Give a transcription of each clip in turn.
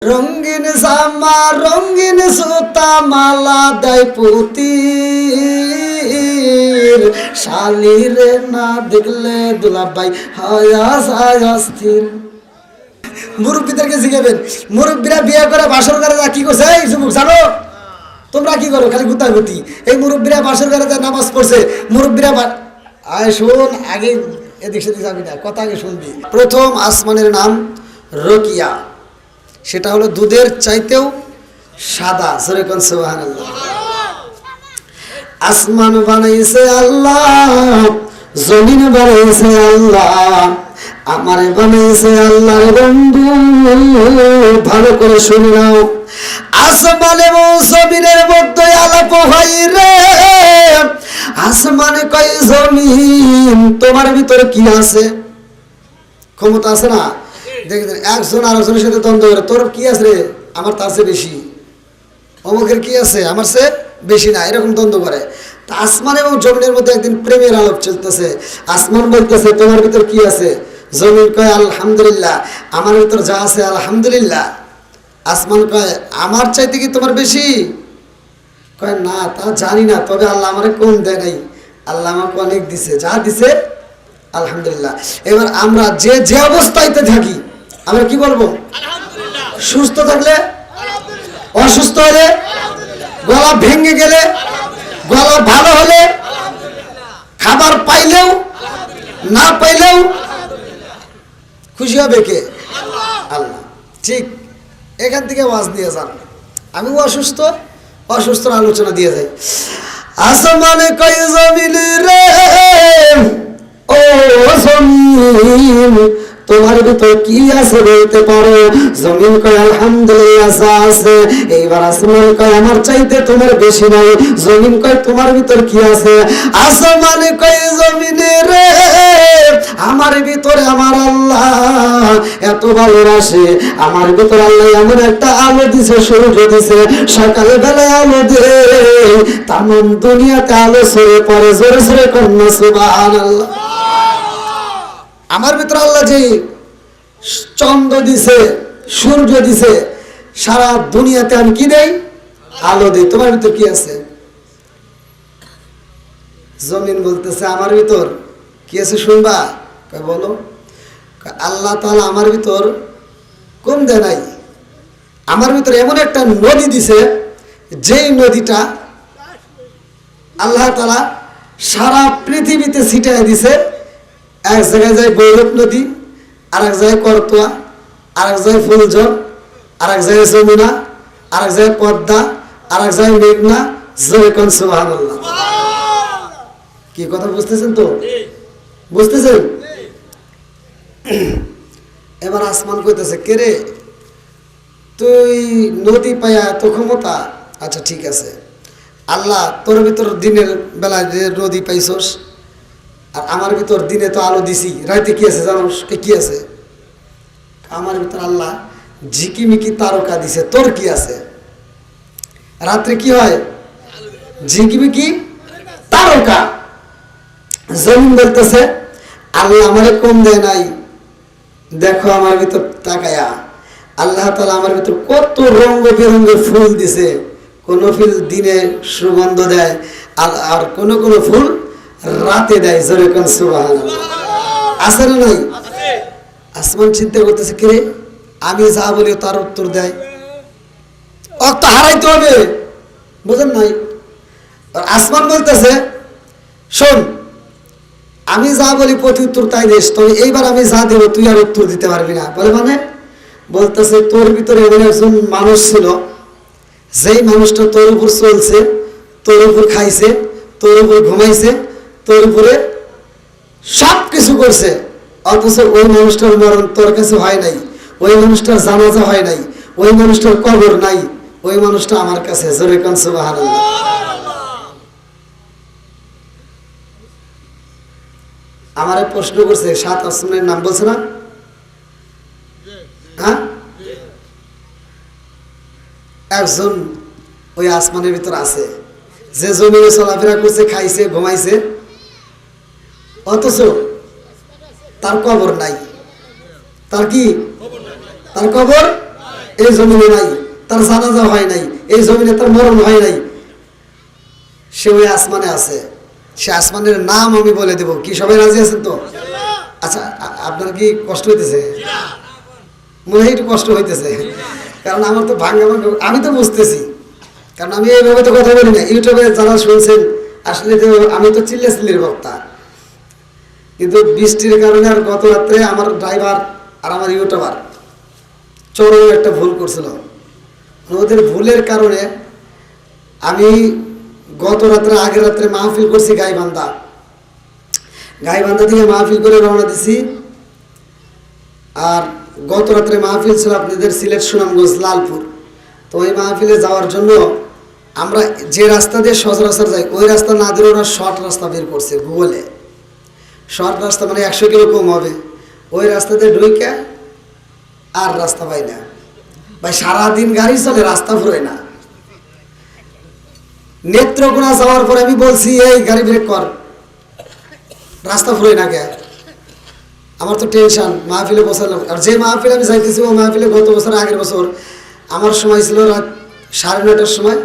রঙিন জামা রঙিন সুতা মালা দেয় পুতি শালিরে না দেখলে দুলাভাই হায়া স্থির। মুরব্বীদেরকে জিজ্ঞাবেন, মুরব্বীরা বিয়ে করে বাসর করে কি করছে? এই যুবক জানো তোমরা কি করো? খালি গুতাগুতি। এই মুরব্বীরা বাসর করে নামাজ পড়ছে, মুরব্বীরা আয় শোন, আগে এদিক সেদিক যাবি না, কথা আগে শুনবি। প্রথম আসমানের নাম রকিয়া, সেটা হলো দুধের চাইতেও সাদা। যেরকম সুবহানাল্লাহ। আসমান বানাইছে আল্লাহ, জমিন বানাইছে আল্লাহ, আমারে বানাইছে আল্লাহর বন্ধু। ভালো করে শুনে নাও, আসমান এবং জমিনের মধ্যে আলাপ হয় রে। আসমানে কয় জমিন তোমার ভিতরে কি আছে? ক্ষমতা আছে না? দেখবেন একজন আরেকজনের সাথে দ্বন্দ্ব করে, তোর কি আছে রে? আমার তার চেয়ে বেশি। অমুকের কি আছে? আমার চেয়ে বেশি না, এরকম দ্বন্দ্ব করে। তা আসমান এবং জমিনের মধ্যে একদিন প্রেমের আলোক চলতেছে। আসমান বলতেছে তোমার ভিতর কি আছে? জমিন কয় আলহামদুলিল্লাহ, আমার ভিতর যা আছে আলহামদুলিল্লাহ। আসমান কয় আমার চাইতে কি তোমার বেশি? কয় না, তা জানি না, তবে আল্লাহ আমারে কম দেয় নাই, আল্লাহ আমাকে অনেক দিছে, যা দিছে আলহামদুলিল্লাহ। এবার আমরা যে যে অবস্থাতে থাকি আমরা কি বলবো? সুস্থ থাকলে, অসুস্থ হলে, গলা ভেঙে গেলে, গলা ভালো হলে, খাবার পাইলেও না পাইলেও খুশি হবে কে? আল্লাহ। ঠিক এখান থেকে ওয়াজ দিয়ে যান। আমি অসুস্থ, অসুস্থর আলোচনা দিয়ে যাই। আসমানে কয় জমিন রে, ও জমিন তোমার ভিতর কি আছে বলতে পারো? জমিন কয় আলহামদুলিল্লাহ যা আছে। এইবার আসমান কয় আমার চাইতে তোমার বেশি নাই। জমিন কয় তোমার ভিতর কি আছে? আসমানে কয় জমিনে রে, আমার ভিতরে আমার আল্লাহ এত ভালোবাসে, আমার ভিতরে আল্লাহ এমন একটা আলো দিছে, সূর্য দিছে, সকাল বেলায় আলো দিয়ে তাম দুনিয়াতে আলো ছড়িয়ে পড়ে। জোরে জোরে কন্যা সুবহানাল্লাহ। আমার ভিতরে আল্লাহ যে চন্দ্র দিছে, সূর্য দিছে, সারা দুনিয়াতে আমি কি দেই? আলো দেই। তোমার ভিতর কি আছে? জমিন বলতেছে আমার ভিতর কি আছে শুনবা? বলো। আল্লাহ তাআলা আমার ভিতর কম দেয় নাই, আমার ভিতর এমন একটা নদী দিছে, যেই নদীটা আল্লাহ তাআলা সারা পৃথিবীতে ছিটায় দিছে। এক জায়গায় যায় গৌরব নদী, আর এক জায়গায় করতোয়া, আর এক জায়গায় ফুলঝড়, আর এক জায়গায় যমুনা, আর এক জায়গায় পদ্মা, আর এক জায়গায় মেঘনা। যেরকম সুবহানাল্লাহ। কি কথা বুঝতেছেন তো? বুঝতেছেন? এবার আসমান কইতেছে কে রে, তুই নদী পায়া এত ক্ষমতা? আচ্ছা ঠিক আছে, আল্লাহ তোর ভিতর দিনের বেলায় যে নদী পাইছস, আর আমার ভিতর দিনে তো আলো দিছি, রাইতে কি আছে জানোস? কি আছে? আমার ভিতর আল্লাহ ঝিকিমিকি তারকা দিছে, তোর কি আছে? রাত্রে কি হয়? ঝিকিমিকি তারকা। জমিন বলতেছে আল্লাহ আমারে কম দেয় নাই, দেখো আমার ভিতর তাকায়া আল্লাহ তাআলা আমার ভিতর কত রঙ বেরঙের ফুল দিছে। কোন ফুল দিনে সুগন্ধ দেয়, আর কোন কোন ফুল রাতে দেয়। যেরকম সুবহানাল্লাহ। আছে না নাই? আসমান চিন্তা করতেছে কে রে, আমি যা বলি তার উত্তর দেয়, অর্থ হারাইতে হবে, বুঝেন নাই? আসমান বলতেছে শোন, আমি যা বলি প্রতি উত্তর তাই দিস, তবে এইবার আমি যা দেব তুই আর উত্তর দিতে পারবি না। বলে মানে? বলতেছে তোর ভিতরে এমন একজন মানুষ ছিল, যেই মানুষটা তোর উপর চলছে, তোর উপর খাইছে, তোর উপর ঘুমাইছে, তোর উপরে সব কিছু করছে, অথচ ওই মানুষটার মরণ তোর কাছে হয় নাই, ওই মানুষটার জানাজা হয় নাই, ওই মানুষটার কবর নাই, ওই মানুষটা আমার কাছে। জোরে কান সুবহানাল্লাহ। আমারে প্রশ্ন করছে, 7 আসমানের নাম বলছে না? হ্যাঁ, একজন ওই আসমানের ভিতর আছে, যে জমিনে চলাফেরা করছে, খাইছে, ঘুমাইছে, অথচ তার কবর নাই। তার কি? তার কবর এই জমিনে নাই, তার জানাজা হয় নাই, এই জমিনে তার মরণ হয় নাই, সে ওই আসমানে আছে। সে আসমানের নাম আমি বলে দেব, কি সবাই রাজি আছেন তো? আচ্ছা, আপনার কি কষ্ট হইতেছে? মনে হয় একটু কষ্ট হইতেছে, কারণ আমার তো ভাঙ্গা ভাঙ্গা, আমি তো বুঝতেছি, কারণ আমি এইভাবে তো কথা বলি না। ইউটিউবে যারা শুনছেন, আসলে তো আমি তো চিল্লির বক্তা, কিন্তু বৃষ্টির কারণে আর গত রাত্রে আমার ড্রাইভার আর আমার ইউটিউবার চরম একটা ভুল করছিল। ওদের ভুলের কারণে আমি গত রাত্রে, আগের রাত্রে মাহফিল করছি গাইবান্ধা থেকে মাহফিল করে রওনা দিছি। আর গত রাত্রে মাহফিল ছিল আপনাদের সিলেট সুনামগঞ্জ লালপুর। তো ওই মাহফিলে যাওয়ার জন্য আমরা যে রাস্তা দিয়ে সচরাচর যাই, ওই রাস্তা না দিয়ে ওরা শর্ট রাস্তা বের করছে গুগলে। শর্ট রাস্তা মানে 100 কিলো কম হবে, ওই রাস্তা দিয়ে ঢুকে আর রাস্তা পাই না ভাই। সারাদিন গাড়ি চলে, রাস্তা ফুরোয় না। নেত্রকোনা যাওয়ার পরে আমি বলছি, এই গাড়ি ব্রেক কর, রাস্তা ফুরোয় না কে? আমার তো টেনশন, মাহফিলে বসালাম। আর যে মাহফিলে আমি যাইতেছি, ও মাহফিলে গত বছর, আগের বছর আমার সময় ছিল রাত 9:30টার সময়।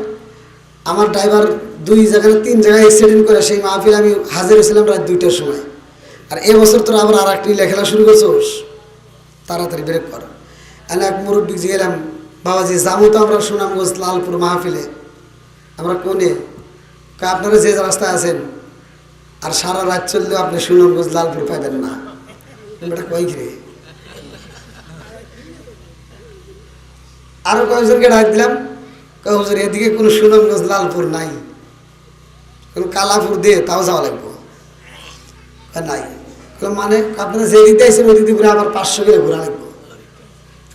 আমার ড্রাইভার 2 জায়গায় 3 জায়গায় অ্যাক্সিডেন্ট করে, সেই মাহফিলে আমি হাজির হয়েছিলাম রাত 2টার সময়। আর এবছর তোরা আবার আর একটি লেখালা শুরু করছোস, তাড়াতাড়ি ব্রেক কর। আমি এক মুরব্বী গেলাম, বাবাজি যাবো তো আমরা সুনামগঞ্জ লালপুর মাহফিলে। আমরা কোনে? আপনারা যে রাস্তায় আছেন, আর সারা রাত চললেও আপনি সুনামগঞ্জ লালপুর পাইবেন না। এটা কই ঘিরে আরো কয়েকজনকে ডাক দিলাম, হুজুর এদিকে কোনো সুনামগঞ্জ লালপুর নাই, কোন কালাপুর দিয়ে তাও যাওয়া লাগবো নাই। মানে আপনারা যে দিতে আইসেন ওই দিদি ঘুরে আবার 500 কিলো ঘোরা লাগবো।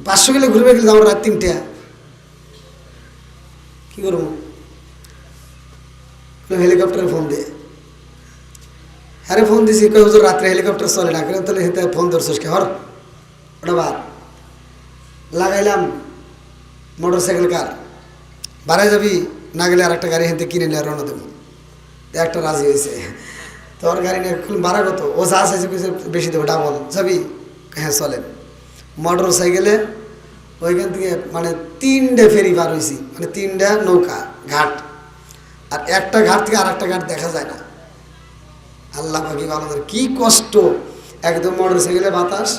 500 কিলো ঘুরবে গেলে আমার রাত 3টা, কি করবো? হেলিকপ্টারে ফোন দিয়ে, হ্যাঁ ফোন দিছি, কই হুজুর রাত্রে হেলিকপ্টার চলে না, কেন তাহলে ফোন ধরছিস কে? হর ওটা বাদ। লাগাইলাম মোটর সাইকেল, কার বাড়াই যাবি না গেলে আর একটা গাড়ি হেঁটে কিনে নিয়ে রওনা দেবো। একটা রাজি হয়েছে, তোর গাড়ি নিয়ে ভাড়া কত? ও যা চাইছে বেশি দেবো, ডাবল যাবি? হ্যাঁ চলেন। মোটর সাইকেলে ওইখান থেকে মানে 3টে ফেরি পার হয়েছি, মানে 3টা নৌকা ঘাট, আর একটা ঘাট থেকে আর একটা ঘাট দেখা যায় না। আল্লাহ পাকি ভালো, কি কষ্ট একদম। মোটর সাইকেলে বাতাস।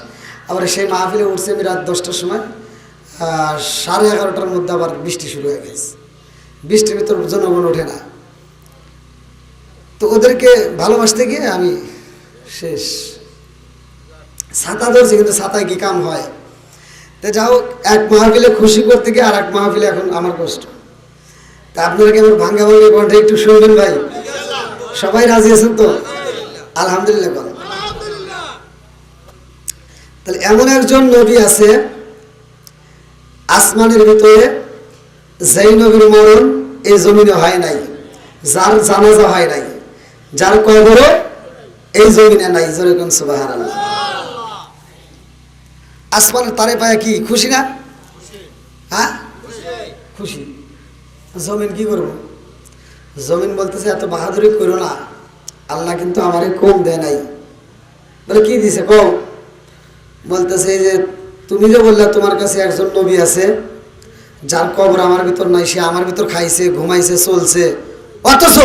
আবার সেই মাহফিলে উঠছে আমি রাত 10টার সময়, 11:30টার মধ্যে আবার বৃষ্টি শুরু হয়ে গেছে। বৃষ্টির ভিতর জনগণ ওঠে না। তো ওদেরকে ভালোবাসতে গিয়ে আমি শেষ। ছাতা ধরছি, কিন্তু ছাতায় কি কাম হয়? তো যাও, এক মাহফিলে খুশি করতে গিয়ে আর এক মাহফিলে এখন আমার কষ্ট। তা আপনারা কি আমার ভাঙ্গা ভাঙ্গা কণ্ঠে একটু শুনবেন ভাই? সবাই রাজি আছেন তো? আলহামদুলিল্লাহ বলেন। তাহলে এমন একজন নবী আছে আসমানের ভিতরে, যেই নবীর মরণ এই জমিনে হয় নাই, যার জানাজা হয় নাই, যার কবরও এই জমিনে নাই। যেরকম সুবহানাল্লাহ। আসমানের তারে পায় কি খুশি না? হ্যাঁ খুশি। জমিন কি করবো? জমিন বলতেছে এত বাহাদুরি করো না, আল্লাহ কিন্তু আমারে কম দেয় নাই। বলে কি দিছে কম? বলতেছে যে তুমি যে বললে তোমার কাছে একজন নবী আছে যার কবর আমার ভিতর নাই, সে আমার ভিতর খাইছে, ঘুমাইছে, চলছে, অথচ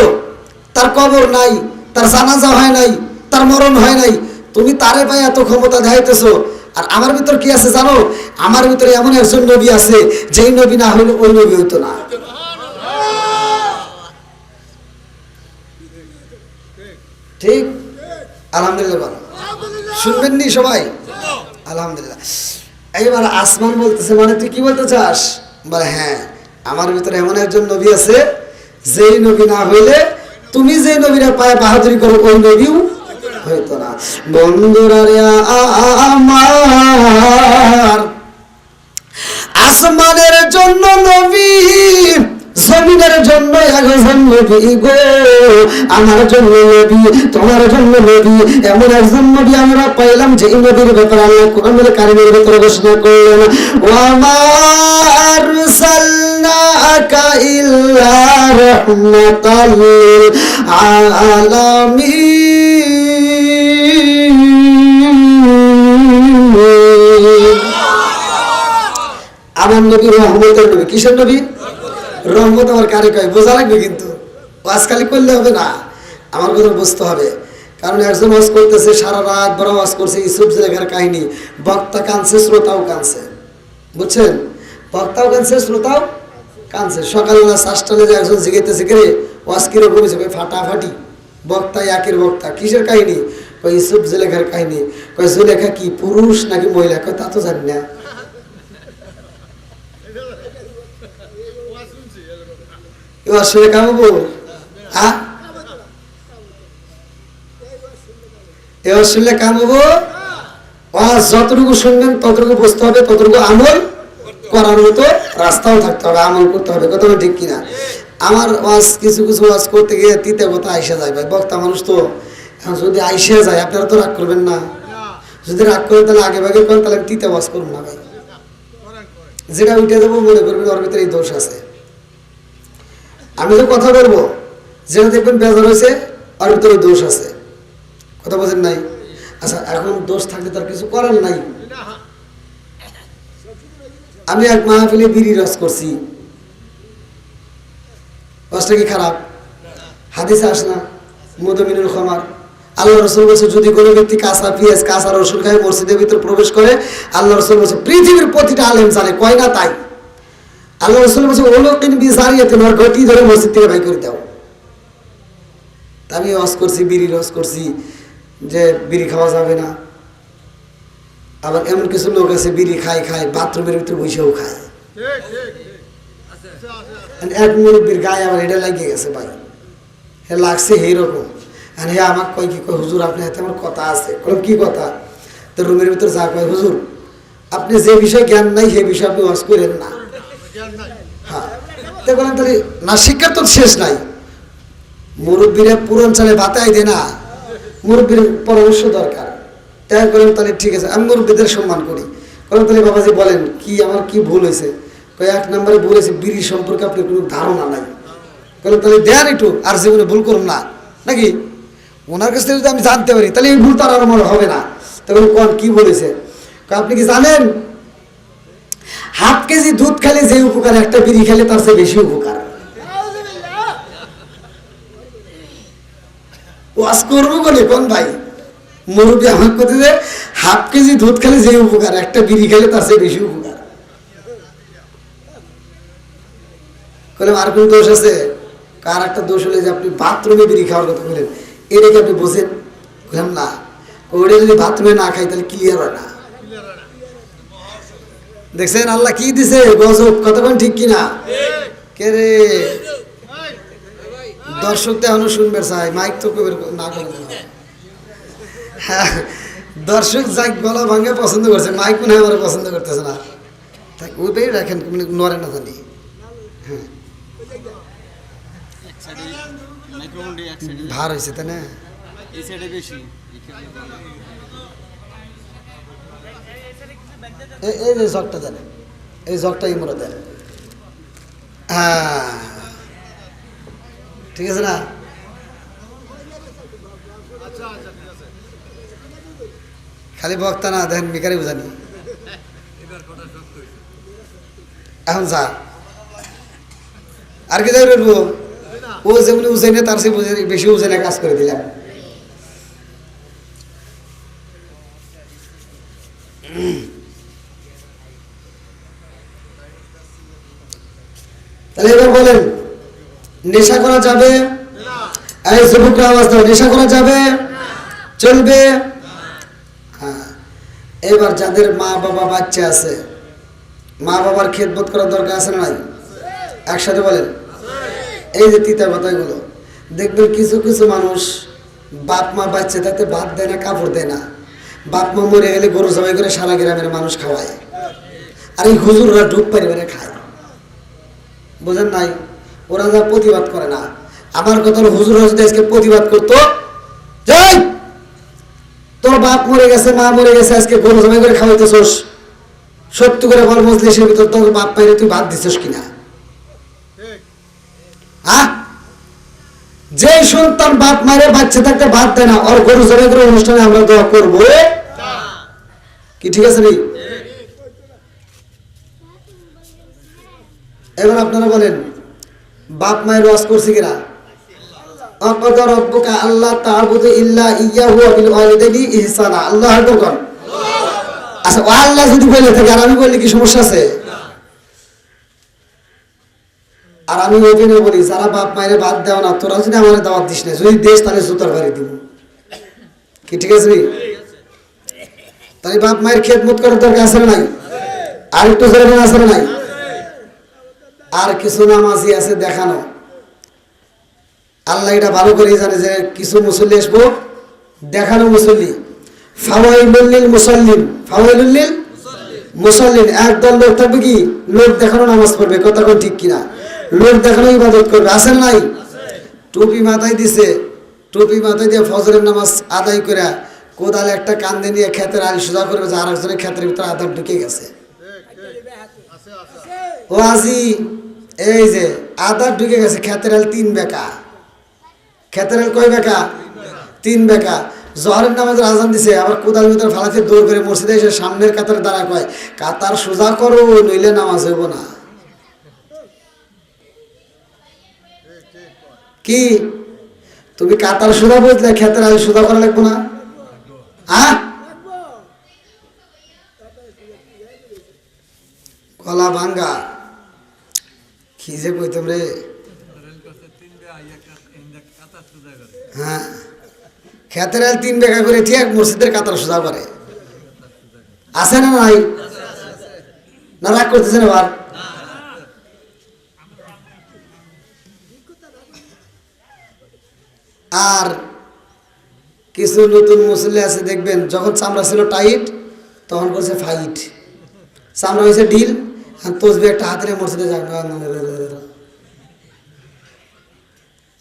তার কবর নাই, তার জানাজা হয় নাই, তার মরণ হয় নাই। তুমি তারে পাই এত ক্ষমতা দেখাইতেছো। আর আমার ভিতর কি আছে জানো? আমার ভিতরে এমন একজন নবী আছে, যেই নবী না হইলে ওই নবী হইতো না। ঠিক? আলহামদুলিল্লাহ। শুনবেন নি সবাই? আলহামদুলিল্লাহ। এইবার আসমান বলতেছে, মানে তুই কি বলতে চাস? বলে হ্যাঁ, আমার ভিতরে এমন একজন নবী আছে, যেই নবী না হইলে তুমি যে নবীরা পায় বাহাদুরি করো ওই নবীও হইতো না। বন্ধুরা রে আমার, আসমানের জন্য নবী, জমিনের জন্য একজন নবী গো। আমার জন্য নবী, তোমার জন্য নবী। এমন একজন নবী আমরা পাইলাম, যে নবীর ব্যাপারে আল্লাহ কোরআনুল কারীমের ভিতরে ঘোষণা করলেন, ওয়া মা আরসালনাকা ইল্লা রাহমাতাল লিল আলামিন। আমার নবী রহমতের নবী। কিসের নবী? রহমত আমার কারে কয় বোঝা লাগবে, কিন্তু ওয়াজ খালি করলে হবে না, আমার কথা বুঝতে হবে। কারণ একজন ওয়াজ করতেছে, সারা রাত বড় ওয়াজ করছে ইউসুফ জুলেখার কাহিনী, বক্তা কাঁদছে, শ্রোতাও কাঁদছে, বুঝছেন? বক্তাও কাঁদছে, শ্রোতাও কাঁদছে। সকালবেলা 5টা লেগে একজন জিজ্ঞেতেছে, কে ওয়াজ কিরকম হয়েছে? ফাটাফাটি। বক্তা একের বক্তা, কিসের কাহিনী? কয় ইউসুফ জুলেখার কাহিনী। কয় জুলেখা কি পুরুষ নাকি মহিলা? কয় তা তো জানি না। এবার শুনে কামাবো, এবার শুনলে কামাবো। ওয়াজ যতটুকু শুনবেন ততটুকু বুঝতে হবে, ততটুকু আমল করার মতো রাস্তাও থাকতে হবে, আমল করতে হবে। কথা ঠিক কিনা? আমার ওয়াজ কিছু কিছু ওয়াজ করতে গিয়ে তিতে কথা আইসা যায় ভাই, বক্তা মানুষ তো। এখন যদি আইসা যায় আপনারা তো রাগ করবেন না। যদি রাগ করেন তাহলে আগে ভাগে করেন, তাহলে তিতে ওয়াজ করুন না ভাই। যেটা উঠে দেবো মনে করবেন ওর ভিতরে এই দোষ আছে। আমি যে কথা বলবো যেটা দেখবেন বেজার হয়েছে ওর ভিতরে দোষ আছে। কথা বোঝেন নাই? আচ্ছা, এখন দোষ থাকলে তার কিছু করার নাই। আমি এক মাহফিলে বিড়ি রস করছি, রসটা কি খারাপ? হাদিসে আসে না মধুমিনুল খামার, আল্লাহ রসুল বলছে যদি কোনো ব্যক্তি কাঁচা পেঁয়াজ কাঁচা রসুন খায় মসজিদের ভিতরে প্রবেশ করে, আল্লাহ রসুল বলছে পৃথিবীর প্রতিটা আলেম জানে, কয় না তাই। আল্লাহ রসুল বলছে ওলোকিন বিজারিয়াতে নর গটি ধরে মসজিদ থেকে বাই করে দাও। আমি রস করছি, বিড়ি রস করছি যে বিড়ি খাওয়া যাবে না। আবার এমন কিছু লোক আছে বিড়ি খায় খায় বাথরুমের ভিতরে বসেও খায়। এক মুরব্বীর গায়ে আবার এটা লাগিয়ে গেছে ভাই, হে লাগছে এইরকম। আর হে আমাকে কয় কি কয়, হুজুর আপনার হাতে আমার কথা আছে। কি কথা? তো রুমের ভিতরে যা কয়, হুজুর আপনি যে বিষয়ে জ্ঞান নাই সে বিষয়ে আপনি ওয়াজ করেন না। হ্যাঁ, তো বলেন তাহলে না, শিক্ষার তো শেষ নাই। মুরব্বীরা পুরঞ্চলে বাতাই দেয় না, মুরব্বীর পরামর্শ দরকার। তাই করেন তাহলে ঠিক আছে, আমি মুরব্বীদের সম্মান করি। করেন তাহলে বাবাজি বলেন কি আমার কি ভুল হয়েছে? এক নম্বরে ভুল হয়েছে বিড়ি সম্পর্কে আপনার কোনো ধারণা নাই। বলেন তাহলে দেন একটু, আর জীবনে ভুল করুন না নাকি? ওনার কাছ থেকে যদি আমি জানতে পারি তাহলে এই ভুল তো আর আমার হবে না। তখন কোন কি বলেছে? আপনি কি জানেন হাফ কেজি দুধ খেলে যে উপকার, একটা বিড়ি খেলে তার চেয়ে বেশি উপকার। ওয়াজ করবো বলে কোন ভাই মুরব্বী আমার কথা যে হাফ কেজি দুধ খেলে যে উপকার, একটা বিড়ি খেলে তার চেয়ে বেশি উপকার। আর কোন দোষ আছে? কার একটা দোষ হলে যে আপনি বাথরুমে বিড়ি খাওয়ার কথা বলেন, এটাকে আপনি বোঝেন? বললাম না, ওটা যদি বাথরুমে না খাই তাহলে ক্লিয়ার হয় না। দেখছেন আল্লাহ কি দিছে গজব, কথা বলেন ঠিক কিনা? কে রে দর্শক তো এখনো শুনবে চাই, মাইক তো না করে। হ্যাঁ, দর্শক যাই গলা ভাঙে পছন্দ করছে, মাইক মনে হয় আমার পছন্দ করতেছে না। তাই ওইটাই রাখেন, নড়ে না জানি। হ্যাঁ, ভার হয়েছে তাই না? এই যে জগটা দেন, এই জগটা ইমরা দেন। হ্যাঁ ঠিক আছে না? খালি বক্তা না দেখেন, বেকারি বুঝানি। এখন যা আর কি যাই বলবো, ও যেমনি উজে না তার চেয়ে বেশি উজে না কাজ করে দিলাম। তাহলে এবার বলেন নেশা করা যাবে? এই যুবকরা আওয়াজ দাও, নেশা করা যাবে? চলবে? হ্যাঁ, এবার যাদের মা বাবা বাচ্চা আছে, মা বাবার খেদমত করার দরকার আছে না নাই? একসাথে বলেন। এই যে তিতা কথাগুলো দেখবেন, কিছু কিছু মানুষ বাপ মা বাচ্চা থাকতে ভাত দেয় না, কাপড় দেয় না। বাপ মা মরে গেলে গরু জবাই করে সারা গ্রামের মানুষ খাওয়ায়, আর এই হুজুররা ঢুক পরিবারে খায়। বোঝেন নাই? ওরা যা প্রতিবাদ করে না। আমার কথা হলো, হুজুররা যদি আজকে প্রতিবাদ করতো, যাই তোর বাপ মরে গেছে মা মরে গেছে, আজকে গরু জবাই করে খাওয়াইতেছোস, সত্যি করে বল মজলিসের ভিতর তোর বাপ মায়ের তুই ভাত দিছিস কিনা? হ্যাঁ, যে সন্তান বাপ মায়ের বাচ্চা থাকতে ভাত দেয় না, ওর গরু জবাই করে অনুষ্ঠানে আমরা দোয়া করবো কি? ঠিক আছে নি? এবার আপনারা বলেন বাপ মায়ের ওয়াজ করছে কিনা? আল্লাহ রাব্বুকা আল্লাহ তা'বুদু ইল্লা ইয়্যাহু ওয়া বিল ওয়ালিদাইনি ইহসানা। আল্লাহ বলেন। আচ্ছা ও আল্লাহ যদি বলে থাকে আর আমি বললে কি সমস্যা আছে? আর আমি ওইখানে বলি যারা বাপ মায়ের বাদ দেও না, তোরা যদি আমার দাওয়াত দিস না, যদি দেশ তাহলে জুতার বাড়ি দিব। কি ঠিক আছে? তাই বাপ মায়ের খেদমত করার দরকার আছে না নাই? আর একটু জোরে আছে না নাই? আর কিছু নামাজি আছে দেখানো, আল্লাহ এটা ভালো করেই জানে যে কিছু মুসল্লি আসবো দেখানো মুসল্লি। ফাওয়াইলুল লিল মুসাল্লিন, ফাওয়াইলুল লিল মুসাল্লিন। একদল লোক থাকবে কি লোক দেখানো নামাজ পড়বে, কথা কোন ঠিক কিনা? লোক দেখানো ইবাদত করবে, আছে না নাই? টুপি মাথায় দিছে, টুপি মাথায় দিয়ে ফজরের নামাজ আদায় করে কোদাল একটা কান্দে নিয়ে ক্ষেতের আলি সোজা করবে যে আর একজনের ক্ষেতের ভিতরে আধার ঢুকে গেছে। ও আজি এই যে আধার ঢুকে গেছে, ক্ষেতের আল 3 বেকা। ক্ষেতের আল কয় বেকা? 3 বেকা। জহরের নামাজের আজান দিছে, আবার কোদাল ভিতরে ফালাতে দৌড় করে মসজিদে এসে সামনের কাতারে দাঁড়া কয় কাতার সোজা করো নইলে নামাজ হইব না। কি তুমি কাতার সোজা বুঝলে ক্ষেতের আল সোজা করা লাগবো না? কলা ভাঙ্গা কি যে কইতাম রে। হ্যাঁ ক্ষেতের আল 3 বেকা করে ঠিক মসজিদের কাতার সোজা করে, আছে না নাই? না রাগ করতেছেন এবার? আর কিছু নতুন মুসল্লি আছে দেখবেন যখন চামড়া ছিল টাইট তখন করছে ফাইট, চামড়া হয়েছে ঢিল, তসবি একটা হাতে নিয়ে মসজিদে যাক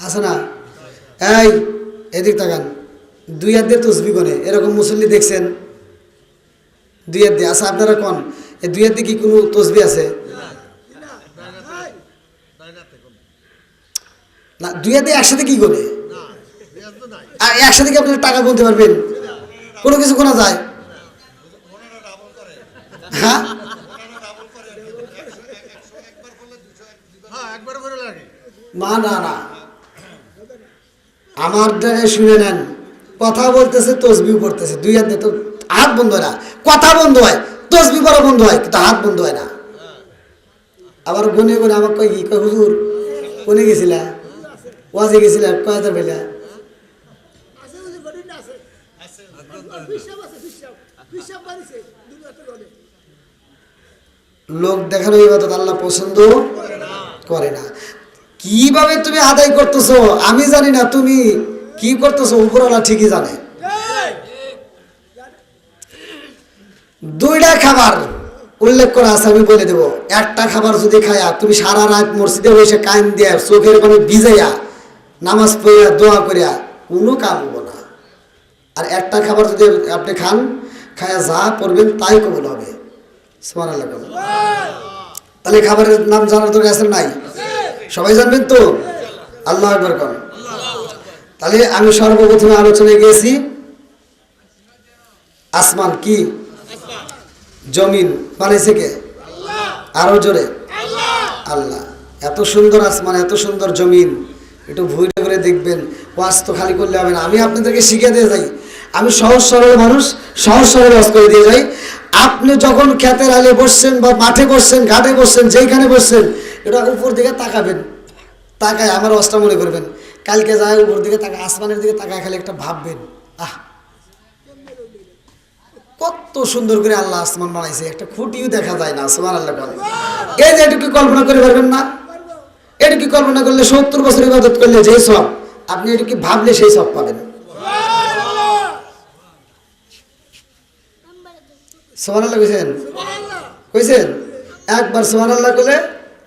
আছে না? এই এদিক তাকান, 2 হাত দিয়ে তসবি কোনে এরকম মুসল্লি দেখছেন? 2 হাত দিয়ে আছে। আপনারা কোন এই 2 হাত দিয়ে কি কোনো তসবি আছে না? 2 হাত দিয়ে একসাথে কি করে? আর একসাথে কি আপনারা টাকা গুনতে পারবেন? কোনো কিছু গোনা যায়? হ্যাঁ মা না না আমার জায়গায় শুনে নেন, কথা বলতেছে তসবিহ পড়তেছে, 2 হাত দিয়ে তো হাত বন্ধ হয় না, কথা বন্ধ হয়, তসবিহ পড়া বন্ধ হয় কিন্তু হাত বন্ধ হয় না। আবার গুনে গুনে আমার কয় কি কয় হুজুর কোনে গেছিলা? ওয়াজে গেছিলা? কয় হাজার পেলা? লোক দেখানো ইবাদত আল্লাহ পছন্দ করে না। কিভাবে তুমি আদায় করতেছো আমি জানি না, তুমি কি করতেছো উপরওয়ালা ঠিকই জানে। 2টা খাবার উল্লেখ করা আছে, আমি বলে দেবো। একটা খাবার যদি খায়া তুমি সারা রাত মসজিদে বসে কান দিয়া চোখের পানি ভিজাইয়া নামাজ পড়িয়া দোয়া করিয়া কোনো কাম হবো না। আর একটা খাবার যদি আপনি খান, খায়া যা পড়বেন তাই কবুল হবে। সুবহানাল্লাহ। তাহলে খাবারের নাম জানার দরকার আছে নাই? সবাই জানবেন তো? আল্লাহু আকবার কোন। তাহলে আমি সর্বপ্রথমে আলোচনায় গিয়েছি আসমান কি জমিন বানাইছে কে? আরো জোরে আল্লাহ। এত সুন্দর আসমান, এত সুন্দর জমিন, একটু ভুইটা করে দেখবেন। ওয়াজ তো খালি করলে হবে না, আমি আপনাদেরকে শিখিয়ে দিয়ে যাই। আমি সহজ সরল মানুষ, সহজ সরল ওয়াজ করে দিয়ে যাই। আপনি যখন ক্ষেতের আলে বসছেন বা মাঠে বসছেন, ঘাটে বসছেন, যেইখানে বসছেন, এটা উপর দিকে তাকাবেন, তাকায় আমার ওয়াজটা মনে করবেন। কালকে যায় উপর দিকে তাকায়, আসমানের দিকে তাকায়, খালি একটা ভাববেন আহ কত সুন্দর করে আল্লাহ আসমান বানাইছে, একটা খুঁটিও দেখা যায় না। সুবহানাল্লাহ। এই যে এটুকু কল্পনা করে পারবেন না? এটুকু কল্পনা করলে 70 বছর ইবাদত করলে যে সব, আপনি এটুকু ভাবলে সেই সব পাবেন। সুবহানাল্লাহ কইছেন? কইছেন? একবার সুবহানাল্লাহ কইলে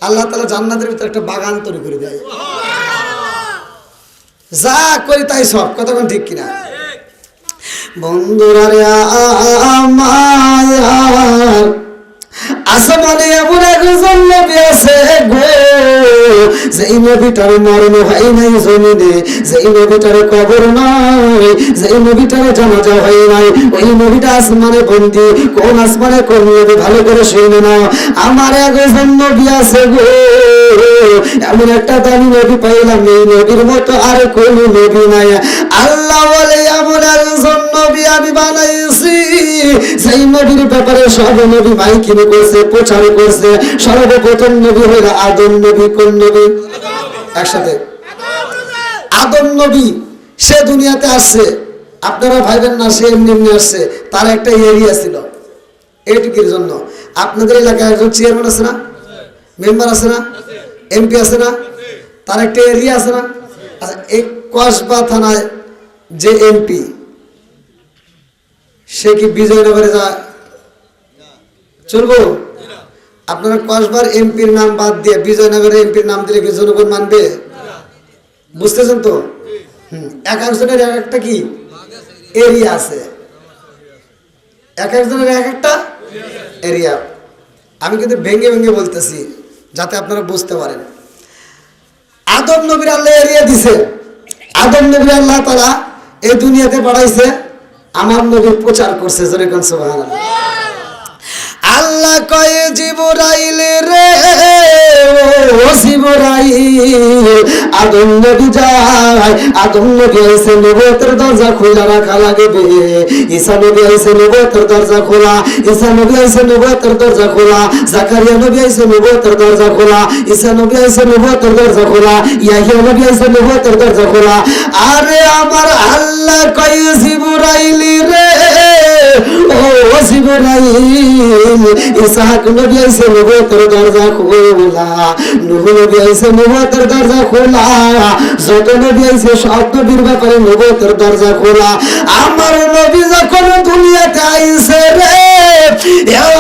আল্লাহ তাআলা জান্নাতের ভিতরে একটা বাগান তৈরি করে দেয়। যা করি তাই সব, কথা কোন ঠিক কিনা? বন্ধুরা রে আমার আসমানে এমন একজন নবী আছে গো, যেই নবীটার মরণ হয় নাই জমিনে, যেই নবীটার কবর নাই, যেই নবীটার জানাজা হয় নাই, ওই নবীটা আসমানে বন্দী। কোন আসমানে কোন নবী? ভালো করে শুনে নাও, আমার একজন নবী আছে গো, এমন একটা দামি নবী পাইলাম, এই নবীর মতো আর কোন নবী নাই। আল্লাহ বলে এমন একজন নবী আমি বানাইছি, সেই নবীর ব্যাপারে সব নবী মাইকিং করছে, প্রচার করছে। সর্বপ্রথম নবী হইল আদম নবী। কোন নবী? একসাথে, আদম নবী। সে দুনিয়াতে আসছে, আপনারা ভাইবেন না সে এমনি এমনি আসছে। তার একটা এরিয়া ছিল, এইটুকুর জন্য। আপনাদের এলাকায় একজন চেয়ারম্যান আছে না, মেম্বার আছে না, এমপি আছে না, তার একটা এরিয়া আছে না। আচ্ছা, এই কসবা থানায় যে এমপি, সে কি বিজয়নগরে যায়? চলবো? আপনারা কসবার এমপির নাম বাদ দিয়ে বিজয়নগরের এমপির নাম দিলে কি জনগণ মানবে? বুঝতেছেন তো? এক একজনের এক একটা কি এরিয়া আছে, এক একজনের এক একটা এরিয়া। আমি কিন্তু ভেঙে ভেঙে বলতেছি যাতে আপনারা বুঝতে পারেন। আদম নবীর আল্লাহ এরিয়া দিছে, আদম নবী আল্লাহ তাআলা এই দুনিয়াতে পাঠাইছে, আমার নবী প্রচার করছে। জোরে কোন সুবহানাল্লাহ। আল্লাহ কয়ে জিবরাইল রে, ও জিবরাইল, আদম নবী যায়, আদম নবী আইছে, নবুয়তের দরজা খোলা রাখা লাগবে। ঈসা নবী আইছে, নবুয়তের দরজা খোলা। ঈসা নবী আইছে, নবুয়তের দরজা খোলা। জাকারিয়া নবী আইছে, নবুয়তের দরজা খোলা। ঈসা নবী আইছে, নবুয়তের দরজা খোলা। ইয়াহিয়া নবী আইছে, নবুয়তের দরজা খোলা। আরে আমার আল্লাহ কয়ে জিবরাইল রে, ও জিবরাইল, ইসহাক নবী আইছে, নবুয়তের দরজা খোলা। নূহ নবী আইছে, নবুয়তের দরজা খোলা। যত নবী আইছে সব নবীর ব্যাপারে নবুয়তের দরজা খোলা। আমার নবী যখন দুনিয়াতে আইছে রে,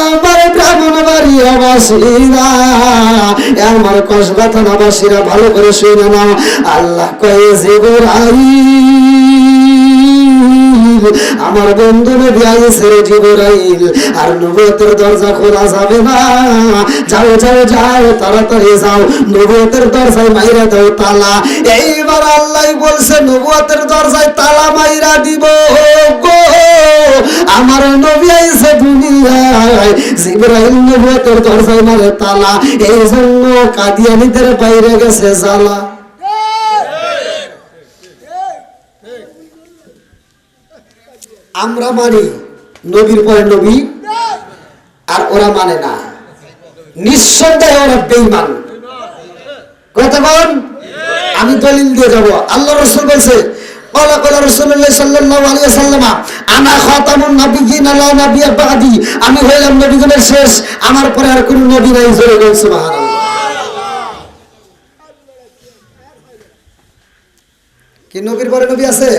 আমার ব্রাহ্মণবাড়িয়া বাসীরা, আমার কসবা থানাবাসীরা ভালো করে শুনে নাও। আল্লাহ কয়ে জিবরাইল, আমার বন্ধু নবী আইছে জিবরাইল, আর নবুয়তের দরজা খোলা যাবে না। যাও যাও যাও, তাড়াতাড়ি যাও, নবুয়তের দরজায় মাইরা দাও তালা। এইবার আল্লাহ বলছে নবুয়তের দরজায় তালা মাইরা দিব গো, আমার নবী আইছে দুনিয়ায়, জিবরাইল নবুয়তের দরজায় মারে তালা। এই জন্য কাদিয়ানীদের বাইরে গেছে জ্বালা। আমরা মানি নবীর পরে নবী, আর ওরা মানে না। নিঃসন্দেহে ওরা বেঈমান। কথা বল, আমি দলিল দিয়ে যাব। আল্লাহ রাসূল বলছে, ক্বালা ক্বালা রাসূলুল্লাহ সাল্লাল্লাহু আলাইহি ওয়াসাল্লাম, আনা খাতামুন নাবিয়্যিন লা নাবিয়্যা বা'দি, আমি হইলাম নবীগণের শেষ, আমার পরে আর কোন নবী নাই। জোরে বল সুবহানাল্লাহ। কি নবীর পরে নবী আছে?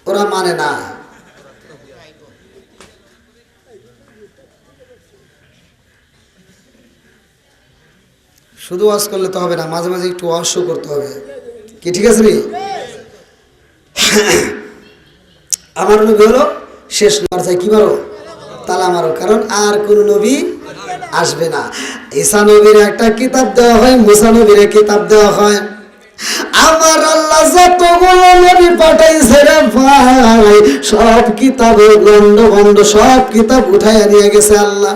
ওরা মানে না। শুধু ওয়াজ করলে তো হবে না, মাঝে মাঝে একটু ওয়াজও করতে হবে। কি ঠিক আছে নি? আমার নবী হলো শেষ। দরজায় কি মারো? তালা মারো, কারণ আর কোন নবী আসবে না। ঈসা নবীর একটা কিতাব দেওয়া হয়, মুসা নবীর কিতাব দেওয়া হয়। আমার আল্লাহ যতগুলো নবী পাঠাইছে রে ভাই, সব কিতাব গন্ধ বন্ধ, সব কিতাব উঠাইয়া নিয়ে গেছে আল্লাহ।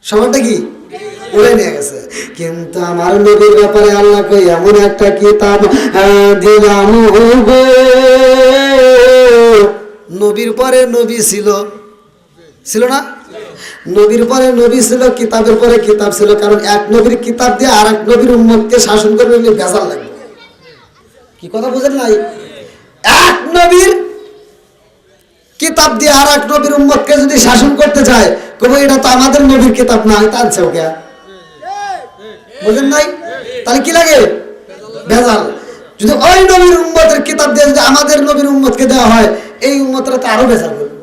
সবটা কি উড়ে নিয়ে গেছে, কিন্তু আমার নবীর ব্যাপারে আল্লাহ কই এমন একটা কিতাব দিলাম গো। নবীর পরে নবী ছিল, ছিল না? নবীর পরে নবী ছিল, কিতাবের পরে কিতাব ছিল। কারণ এক নবীর কিতাব দিয়ে আর এক নবীর উম্মতকে শাসন করবে, বেজাল লাগবে। কি কথা বুঝেন নাই? এক নবীর কিতাব দিয়ে আর এক নবীর উম্মতকে যদি শাসন করতে চায়, কবে এটা তো আমাদের নবীর কিতাব না, টানছে ওকে। বুঝেন নাই? তাহলে কি লাগে? বেজাল। যদি ওই নবীর উম্মতের কিতাব দিয়ে যদি আমাদের নবীর উম্মতকে দেওয়া হয়, এই উম্মতরা তো আরো বেজাল করবে।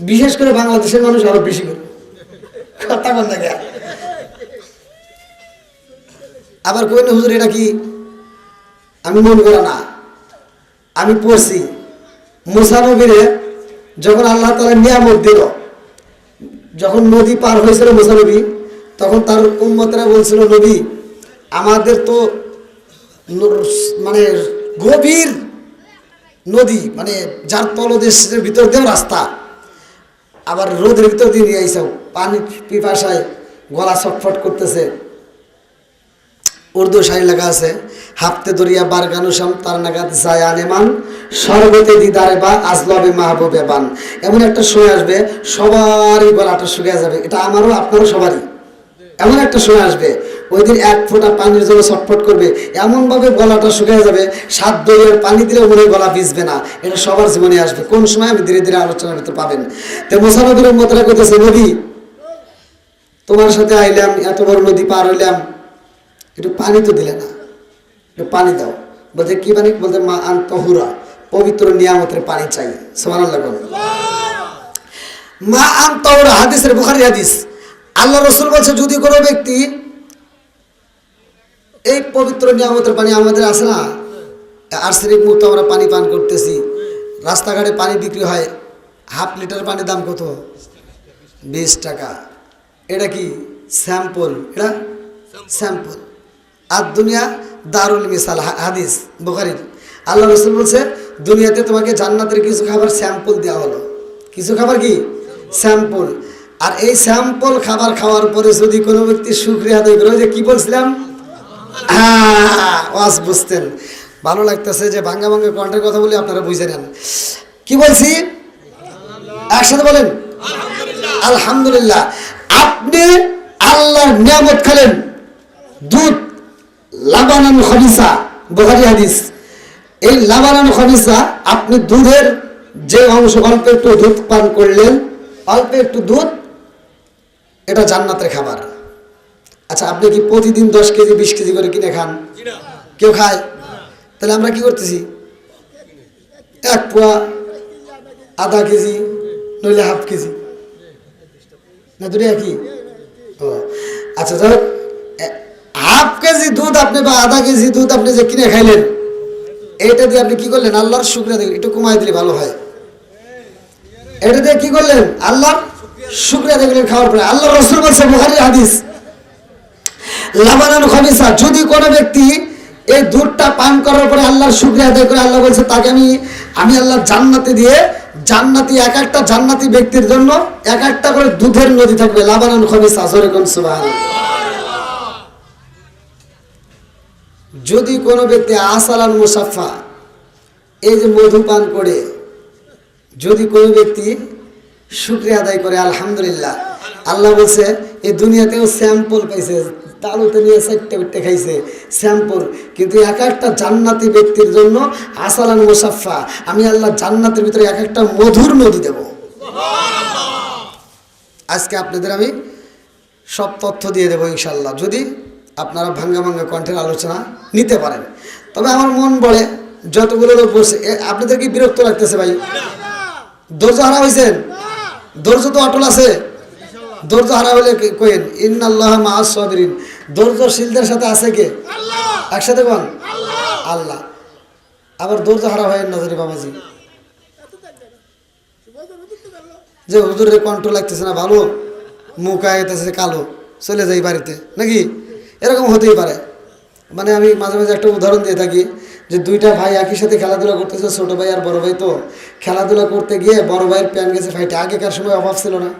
বিশেষ করে বাংলাদেশের মানুষ আরো বেশি করবে। কথা বল না। আবার কইন হুজুর এটা কি? আমি মন করা না, আমি পড়ছি। মুসা নবীরে যখন আল্লাহ তাআলা নিয়ামত দিল, যখন নদী পার হয়েছিল মুসা নবী, তখন তার উম্মতরা বলছিল, নবী আমাদের তো মানে গভীর নদী, মানে যার তলদেশের ভিতর দিয়েও রাস্তা, আবার রোদের ভিতর দিয়ে নিয়ে আইসাও, পানি পিপাসায় গলা ছটফট করতেছে, উর্দু শায়রি লেখা আছে, হাফতে দরিয়া বারগানুসাম তার নাগাদ যায় আনেমান সর্বতে দিদারে বা আজলবে মাহবুবে বান। এমন একটা সময় আসবে সবারই গলাটা শুকিয়ে যাবে, এটা আমারও আপনারও সবারই। এমন একটা সময় আসবে ওই দিন এক ফোঁটা পানির জন্য ছটফট করবে, এমনভাবে গলাটা শুকিয়ে যাবে 7 দরিয়ার পানি দিলেও মনে হয় গলা ভিজবে না। এটা সবার জীবনে আসবে। কোন সময় আমি ধীরে ধীরে আলোচনার ভিতরে পাবেন। তো মুসা নবীর উম্মতরা কইতেছে, নবী তোমার সাথে আইলাম, এত বড় নদী পার হইলাম, একটু পানি তো দিলে না, একটু পানি দাও। বলতে কি পানি? বলতে মা আন তহুরা, পবিত্র নিয়ামতের পানি চাই। সুবহানাল্লাহ বলেন। মা আন তহুরা, হাদিসের বুখারী হাদিস। আল্লাহ রাসূল বলছে যদি কোনো ব্যক্তি এই পবিত্র নিয়ামতের পানি, আমাদের আছে না আর্সেনিক মুক্ত আমরা পানি পান করতেছি, রাস্তাঘাটে পানি বিক্রি হয়, হাফ লিটার পানির দাম কত? 20 টাকা। এটা কি স্যাম্পল? এটা স্যাম্পল। আর দুনিয়া দারুল মিসাল, হাদিস বুখারীর। আল্লাহ রাসূল বলছে দুনিয়াতে তোমাকে জান্নাতের কিছু খাবার স্যাম্পল দেওয়া হলো। কিছু খাবার কি স্যাম্পল। আর এই স্যাম্পল খাবার খাওয়ার পরে যদি কোনো ব্যক্তি শুকরিয়া আদায় করে, যে কি বলছিলাম, ওয়াজ বুঝতেন, ভালো লাগতেছে যে ভাঙ্গা ভাঙ্গা কণ্ঠের কথা বলি, আপনারা বুঝে নেন কি বলছি। একসাথে বলেন আলহামদুলিল্লাহ। আপনি আল্লাহর নিয়ামত খেলেন, দুধ লাবানান খবিসা, বুখারী হাদিস। এই লাবানান খবিসা, আপনি দুধের যে অংশ, অল্প একটু দুধ পান করলেন, অল্প একটু দুধ, এটা জান্নাতের খাবার। আচ্ছা, আপনি কি প্রতিদিন 10 কেজি 20 কেজি করে কিনে খান? কেউ খায়? তাহলে আমরা কি করতেছি? 1 পোয়া, আধা কেজি, নইলে হাফ কেজি, না দুটো একই? ও আচ্ছা, ধর হাফ কেজি দুধ আপনি বা আধা কেজি দুধ আপনি যে কিনে খাইলেন, এটা দিয়ে আপনি কি করলেন? আল্লাহর শুকরিয়া দিলেন। একটু কমাই দিলে ভালো হয়। এটা দিয়ে কি করলেন? আল্লাহর শুকরিয়া দিলেন খাওয়ার পরে। আল্লাহ রাসূল বলছে বুখারীর হাদিস, লাবানান খবিসা, যদি কোনো ব্যক্তি এই দুধটা পান করার পরে আল্লাহর শুকরিয়া আদায় করে, আল্লাহ বলছে তাকে আমি আল্লাহ জান্নাতে দিয়ে, জান্নাতি এক একটা জান্নাতি ব্যক্তির জন্য এক একটা করে দুধের নদী থাকবে। লাবানান খবিসা, জোরে কোন সুবহানাল্লাহ। যদি কোনো ব্যক্তি আসালান মুসাফা, এই যে মধু পান করে যদি কোনো ব্যক্তি শুকরিয়া আদায় করে, আলহামদুলিল্লাহ, আল্লাহ বলছে এই দুনিয়াতেও স্যাম্পল পাইছে, তালুতে নিয়ে 4টে খাইছে স্যাম্পল, কিন্তু এক একটা জান্নাতি ব্যক্তির জন্য আসালান মুসাফা, আমি আল্লাহ জান্নাতের ভিতরে এক একটা মধুর নদী দেব। আজকে আপনাদের আমি সব তথ্য দিয়ে দেবো ইনশাল্লাহ, যদি আপনারা ভাঙ্গা ভাঙ্গা কণ্ঠের আলোচনা নিতে পারেন। তবে আমার মন বলে যতগুলো লোক বসে, আপনাদের কি বিরক্ত লাগতেছে ভাই? ধৈর্য হারা হয়েছেন? ধৈর্য তো অটল আছে? ধৈর্য হারা হলে কইেন ইন্নাল্লাহ মাআস সাবিরিন। ধৈর্যশীলদের সাথে আছে কে? একসাথে বল আল্লাহ। আবার ধৈর্য হারা হয় না জানি বাবাজি, যে হুজুরের কণ্ঠ লাগতেছে না ভালো, মুখ আইতেছে কালো, চলে যাই বাড়িতে, নাকি এরকম হতেই পারে। মানে আমি মাঝে মাঝে একটা উদাহরণ দিয়ে থাকি যে 2টা ভাই একই সাথে খেলাধুলা করতেছে, ছোট ভাই আর বড় ভাই। তো খেলাধুলা করতে গিয়ে বড় ভাইয়ের প্যান্ট গেছে ফাইটে। আগেকার সময় অভাব ছিল না,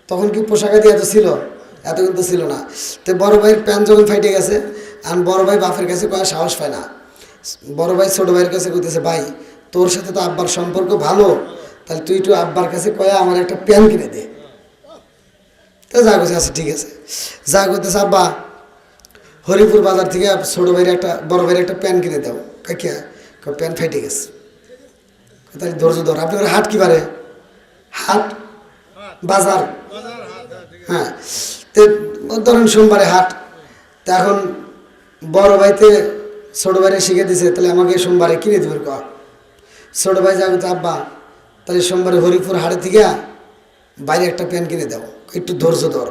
তখন কি পোশাক দিয়ে এত ছিল? এত কিন্তু ছিল না। তো বড় ভাইয়ের প্যান্ট যখন ফাইটে গেছে, আর বড় ভাই বাপের কাছে কয়া সাহস পায় না, বড় ভাই ছোট ভাইয়ের কাছে কইতেছে, ভাই তোর সাথে তো আব্বার সম্পর্ক ভালো, তাহলে তুই একটু আব্বার কাছে কয়া আমার একটা প্যান্ট কিনে দে। তো যা করছে, আচ্ছা ঠিক আছে, যা করতেছে আব্বা হরিপুর বাজার থেকে ছোট ভাইয়ের একটা বড় ভাইয়ের একটা প্যান্ট কিনে দাও। কাকিয়া প্যান্ট ফাইটে গেছে। তাহলে ধৈর্য ধর। আপনার হাট কি বারে? হাট বাজার, হ্যাঁ। তো ধরেন সোমবারে হাট। তা এখন বড় ভাইতে ছোট ভাইরে শিখে দিছে, তাহলে আমাকে সোমবারে কিনে দেবেন ক। ছোট ভাই যাবে তো আব্বা তাহলে সোমবারে হরিপুর হাটে থেকে বাইরে একটা প্যান্ট কিনে দাও, একটু ধৈর্য ধর।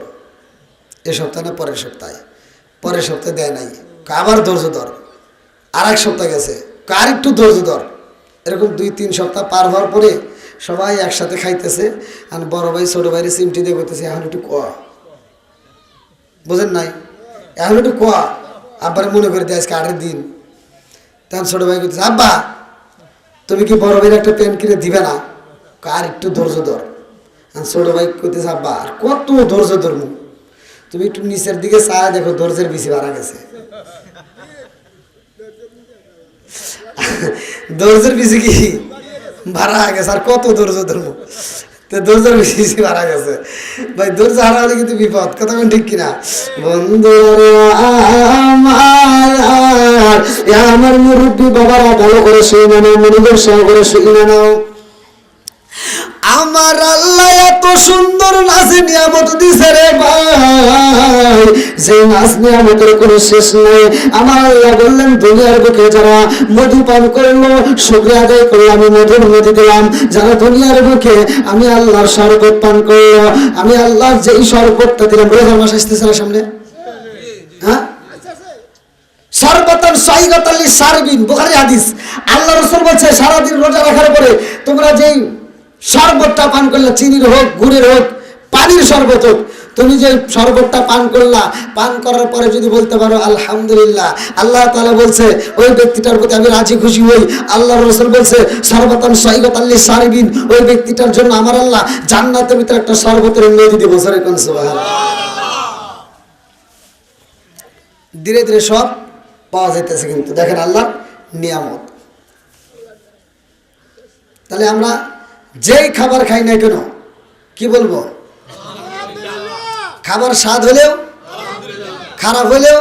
এ সপ্তাহে না পরের সপ্তাহে, পরের সপ্তাহে দেয় নাই, আবার ধৈর্য ধর। আর 1 সপ্তাহ গেছে, আর একটু ধৈর্য ধর। এরকম 2-3 সপ্তাহ পার হওয়ার পরে সবাই একসাথে খাইতেছে, আর বড় ভাই ছোট ভাইয়ের চিমটি দিয়ে করতেছে, এখন একটু কোয়া, বোঝেন নাই, এখন একটু কোয়া। আব্বারে মনে করে দেয় আজকে 8-এর দিন। তখন ছোট ভাই করতেছে, আব্বা তুমি কি বড় ভাইয়ের একটা প্যান্ট কিনে দিবে না? আর একটু ধৈর্য ধর। আর ছোট ভাই করতেছে, আব্বা আর কত ধৈর্য ধরবো, তুমি একটু নিচের দিকে চায় দেখো, ধৈর্যের বেশি বাড়া গেছে। ধৈর্যের বেশি কি ভাড়া গেছে, আর কত ধৈর্য ধরবো, তো ধৈর্যের বেশি ভাড়া গেছে ভাই। ধৈর্য হারা হলে কিন্তু বিপদ, কথা কোন ঠিক কিনা বন্ধু? আমার মুরব্বী বাবারা ভালো করে শুনে নাও, মনোযোগ সহকারে শুনে নাও। আমার আল্লাহ এত সুন্দর নাচ নিয়ামত দিছে রে ভাই, যে নাচ নিয়ামতের কোনো শেষ নেই। আমার আল্লাহ বললেন দুনিয়ার বুকে যারা মধু পান করলো, শুকরিয়া আদায় করলো, আমি মধুর নদী দিলাম। যারা দুনিয়ার বুকে আমি আল্লাহর শরবত পান করলো, আমি আল্লাহর যেই শরবতটা দিলাম, রোজার মাস আসতেছে না সামনে, হ্যাঁ, সরবতান সাইগাতাল লিসারবিন, বুখারী হাদিস। আল্লাহ রাসূল বলছে সারাদিন রোজা রাখার পরে তোমরা যেই শরবতটা পান করলা, চিনির হোক, গুড়ের হোক, পানির শরবত হোক, তুমি যে শরবতটা পান করলা, পান করার পরে যদি বলতে পারো আলহামদুলিল্লাহ, আল্লাহ তাআলা বলছে ওই ব্যক্তিটার প্রতি আমি রাজি খুশি হই। আল্লাহর রাসূল বলছে সরবতান সাইগাতাল লিসারবিন, ওই ব্যক্তিটার জন্য আমার আল্লাহ জান্নাতের ভিতরে একটা শরবতের নদী দেব। সরে কোন সুবহানাল্লাহ। ধীরে ধীরে সব পাওয়া যাইতেছে, কিন্তু দেখেন আল্লাহর নিয়ামত। তাহলে আমরা যেই খাবার খাই না কেন কি বলবো? খাবার স্বাদ হলেও, খারাপ হলেও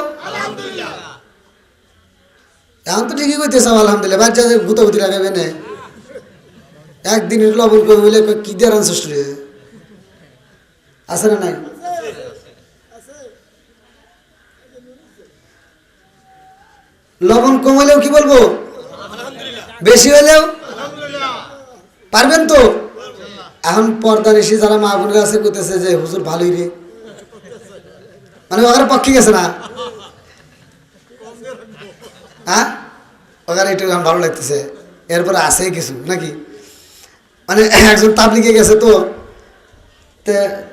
এখন তো ঠিকই করতেছে আলহামদুলিল্লাহ। বাচ্চা গুতাগুতি লাগাবে না, একদিন লবণ করে বলে কি দিয়ে রান্না আছে না নাই? লবণ কম হলেও কি বলবো, বেশি হলেও পারবেন তো। এখন পর্দা এসে যারা মা বোনেরা আছে করতেছে যে হুজুর ভালোই রে, মানে ওখানে পক্ষে গেছে না, হ্যাঁ ওখানে একটু ভালো লাগতেছে। এরপরে আছে কিছু নাকি, মানে একজন তাবলিগে গেছে, তো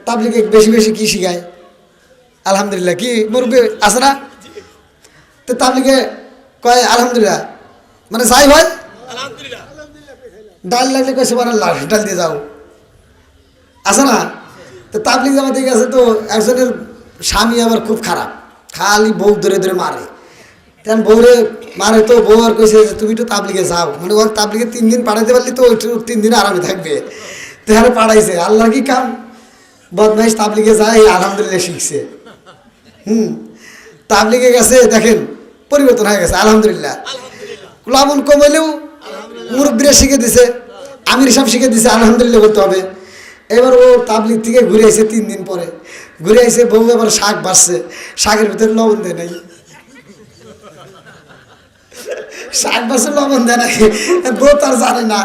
তাবলিগে বেশি বেশি কি শিখায় আলহামদুলিল্লাহ, কি মুরব্বি আছে না, তো তাবলিগে কয় আলহামদুলিল্লাহ, মানে যাই হয় ডাল লাগলে কয় সুবহানাল্লাহ, ডাল দিয়ে যাও, আছে না। তো তাবলিগ জামাতে গেছে, তো একজনের স্বামী আবার খুব খারাপ, খালি বউ ধরে ধরে মারে, তেমন বউরে মারে। তো বউ আর কইছে যে তুমি একটু তাবলিগে যাও, মানে ওর তাবলিগে 3 দিন পাঠাইতে পারলি তো 3 দিন আরামে থাকবে। তাহলে পাঠাইছে, আল্লাহর কি কাম, বদমাইশ তাবলিগে যায় আলহামদুলিল্লাহ শিখছে। তাবলিগে গেছে, দেখেন পরিবর্তন হয়ে গেছে আলহামদুলিল্লাহ। লবণ কমাইলেও মুরব্বীরা শিখে দিছে, আমির সাহেব শিখে দিছে, আলহামদুলিল্লাহ বলতে হবে। এবার ও তাবলিগ থেকে ঘুরে আসে, 3 দিন পরে ঘুরে আসে, বউ আবার শাক বাড়ছে, শাকের ভিতরে লবণ দেয় নাই, শাক বাড়ছে লবণ দেয় নাই, বউ তার জানে না,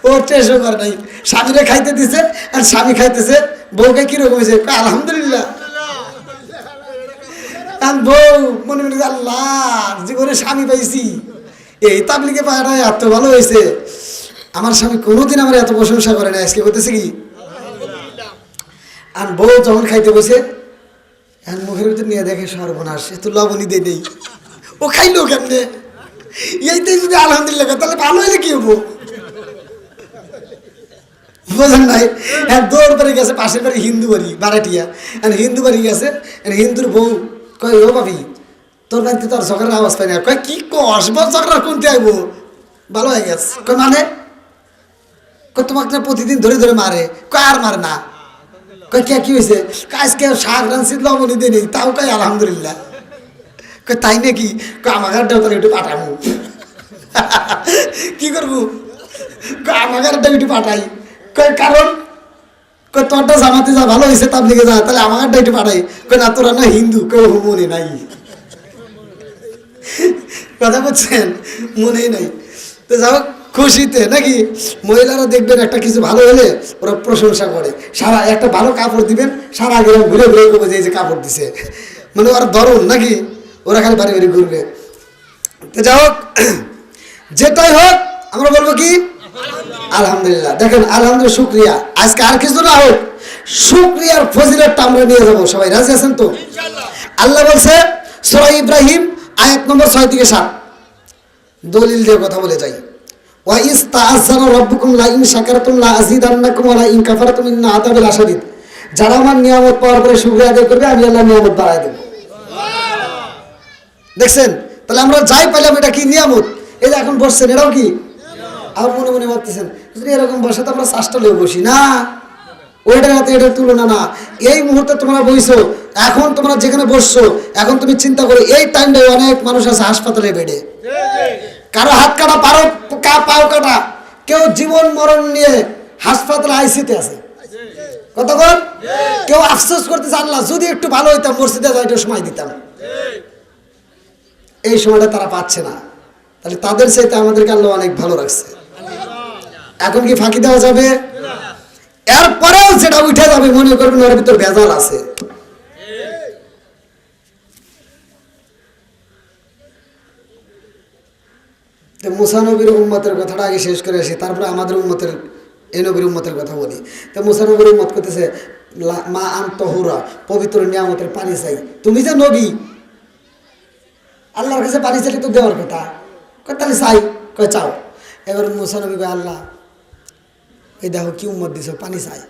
ও টেস্টও করে নাই। স্বামীরা খাইতে দিছে আর স্বামী খাইতেছে, বউকে কিরকম হয়েছে, আলহামদুলিল্লাহ। বউ মনে মনে আল্লাহ জীবনে স্বামী পাইছি, এই তাবলিগে পায়রা এত ভালো হয়েছে, আমার স্বামী কোনোদিন আমার এত প্রশংসা করে না, আজকে করতেছে কি। আর বউ যখন খাইতে বসে মুখের ভিতরে নিয়ে দেখে সর্বনাশ, এত লবণই দিয়ে নেই, ও খাইলো কেমনে, এইটাই যদি আলহামদুলিল্লাহ তাহলে ভালো হলে কি হবো, বোঝেন নাই। হ্যাঁ দৌড় বাড়ি গেছে, পাশের বাড়ি হিন্দু বাড়ি বারাটিয়া, হিন্দু বাড়ি গেছে, হিন্দুর বউ কয় ও ভাবি তোর বাড়িতে তোর ঝগড়ার আওয়াজ পাই না, কয় কি কস বল ঝগড়া কোনতে আইব, ভালো হয়ে গেছে, কয় মানে কয় তোমাকে প্রতিদিন ধরে ধরে মারে, কয় আর মারে না, কয় কে কি হয়েছে, আজকে শাক রাঁধছি লবণই দিয়ে নেই, তাও কয় আলহামদুলিল্লাহ, কয় তাই নাকি, কয় আমার ঘরটাও তাহলে একটু পাঠাবো, কি করবো, কয় আমার ঘরটা একটু পাঠাই, কয় কারণ, কয় তোরটা জামাতে যা ভালো হয়েছে তাবলিগে যা, তাহলে আমার ঘরটা একটু পাঠাই, কয় না তোরা না হিন্দু, কেউ মনে নাই, কথা বলছেন মনেই নাই। তো যাও খুশিতে নাকি মহিলারা দেখবেন একটা কিছু ভালো হলে ওরা প্রশংসা করে, সারা একটা ভালো কাপড় দিবেন, সারা গ্রাম ঘুরে ঘুরে করবে যে কাপড় দিছে, মানে ওরা ধরুন নাকি, ওরা খালি বাড়ি বাড়ি ঘুরবে। তো যাই হোক, যেটাই হোক আমরা বলবো কি আলহামদুলিল্লাহ। দেখেন আলহামদুলিল্লাহ শুকরিয়া, আজকে আর কিছু না হোক শুকরিয়ার ফজিলতটা আমরা নিয়ে যাবো, সবাই রাজি আছেন তো? আল্লাহ বলছে সূরা ইব্রাহিম আয়াত নম্বর 6 থেকে 7, দলিল দিয়ে কথা বলে যাই। ওয়া ইস্তাআযানা রাব্বুকুম লা ইন শাকারতুম লা আযীদান্নাকুম ওয়া লা ইন কাফারতুম ইন্না আযাবি লাশাদীদ। যারা আমার নিয়ামত পাওয়ার পরে শুকরিয়া আদায় করবে আমি আল্লাহ নিয়ামত বাড়ায় দেব। দেখছেন, তাহলে আমরা যাই পেলাম এটা কি নিয়ামত, এই যে এখন বসছেন এটাও কি? আর মনে মনে ভাবতেছেন এরকম বসে তো আমরা শ্বাসটালেও বসি না, ওইটার হাতে এটার তুলনা না। এই মুহূর্তে তোমরা বইছো, এখন তোমরা যেখানে বসছো, এখন তুমি চিন্তা করো এই টাইমটায় অনেক মানুষ আছে হাসপাতালে বেডে, কারো হাত কাটা, পাও কাটা, কেউ জীবন মরণ নিয়ে হাসপাতালে আইসিতে আছে। কতক্ষণ কেউ আফসোস করতেছে, আল্লাহ যদি একটু ভালো হইতাম, মসজিদে যাইতে সময় দিতাম। এই সময়টা তারা পাচ্ছে না, তাহলে তাদের চাইতে আমাদেরকে আল্লাহ অনেক ভালো রাখছে। এখন কি ফাঁকি দেওয়া যাবে? এরপরেও যেটা উঠে যাবে মনে করবেন ওর ভিতর ভেজাল আছে। মুসা নবীর উম্মতের কথাটা আগে শেষ করে আসি, তারপরে আমাদের উম্মতের এই নবীর উম্মতের কথা বলি। তো মুসা নবীর উম্মত করতেছে মা আন তহুরা, পবিত্র নিয়ামতের পানি চাই। তুমি যে নবী, আল্লাহর কাছে পানি চাইলে তো দেওয়ার কথা, তাহলে চাই, কয় চাও। এবার মুসা নবী কয় আল্লাহ এই দেখো কি উম্মত দিছ, পানি চাই,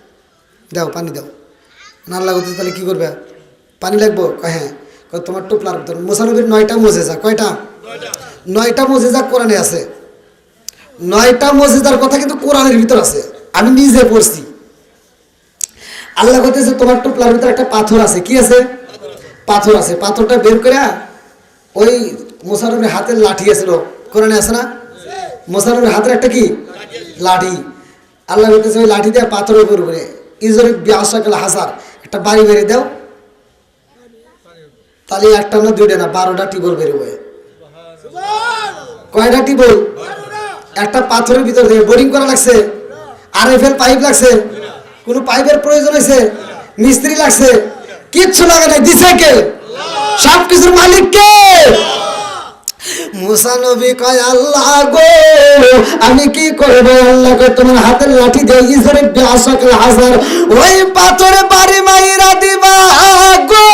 দাও পানি দাও। আল্লাহ বলতে তাহলে কি করবে, পানি লাগবো? কয় হ্যাঁ। কয় তোমার টোপলার ভিতর। মুসা নবীর 9টা মুজিজা, কয়টা? 9টা মুজিজা কোরআনে আছে। 9টা মুজিজার কথা কিন্তু কোরআনের ভিতর আছে, আমি নিজে পড়ছি। আল্লাহ বলতেছে তোমার টোপলার ভিতর একটা পাথর আছে। কি আছে? পাথর আছে। পাথরটা বের করে ওই মুসা নবীর হাতের লাঠি আছিল, কোরআনে আছে না? মুসা নবীর হাতের একটা কি লাঠি। আল্লাহ বলতেছে ওই লাঠি দিয়ে পাথরের উপর করে ইজরিব বিআসাকাল হাসার, একটা বাড়ি বেড়ে দাও, তাহলে একটা না দুইটা না 12টা টিবল বেরোবে। কয়টা টিবল? একটা পাথরের ভিতর থেকে বোরিং করা লাগছে, আরএফএল পাইপ লাগছে, কোন পাইপের প্রয়োজন হয়েছে? মিস্ত্রি লাগছে? কিচ্ছু লাগে নাই, দিছে কে? সবকিছুর মালিক কে? মুসা নবী কয় আল্লাহ গো আমি কি করব? আল্লাহ কয় তোমার হাতের লাঠি দিয়ে ইজরিব বিআসাকাল হাসার, ওই পাথরে বাড়ি মাইরা দিবা গো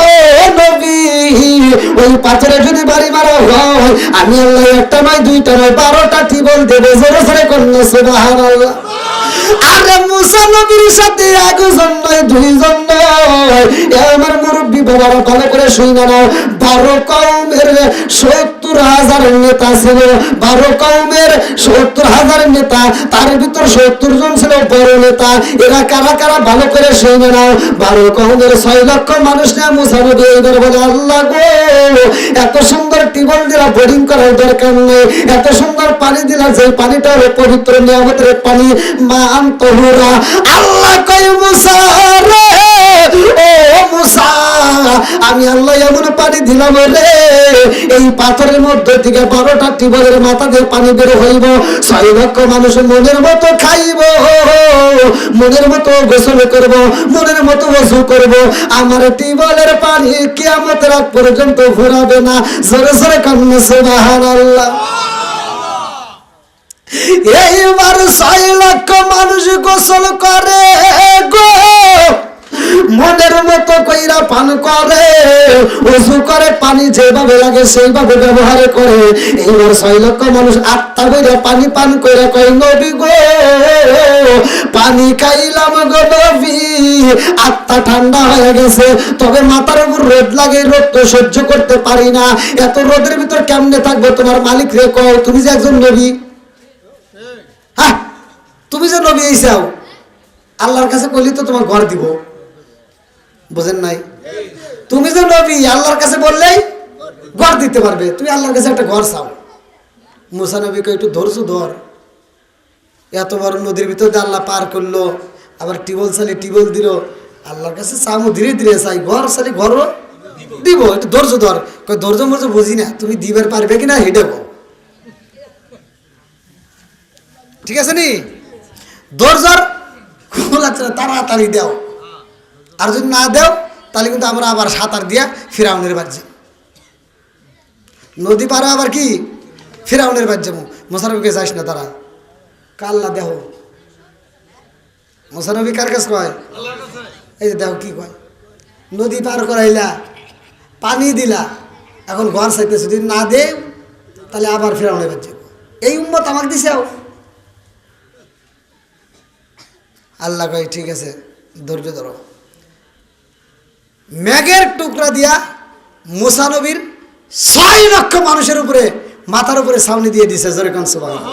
ও নবী। ওই পাথরে যদি বাড়ি মারা হয়, আমি আল্লাহ একটা নয়, দুইটা নয়, 12টা টিবল দেবো। জোরে জোরে কন্যা সুবহানাল্লাহ। আরে মুসা নবীর সাথে একজন নয়, দুইজন নয়, আমার মুরব্বী বাবারা ভালো করে শুনে নাও। 12 কওমের 70,000 নেতা ছিল, 12 কওমের 70,000 নেতা, তার ভিতর 70 জন ছিল বড় নেতা। এরা কারা কারা ভালো করে শুনে নাও। 12 কওমের 6 লক্ষ মানুষ নিয়ে মুসা নবী এইবার বলে আল্লাহ গো এত সুন্দর টিবল দিলা, বোরিং করার দরকার নেই, এত সুন্দর পানি দিলা, যে পানিটা হলো পবিত্র নিয়ামতের পানি, মা আন তহুরা। আল্লাহ কয় মুসা রে ও মুসা আমি আল্লাহ এমন পানি দিলাম রে, এই পাথরের মধ্যে থেকে 12টা টিবলের মাথা দিয়ে পানি বের হইব, 6 লক্ষ মানুষ মনের মতো খাইব, মনের মতো গোসল করব, মনের মতো ওযু করব, আমার টিবলের পানি কিয়ামতের আগ পর্যন্ত ফুরাবে না। জোরে জোরে কান্না সুবহানাল্লাহ। এইবার 6 লক্ষ মানুষ গোসল করে গো, মনের মতো কইরা পান করে, ওযু করে, পানি যেভাবে লাগে সেইভাবে ব্যবহার করে। এইবার 6 লক্ষ মানুষ আত্মা কইরা পানি পান কইরা কই নবী গো পানি খাইলাম গো নবী, আত্মা ঠান্ডা হয়ে গেছে, তবে মাথার উপর রোদ লাগে, রোদ তো সহ্য করতে পারি না, এত রোদের ভিতর কেমনে থাকবো? তোমার মালিক রে কও, তুমি যে একজন নবী, হ্যাঁ তুমি যে নবী এইসাও, আল্লাহর কাছে কইলি তো তোমার ঘর দিব, বুঝেন নাই? তুমি যে নবী আল্লাহর কাছে বললেই ঘর দিতে পারবে, তুমি আল্লাহর কাছে একটা ঘর চাও। মুসা নবীকে একটু ধৈর্য ধর, এত বড় নদীর ভিতর দিয়ে আল্লাহ পার করলো, আবার টিবল চালি টিবল দিল, আল্লাহর কাছে চামো, ধীরে ধীরে চাই, ঘর চালি ঘরও দিব, একটু ধৈর্য ধর। ধৈর্য মর্য বুঝি না, তুমি দিবার পারবে কিনা হেঁটে বল, ঠিক আছে নি? ধৈর্যর তাড়াতাড়ি দাও, আর যদি না দাও তাহলে কিন্তু আমরা আবার সাঁতার দিয়া ফিরাউনের বাড়ি যাব, নদী পারে আবার কি ফিরাউনের বাড়ি যাবো। মুসা নবীকে যাইস না, তারা কাল্লা দেহ। মুসা নবী কার কাছে কয়? এই যে দেখো কি কয়, নদী পার করাইলা, পানি দিলা, এখন ঘর চাইতে যদি না দে তাহলে আবার ফিরাউনের বাড়ি যাবো। এই উম্মত আমাকে দিছে। আল্লাহ কয় ঠিক আছে ধৈর্য ধরো। মেঘের টুকরা দিয়া মুসা নবীর 6 লক্ষ মানুষের উপরে মাথার উপরে ছাউনি দিয়ে দিছে, জোরে কোন সুবহানাল্লাহ।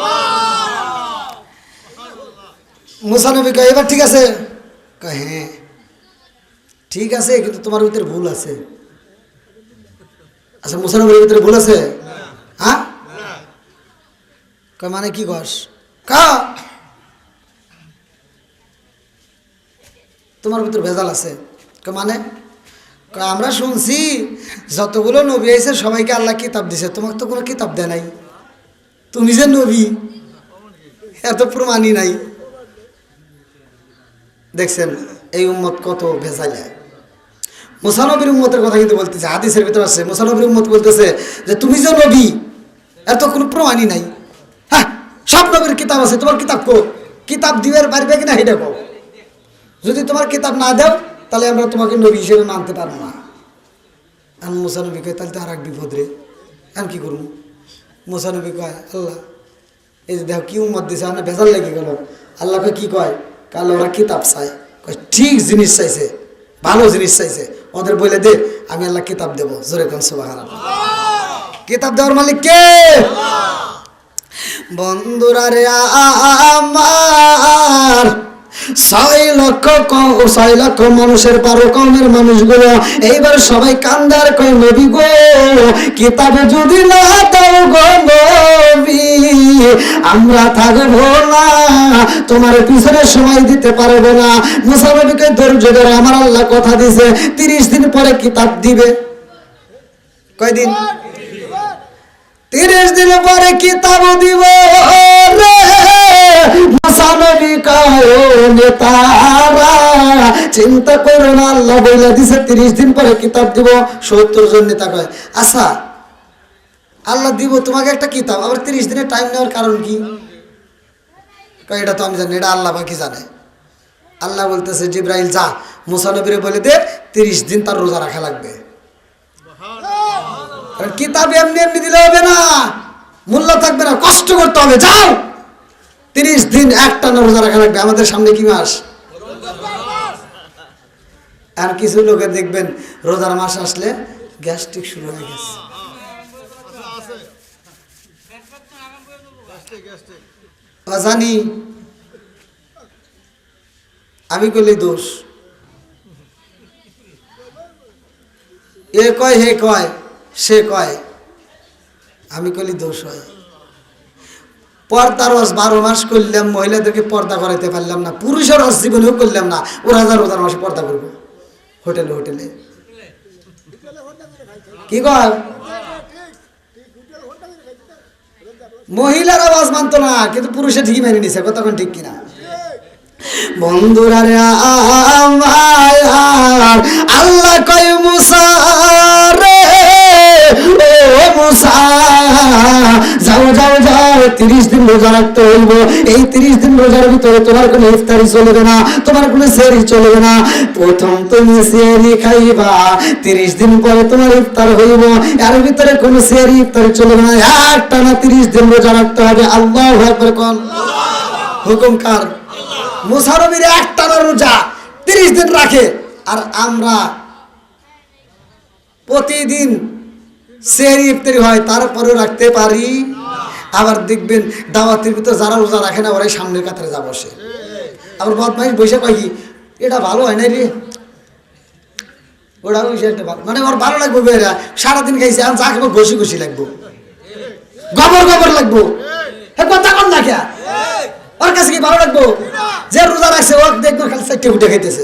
মুসা নবী কয় এবার ঠিক আছে? কয় হ্যাঁ ঠিক আছে, কিন্তু তোমার ভিতরে ভুল আছে। আচ্ছা মুসা নবীর ভিতরে ভুল আছে? হ্যাঁ কয় মানে কি কস? তোমার ভিতরে ভেজাল আছে। মানে আমরা শুনছি যতগুলো নবী আছে সবাইকে আল্লাহ কিতাব দিছে, তোমাকে তো কোনো কিতাব দেয় নাই, তুমি যে নবী এত প্রমাণই নাই। দেখছেন এই উম্মত কত ভেজালে। মুসা নবীর উম্মতের কথা কিন্তু বলতেছে, হাদিসের ভিতরে আছে মুসা নবীর উম্মত বলতেছে যে তুমি যে নবী এত কোনো প্রমাণই নাই। হ্যাঁ সব নবীর কিতাব আছে, তোমার কিতাব কো? কিতাব দিবার পারবে কিনা এটা কো। যদি তোমার কিতাব না দাও তাহলে আমরা তোমাকে নবী হিসেবে মানতে পারবো না। আমি মুসা নবী কয় তাহলে তো আর এক বিপদ রে, আমি কি করবো? মুসা নবী কয় আল্লাহ এই যে দেখো কি উম্মত দিছে, আমরা ভেজাল লেগে গেল। আল্লাহকে কি কয়? কাল ওরা কিতাব চায়, কয় ঠিক জিনিস চাইছে, ভালো জিনিস চাইছে, ওদের বলে দে আমি আল্লাহ কিতাব দেবো। জোরে কোন সুবহানাল্লাহ। কিতাব দেওয়ার মালিক কে? বন্ধুরা রে আমার 6 লক্ষ মানুষের 12 কওমের মানুষগুলো এইবার সবাই কান্দার কয় নবী গো কিতাব যদি না দাও গো নবী আমরা থাকবো না, তোমার পিছনে সময় দিতে পারবো না। মুসা নবীকে ধৈর্য ধরে আমার আল্লাহ কথা দিয়েছে 30 দিন পরে কিতাব দিবে। কয়দিন? 30 দিন পরে কিতাব দিব রে। মুসা নবী কয় নেতারা চিন্তা করো না, আল্লাহ বইলা দিছে 30 দিন পরে কিতাব দিব। 70 জন নেতা কয় আচ্ছা আল্লাহ দিব তোমাকে একটা কিতাব, আবার 30 দিনের টাইম নেওয়ার কারণ কি? কয় এটা তো আমি জানি, এটা আল্লাহ বাকি জানে। আল্লাহ বলতেছে জিবরাইল যা মুসা নবীরে বলে দে 30 দিন তার রোজা রাখা লাগবে। কিতাব এমনি এমনি দিলে হবে না, মূল্য থাকবে না, কষ্ট করতে হবে। যাও 30 দিন একটানা রোজা রাখা লাগবে। আমাদের সামনে কি মাস? আর কিছু লোকের দেখবেন রোজার মাস আসলে গ্যাস্ট্রিক শুরু হয়ে গেছে। জানি আমি কইলে দোষ, এ কয় হে কয় সে কয়, আমি কইলে দোষ হয়। পর্দার রস 12 মাস করলাম, মহিলাদেরকে পর্দা করাইতে পারলাম না, পুরুষের রস জীবনেও করলাম না, ওরা রোজার মাসে পর্দা করবো হোটেলে হোটেলে। কি কয়? মহিলার আওয়াজ মানতো না, কিন্তু পুরুষে ঠিকই মেনে নিছে। কতক্ষণ ঠিক কিনা? বন্ধুরা রে আমার আল্লাহ কয় মুসা রে ও মুসা যাও যাও যাও 30 দিন রোজা রাখতে হইব। এই 30 দিন রোজার ভিতরে তোমার কোনো ইফতারি চলবে না, তোমার কোনো সেহরি চলবে না। প্রথম তুমি সেহরি খাইবা, 30 দিন পরে তোমার ইফতার হইব। এর ভিতরে কোনো সেহরি ইফতারি চলবে না, একটানা 30 দিন রোজা রাখতে হবে। আল্লাহু আকবার কোন। হুকুম কার? মুসা নবীর একটানা রোজা 30 দিন রাখে, আর আমরা প্রতিদিন সেহরি ইফতারি হয় তারপরেও রাখতে পারি। আবার দেখবেন দাওয়াতের ভিতরে যারা রোজা রাখে না ওরাই সামনের কাতারে যা বসে। আবার বদমাইশ বসে কয় কি এটা ভালো হয় না রে, ওরা বসে একটা মানে ওর ভালো লাগবে, বেরা সারাদিন খাইছে আর যা খাবো ঘষি ঘষি লাগবো, গবর গবর লাগবো। হ্যাঁ কথা কম না কে ওর কাছে কি ভালো লাগবো? যে রোজা রাখছে ও দেখবো খালি 4টে উঠে খাইতেছে।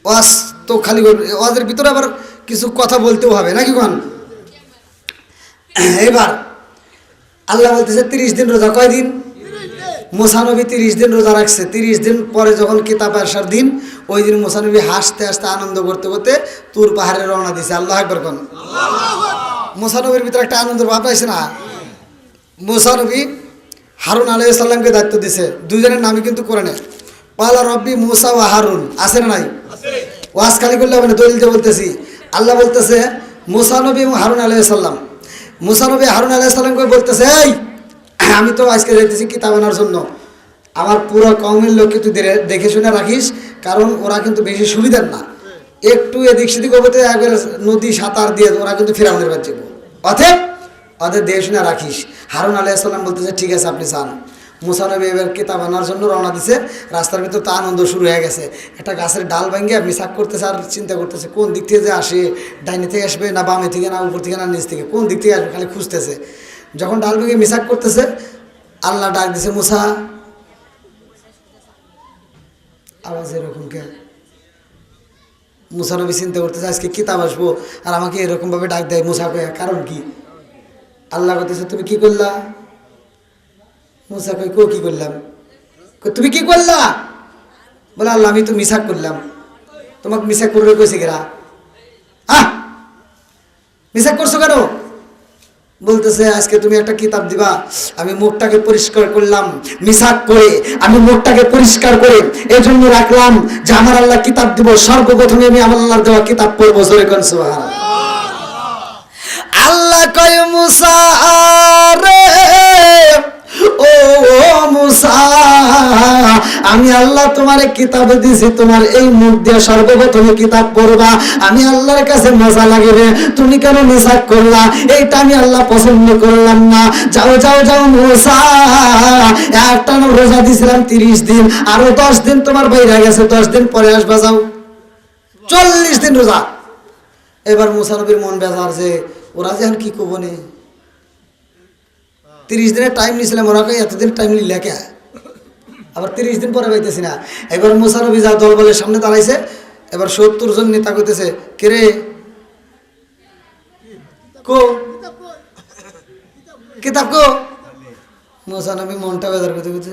ওয়াজ তো খালি ওয়াজের ভিতরে আবার কিছু কথা বলতেও হবে নাকি কোন? এবার আল্লাহ বলতেছে 30 দিন রোজা। কয়দিন? মুসা নবী 30 দিন রোজা রাখছে। 30 দিন পরে যখন কিতাব আসার দিন, ওই দিন মুসা নবী হাসতে হাসতে আনন্দ করতে করতে তুর পাহাড়ে রওনা দিছে। আল্লাহ আকবার কোন। মুসা নবীর ভিতরে একটা আনন্দের ভাব আছে না? মুসা নবী হারুন আলাইহিস সালামকে দায়িত্ব দিছে। দুজনের নামই কিন্তু কোরআনে পালা রব্বি মুসা ওয়া হারুন আছে না নাই? ওয়াজ খালি করলে হবে না, দলিল বলতেছি। আল্লাহ বলতেছে মুসা নবী এবং হারুন আলাইহিস সালাম। মুসা নবী হারুন আলাইহিস সালামকে বলতেছে এই আমি তো আজকে যাইতেছি কিতাব আনার জন্য, আমার পুরো কওমের লোককে তুই দেখে শুনে রাখিস, কারণ ওরা কিন্তু বেশি সুবিধার না, একটু এদিক সেদিক হবে একবার নদী সাঁতার দিয়ে ওরা কিন্তু ফেরাউনের বাদ যাবো। অতএব ওদের দেখে শুনে রাখিস। হারুন আলাইহিস সালাম বলতেছে ঠিক আছে আপনি যান। মুসা নবী এবার কিতাব আনার জন্য রওনা দিছে। রাস্তার ভিতর তো আনন্দ শুরু হয়ে গেছে। একটা গাছের ডাল ভাঙিয়ে মিসাক করতেছে আর চিন্তা করতেছে কোন দিক থেকে যে আসে, ডাইনি থেকে আসবে না বামে থেকে না উপর থেকে না নিচ থেকে, কোন দিক থেকে আসবে খালি খুঁজতেছে। যখন ডাল ভেঙে মিসাক করতেছে আল্লাহ ডাক দিছে মুসা। আওয়াজ এরকম কে? মুসা নবী চিন্তা করতেছে আজকে কিতাব আসবো আর আমাকে এরকমভাবে ডাক দেয় মুসা কয়ে, কারণ কি? আল্লাহ বলতেছে তুমি কি করলা? মুসা কই কো কি করলাম? তুমি কি করলা? বলে আল্লাহ আমি তো মিসাক করলাম। তোমাকে মিসাক করবে কইছে কেরা? হ্যাঁ মিসাক করছো কেন? বলতেছে আজকে তুমি একটা কিতাব দিবা, আমি মুখটাকে পরিষ্কার করলাম মিসাক করে, আমি মুখটাকে পরিষ্কার করে এই জন্য রাখলাম যে আমার আল্লাহ কিতাব দিব, সর্বপ্রথমে আমি আমার আল্লাহর দেওয়া কিতাব পড়বো। জোরে কোন সুবহানাল্লাহ। আল্লাহ কয় মুসা রে ও মুসা, আমি আল্লাহ তোমার কিতাব দিছি, তোমার এই মুখ দিয়ে সর্বপ্রথমে কিতাব পড়বা। আমি আল্লাহর কাছে মজা লাগবে, তুমি কেন মিসাক করলা? এইটা আমি আল্লাহ পছন্দ করলাম না। যাও যাও যাও মুসা, একটা রোজা দিছিলাম 30 দিন, আরো 10 দিন তোমার বাইরে গেছে, 10 দিন পরে আসবা, যাও 40 দিন রোজা। এবার মুসা নবীর মন বেজার যে ওরা যে কি করবো নে, 30 দিনের টাইম নিয়েছিলাম, ওরা কই এতদিন টাইম নিলে কে? আবার 30 দিন পরে পাইতেছি না। এবার মুসা নবী যা দল বলে সামনে দাঁড়াইছে, এবার 70 জন নেতা কইতেছে কে রে কো কিতাব কো? মুসা নবী মনটা বেজার করতে করতে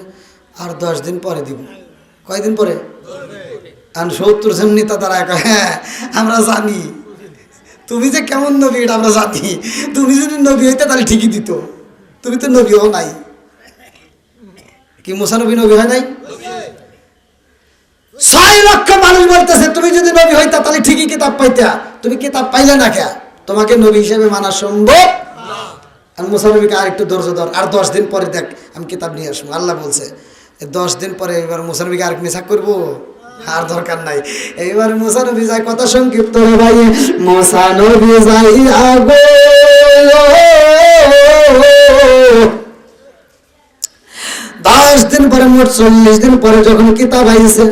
আর 10 দিন পরে দিব। কয়দিন পরে? আর 70 জন নেতা তারা হ্যাঁ আমরা জানি তুমি যে কেমন নবী এটা আমরা জানি, তুমি যদি নবী হইতে তাহলে ঠিকই দিত, তুমি তো নবী হও নাই। কি মুসা নবী নবী হয় নাই? 6 লক্ষ মানুষ বলতেছে তুমি যদি নবী হইতা তাহলে ঠিকই কিতাব পাইতা, তুমি কিতাব পাইলে না কে? তোমাকে নবী হিসেবে মানা সম্ভব। আর মুসা নবীকে আর একটু ধৈর্য ধর, আর 10 দিন পরে দেখ আমি কিতাব নিয়ে আসবো। আল্লাহ বলছে 10 দিন পরে এবার মুসা নবীকে আর মিসাক করবো, আর দরকার নাই। এইবার মুসা নবী যায়, কথা সংক্ষিপ্ত ভাই, মুসা নবী যাই আগো 10 দিন পরে মোট 40 দিন পরে যখন কিতাব আইছে,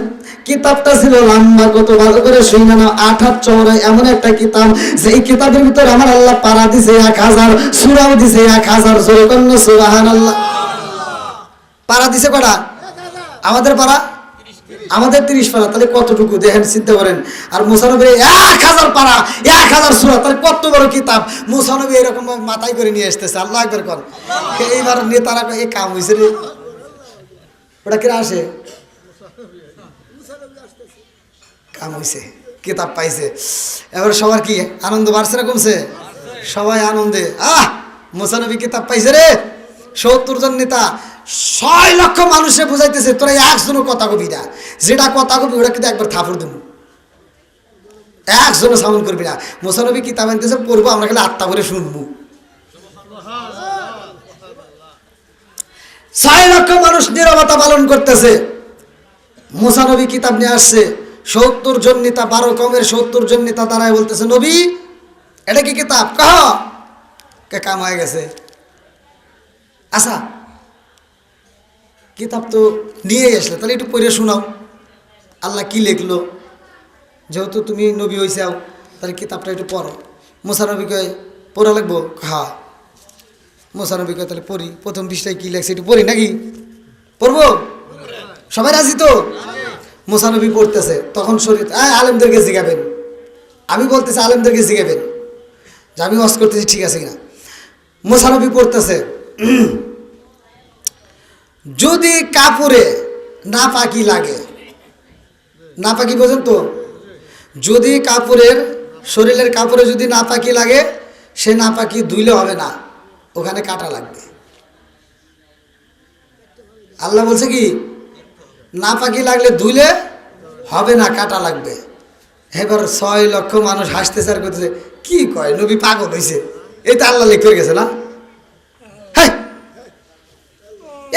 কিতাবটা ছিল লম্বা, কত ভালো করে শুনে নাও, 8 চওড়া এমন একটা কিতাব, যেই কিতাবের ভিতরে আমার আল্লাহ পারা দিছে 1000, সূরাও দিছে 1000। জোরে কোন সুবহানাল্লাহ। পারা দিছে কটা? আমাদের পারা, আমাদের 30 পারা, তাহলে কতটুকু দেখেন চিন্তা করেন। আর মুসা নবীর 1000 পারা, 1000 সূরা, তাহলে কত বড় কিতাব মুসা নবী এরকম মাথায় করে নিয়ে আসতেছে। আল্লাহু আকবার কর। এইবার নেতারা এই কাম হইছে রে, ওটা কিরা আসে কাম হইছে, কিতাব পাইছে। এবার সবার কি আনন্দ বাড়ছে না কমছে? সবাই আনন্দে মুসা নবী কিতাব পাইছে রে। 70 জন নেতা 6 লক্ষ মানুষে বুঝাইতেছে তোরা একজনও কথা কবি না, যেটা কথা কবি ওটা কিন্তু একবার থাপড় দেবো, একজনও সামন করবি না। মুসা নবী কিতাব আনতেছে পড়বো, আমরা খালি আত্মা করে শুনবো। 6 লক্ষ মানুষ নীরবতা পালন করতেছে। মুসা নবী কিতাব নিয়ে আসছে, 70 জন নেতা, 12 কওমের 70 জন নেতা দাঁড়ায় বলতেছে নবী এটা কি কিতাব? কহ কে কাম হয়ে গেছে। আচ্ছা কিতাব তো নিয়ে আসলে তাহলে একটু পড়ে শোনাও, আল্লাহ কি লিখলো, যেহেতু তুমি নবী হইছাও তাহলে কিতাবটা একটু পড়ো। মুসা নবী কয় পড়া লাগবো? হ্যাঁ। মুসা নবী কয় তাহলে পড়ি, প্রথম পৃষ্ঠায় কি লেখছে একটু পড়ি নাকি? পড়বো? সবাই রাজি তো? মুসা নবী পড়তেছে, তখন শরীর আলেমদেরকে জিজ্ঞাবেন, আমি বলতেছি আলেমদেরকে জিজ্ঞাবেন যে আমি ওয়াজ করতেছি ঠিক আছে কিনা। মুসা নবী পড়তেছে, যদি কাপড়ে নাপাকি লাগে, নাপাকি বোঝেন তো, যদি কাপড়ের শরীরের কাপড়ে যদি নাপাকি লাগে, সে নাপাকি ধুইলে হবে না, ওখানে কাটা লাগবে। আল্লাহ বলছে কি নাপাকি লাগলে ধুইলে হবে না, কাটা লাগবে। এবার 6 লক্ষ মানুষ হাসতেছে আর করতেছে কি কয় নবী পাগল হয়েছে, এই তো আল্লাহ লিখে গেছে না।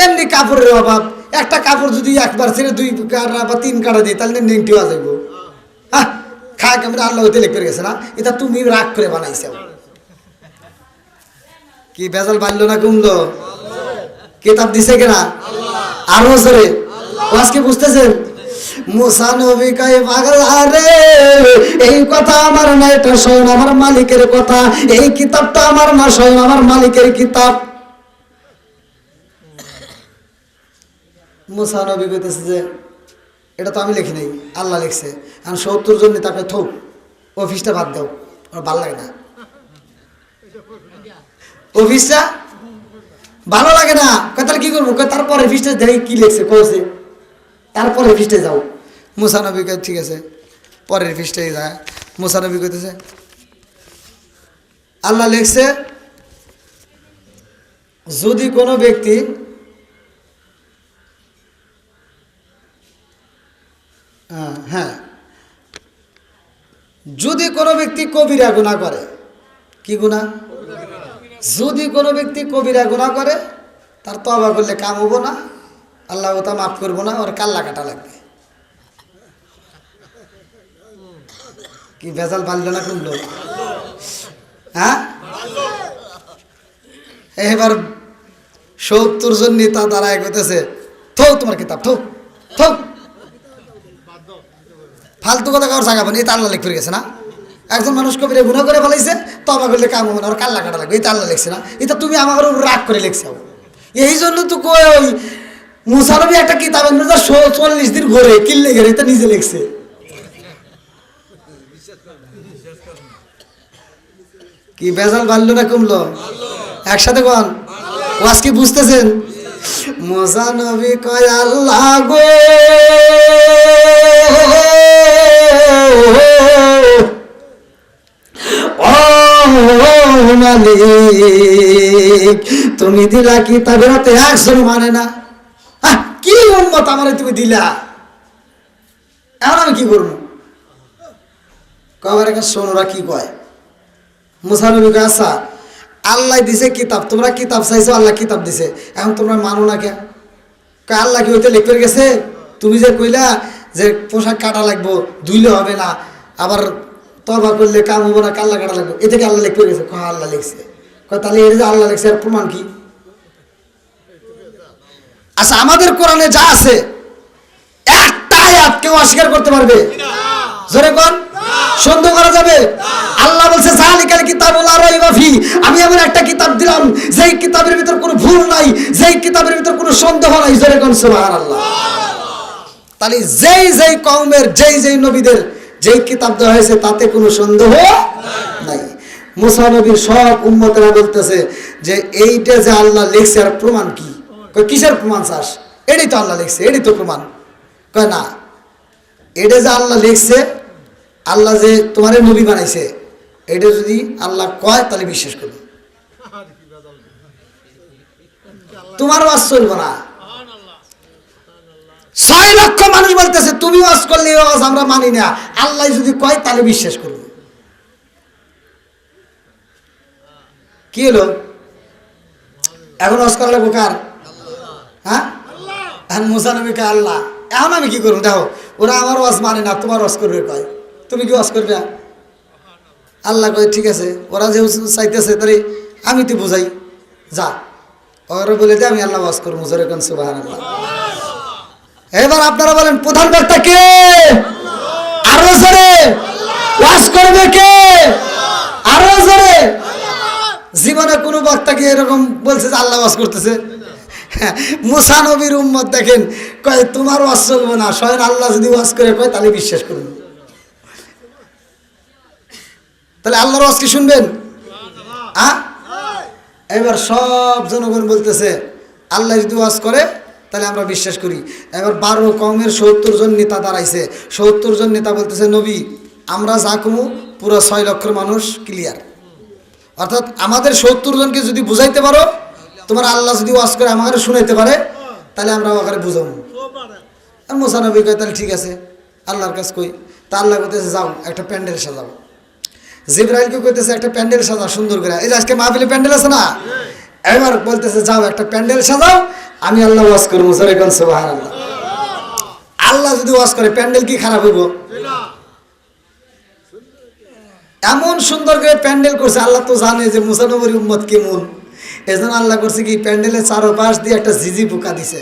এমনি কাপড়ের অভাব, একটা কাপড় যদি একবার ছেড়ে 2 কাটা বা 3 কাটা দিই তাহলে নেংটি হয়ে যাইব। হ্যাঁ, খায় কেমন আল্লাহ হইতে লেখ করে গেছে না, এটা তুমি রাগ করে বানাইছো। কি বেজাল বাড়লো না কমলো? কিতাব দিছে কিনা? আরো জোরে আজকে বুঝতেছেন? মুসা নবী কয় পাগল আরে এই কথা আমার না, এটা শোন আমার মালিকের কথা, এই কিতাবটা আমার না, শোন আমার মালিকের কিতাব। মুসা নবী কইতেছে যে এটা তো আমি লিখি নাই, আল্লাহ লিখছে। আর 70 জন তাকে থোক অফিসটা বাদ দাও, আমার ভালো লাগে না অফিসটা, ভালো লাগে না। তাহলে কি করবো? তারপরে অফিসটা দেখি কি লিখছে কইছে, তারপরে অফিসটা যাও। মুসা নবী কয় ঠিক আছে, পরের অফিসটাই যায়। মুসা নবী কইতেছে আল্লাহ লিখছে যদি কোনো ব্যক্তি হ্যাঁ, যদি কোনো ব্যক্তি কবিরা গুনাহ করে, কি গুনাহ? যদি কোনো ব্যক্তি কবিরা গুনাহ করে তার তওবা করলে কাম হবো না, আল্লাহ তা মাফ করবো না, ওর কাল্লা কাটা লাগবে। কি ভেজাল বাঁধলো না কুমলো? হ্যাঁ, এবার 70 জন নেতা দাঁড়ায় কইতেছে থো তোমার কিতাব, থো থো, ফালতু কথা কারোর জায়গা পানি, এটা আল্লাহ লিখে গেছে না। একজন মানুষ কবিরা গুনাহ করে ফেলাইছে, তওবা করলে কাম হবে না, ওর কাল্লা কাটা লাগবে, এটা আল্লাহ লিখছে না। এটা তুমি আমার উপর রাগ করে লিখছো। এই জন্য তো কই ওই মুসা নবী একটা কিতাবের মধ্যে 40 দিন ঘুরে কিল্লে ঘেরে এটা নিজে লিখছে। কি বেজাল বাড়লো না কমলো? একসাথে কোন ওয়াজ কি বুঝতেছেন? মুসা নবী কয় আল্লাহ গো মালিক, তুমি দিলা কিতাবের হাতে একজন মানে না, কি উম্মত আমারে তুমি দিলা, এখন আমি কি করবো? কবার একটা শোনোরা কি কয়। মুসা নবী কয় আচ্ছা আল্লাহ দিছে কিতাব, তোমরা কিতাব চাইছো, আল্লাহ কিতাব দিছে, এখন তোমরা মানো না কেন? আল্লাহ কি হইতে লিখে গেছে? তুমি যে কইলা যে পোশাক কাটা লাগবো, ধুইলে হবে না, আবার তওবা করলে কাম হবো না, কাল্লা কাটা লাগবে, এ থেকে আল্লাহ লিখে গেছে? আল্লাহ লিখছে। তাহলে এটা যে আল্লাহ লিখছে এর প্রমাণ কি? আচ্ছা আমাদের কোরআনে যা আছে একটা আয়াত কেউ অস্বীকার করতে পারবে? জোরে কোন সন্দেহ করা যাবে? আল্লাহ বলছে যালিকাল কিতাবুল লা রাইবা ফি, আমি এমন একটা কিতাব দিলাম যেই কিতাবের ভিতর কোনো ভুল নাই, যেই কিতাবের ভিতর কোনো সন্দেহ নাই। জোরে কোন সুবহানাল্লাহ। তাহলে যেই কওমের যেই নবীদের যেই কিতাব দেওয়া হয়েছে তাতে কোনো সন্দেহ নাই। মুসা নবীর সব উম্মতেরা বলতেছে যে এইটা যে আল্লাহ লিখছে আর প্রমাণ কি? কিসের প্রমাণ চাস? এটাই তো আল্লাহ লিখছে, এটাই তো প্রমাণ। কয় না, এটা যে আল্লাহ লিখছে, আল্লাহ যে তোমার নবী বানাইছে, এটা যদি আল্লাহ কয় তাহলে বিশ্বাস করবে, তোমার ওয়াজ চলবে না। 6 লক্ষ মানুষ বলতেছে তুমি ওয়াজ করলে ওয়াজ আমরা মানি না, আল্লাহ যদি কয় তাহলে বিশ্বাস করবে। কি হলো? এখন ওয়াজ করা লাগবো কার? হ্যাঁ, এখন মুসা নবী কয় আল্লাহ, এখন আমি কি করবো? দেখো ওরা আমার ওয়াজ মানে না, তোমার ওয়াজ করবে কয়, তুমি কি ওয়াজ করবে? আল্লাহ কয় ঠিক আছে, ওরা যে চাইতেছে তাহলে আমি তো বুঝাই, যা ওরা বলে দে আমি আল্লাহ ওয়াজ করবো। জোরে কোন সুবহানাল্লাহ। এবার আপনারা বলেন প্রধান বক্তা কে? আরো জোরে ওয়াজ করবে কে? আরো জোরে। জীবনে কোনো বক্তা কি এরকম বলছে যে আল্লাহ ওয়াজ করতেছে? মুসা নবীর উম্মত দেখেন কয় তোমার ওয়াজ চলবে না, স্বয়ং আল্লাহ যদি ওয়াজ করে কয় তাহলে বিশ্বাস করুন। তাহলে আল্লাহর ওয়াজ কি শুনবেন? এবার সব জনগণ বলতেছে আল্লাহ যদি ওয়াজ করে তাহলে আমরা বিশ্বাস করি। এবার 12 কওমের 70 জন নেতা দাঁড়াইছে। 70 জন নেতা বলতেছে নবী আমরা যা কমু পুরো 6 লক্ষের মানুষ ক্লিয়ার, অর্থাৎ আমাদের 70 জনকে যদি বুঝাইতে পারো, তোমার আল্লাহ যদি ওয়াজ করে আমাকে শুনাইতে পারে তাহলে আমরা ওখানে বুঝাবো। মুসা নবী কয় তাহলে ঠিক আছে, আল্লাহর কাছে কই। তা আল্লাহ কইতেছে যাও একটা প্যান্ডেল সাজাও। জিবরাইলকে কইতেছে একটা প্যান্ডেল সাজাও সুন্দর করে, এই যে আজকে মাহফিলে প্যান্ডেল আছে না, এবার বলতেছে যাও একটা প্যান্ডেল সাজাও আমি আল্লাহ ওয়াজ করবো, জোরে কোন সুবহানাল্লাহ। আল্লাহ যদি ওয়াজ করে প্যান্ডেল কি খারাপ হইব? এমন সুন্দর করে প্যান্ডেল করছে, আল্লাহ তো জানে যে মুসা নবীর উম্মত কেমন। এজন্য আল্লাহ করছে কি, প্যান্ডেলের চারপাশ দিয়ে একটা ঝিঝি পোকা দিছে।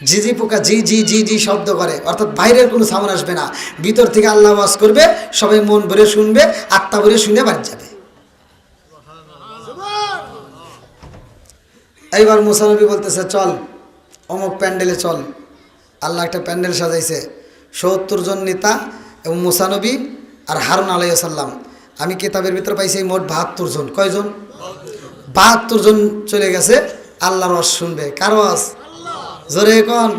ঝিঝি পোকা জি জি জি জি শব্দ করে, অর্থাৎ বাইরের কোনো সাউন্ড আসবে না, ভিতর থেকে আল্লাহ ওয়াজ করবে, সবাই মন ভরে শুনবে, আত্মা ভরে শুনে বাড়ি যাবে। এইবার মুসা নবী বলতেছে চল অমুক প্যান্ডেলে চল। আল্লাহ একটা প্যান্ডেল সাজাইছে, ৭০ জন নেতা এবং মুসা নবী আর হারুন আলাইহিস সালাম। আমি কিতাবের ভিতরে পাইছি মোট ৭২ জন। কয়জন? ৭২ জন চলে গেছে আল্লাহর ওয়াজ শুনবে। কার ওয়াজ? জোরে কোন।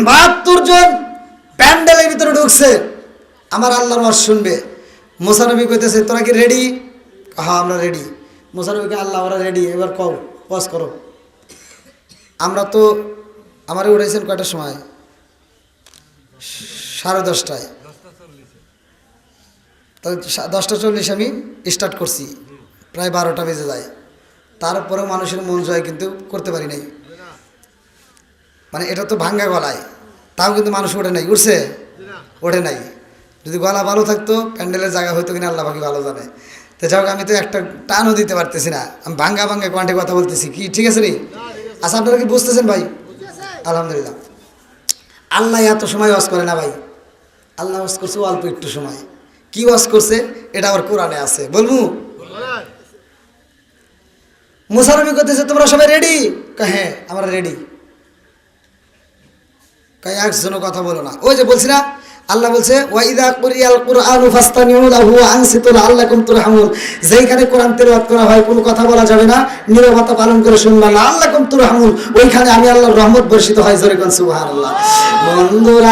৭২ জন প্যান্ডেলের ভিতরে ঢুকছে, আমার আল্লাহর ওয়াজ শুনবে। মুসা নবী কইতেছে তোরা কি রেডি? হ্যাঁ আমরা রেডি। মুসা নবীকে আল্লাহ ওরা রেডি, এবার কও ওয়াজ করো। আমরা তো আমারে উঠাইছেন কয়টার সময়? 10:30টায়। তাহলে 10:40 আমি স্টার্ট করছি, প্রায় 12টা বেজে যায়। তারপরেও মানুষের মন জয় কিন্তু করতে পারি নাই। মানে এটা তো ভাঙ্গা গলায়, তাও কিন্তু মানুষ ওঠে নাই। উঠছে? ওঠে নাই। যদি গলা ভালো থাকতো প্যান্ডেলের জায়গা হয়তো কিনা আল্লাহ বাকি ভালো জানে। তো যাই হোক, আমি তো একটা টানও দিতে পারতেছি না, আমি ভাঙ্গা ভাঙ্গা কোয়ান্টে কথা বলতেছি। কি ঠিক আছে নি? আচ্ছা আপনারা কি বুঝতেছেন ভাই? আলহামদুলিল্লাহ। আল্লাহ এত সময় ওয়াজ করে না ভাই, আল্লাহ ওয়াজ করছে অল্প একটু সময়। কি ওয়াজ করছে এটা আবার কোরআনে আছে, বলবো? মুসা নবী করতেছে তোমরা সবাই রেডি? হ্যাঁ আমরা রেডি। একজনও কথা বলো না। ওই যে বলছি না, আল্লাহ বলছে ওয়াইদা কুরিয়াল কুরআনু ফাসতামিউ লাহু ওয়া আনসিতু লাআল্লাকুম তুরহামুন। যেখানে কোরআন তেলাওয়াত করা হয় কোনো কথা বলা যাবে না, নীরবতা পালন করে শুনবা, লাআল্লাকুম তুরহামুন। ওইখানে আমি আল্লাহর রহমত বর্ষিত হয়। জোরে কোন সুবহানাল্লাহ। বন্ধুরা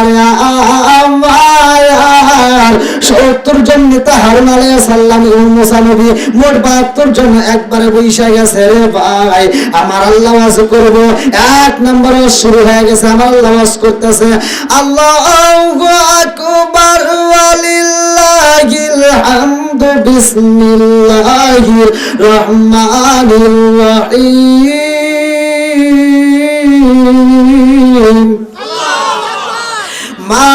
আমার ৭০ জন নেতা হারুন আলাইহিস সালাম এবং মুসা নবী মোট ৭২ জন একবারে বইসা গেছে। রে ভাই আমার আল্লাহ ওয়াজ করব, ১ নম্বর শুরু হয়ে গেছে। আমার আল্লাহ ওয়াজ করতেছে আল্লাহু আকবার ওয়ালিল্লাহিল হামদু বিসমিল্লাহির রহমানির রহিম। মা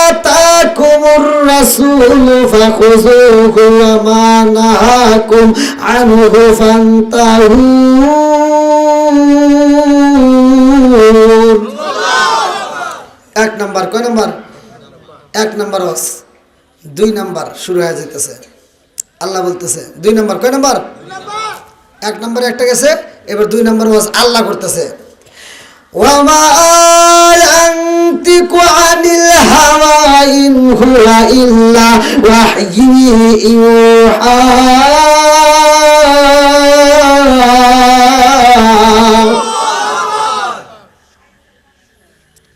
আতাকুমুর রাসূলু ফাখুযুহু ওয়া মা নাহাকুম আনহু ফান্তাহু। এক নাম্বার। কয় নাম্বার? ১ নাম্বার ওয়াজ। ২ নাম্বার শুরু হয়ে যাইতেছে। আল্লাহ বলতেছে ২ নাম্বার। কয় নাম্বার? ১ নাম্বারে একটা গেছে, এবার ২ নাম্বার ওয়াজ আল্লাহ করতেছে ওয়ামা ইয়ানতিকু আনিল হাওয়া ইন হুয়া ইল্লা ওয়াহয়ুন ইউহা।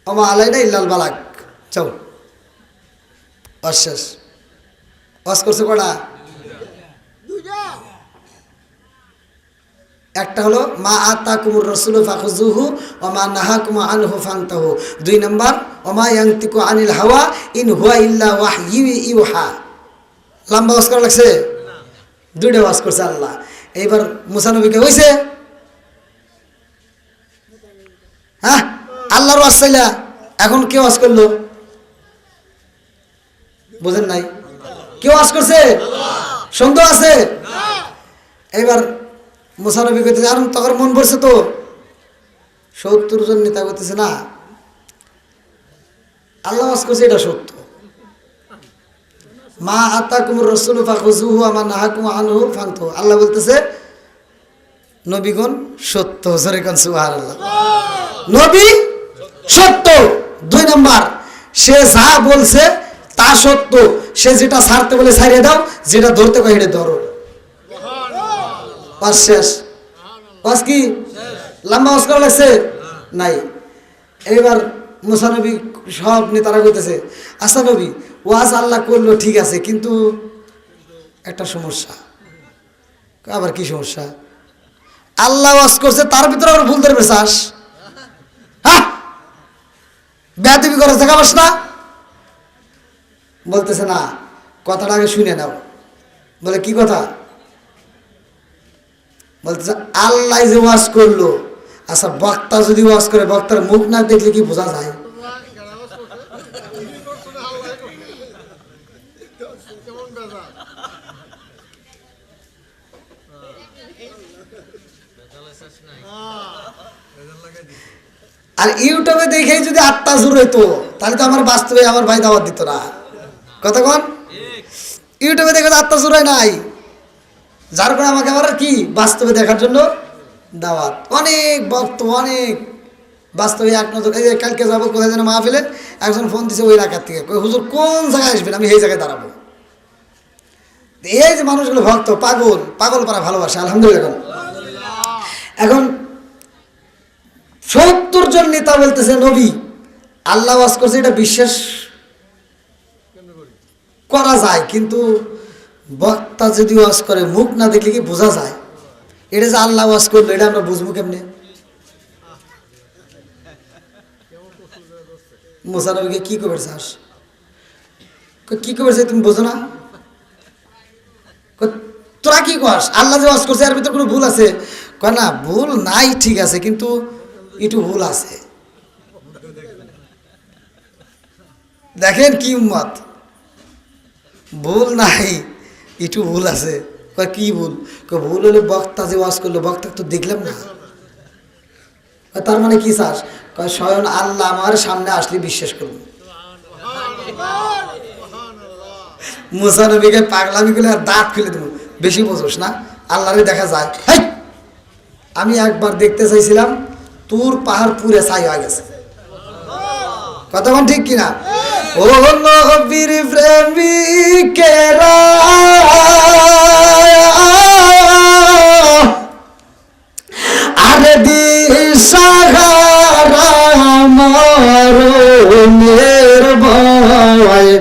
ওমা আলাইনা ইল্লাল বালাগ। চল ওয়াজ শেষ। ওয়াজ করছে কটা? একটা হলো মা আতাকুমুর রাসূলু ফাখুযুহু ওয়া মা নাহাকুম আনহু ফান্তাহু। ২ নাম্বার ওমা ইয়ানতিকু আনিল হাওয়া ইন হুয়া ইল্লা ওয়াহয়ুন ইউহা। লম্বা ওয়াজ করা লাগছে? 2টা ওয়াজ করছে আল্লাহ। এইবার মুসা নবীকে হইছে, হ্যাঁ আল্লাহর ওয়াজ চাইলা, এখন কে ওয়াজ করলো? বুঝেন নাই? কে ওয়াজ করছে? সন্দেহ আছে? এইবার মুসা নবী কইতেছে আর তখন মন পড়ছে তো ৭০ জন নেতা করতেছে না, আল্লাহ ওয়াজ করছে এটা সত্য। মা আতাকুমুর রাসূলু ফাখুযুহু ওয়া মা নাহাকুম আনহু ফান্তাহু। আল্লাহ বলতেছে নবীগণ সত্য। জোরে কোন সুবহানাল্লাহ। নবী সত্য। ২ নাম্বার সে যা বলছে তা সত্য। সে যেটা ছাড়তে বলে ছাড়িয়ে দাও, যেটা ধরতে কয় হেঁটে ধরো। ওয়াজ শেষ। ওয়াজ কি লম্বা ওয়াজ করা লাগছে? নাই। এইবার মুসা নবী সব নেতারা কইতেছে আচ্ছা নবী ওয়াজ আল্লাহ করলো ঠিক আছে, কিন্তু একটা সমস্যা। আবার কি সমস্যা? আল্লাহ ওয়াজ করছে তার ভিতরে আবার ভুল ধরবে চাস? হ্যাঁ বেয়াদবি করে দেখা পাস না? বলতেছে না, কথাটা আগে শুনে নাও। বলে কি কথা? বলতেছে আল্লাহ যে ওয়াজ করলো, আচ্ছা বক্তা যদি ওয়াজ করে বক্তার মুখ না দেখলে কি বোঝা যায়? আর ইউটিউবে দেখেই যদি আত্মা জোর হইতো তাহলে তো আমার বাস্তবে আমার ভাই দাওয়াত দিত না। কতক্ষণ ইউটিউবে দেখে তো আত্মা জোর হয় নাই, যার কারণে আমাকে আবার কি বাস্তবে দেখার জন্য দাওয়াত। অনেক ভক্ত অনেক বাস্তবে এক নজর। এই যে কালকে যাবো কোথায় যেন মাহফিলে, একজন ফোন দিছে ওই এলাকার থেকে, হুজুর কোন জায়গায় আসবেন, আমি এই জায়গায় দাঁড়াবো। এই যে মানুষগুলো ভক্ত পাগল, পাগল পারা ভালোবাসে আলহামদুলিল্লাহ। এখন 70 জন নেতা বলতেছে নবী আল্লাহ ওয়াজ করছে, এটা বিশ্বাস করা যায়, কিন্তু বক্তা যদি ওয়াজ করে মুখ না দেখলে কি বোঝা যায়? এটা যে আল্লাহ ওয়াজ করলো এটা আমরা বুঝবো কেমনে? মুসা নবীকে কি করেছে, কি করেছে তুমি বোঝো না? তোরা কি কস? আল্লাহ যে ওয়াজ করছে এর ভিতরে কোনো ভুল আছে? কয় না ভুল নাই, ঠিক আছে, কিন্তু একটু ভুল আছে। দেখেন কি উম্মত, ভুল নাই একটু ভুল আছে। কয় কি ভুল? ভুল হলে বক্তা যে ওয়াজ করলো বক্তা তো দেখলাম না। তার মানে কি চাস? কয় স্বয়ং আল্লাহ আমার সামনে আসলে বিশ্বাস করবো। মুসা নবীকে পাগলামি করলে আর দাঁত খুলে দেবো, বেশি বোঝোস না, আল্লাহরে দেখা যায়। আমি একবার দেখতে চাইছিলাম, তোর পাহাড় পুরে ছাই হয়ে গেছে। কতক্ষণ ঠিক কিনা? ও নবীর প্রেমিকেরা আরে দিশাহারা মরণের ভয়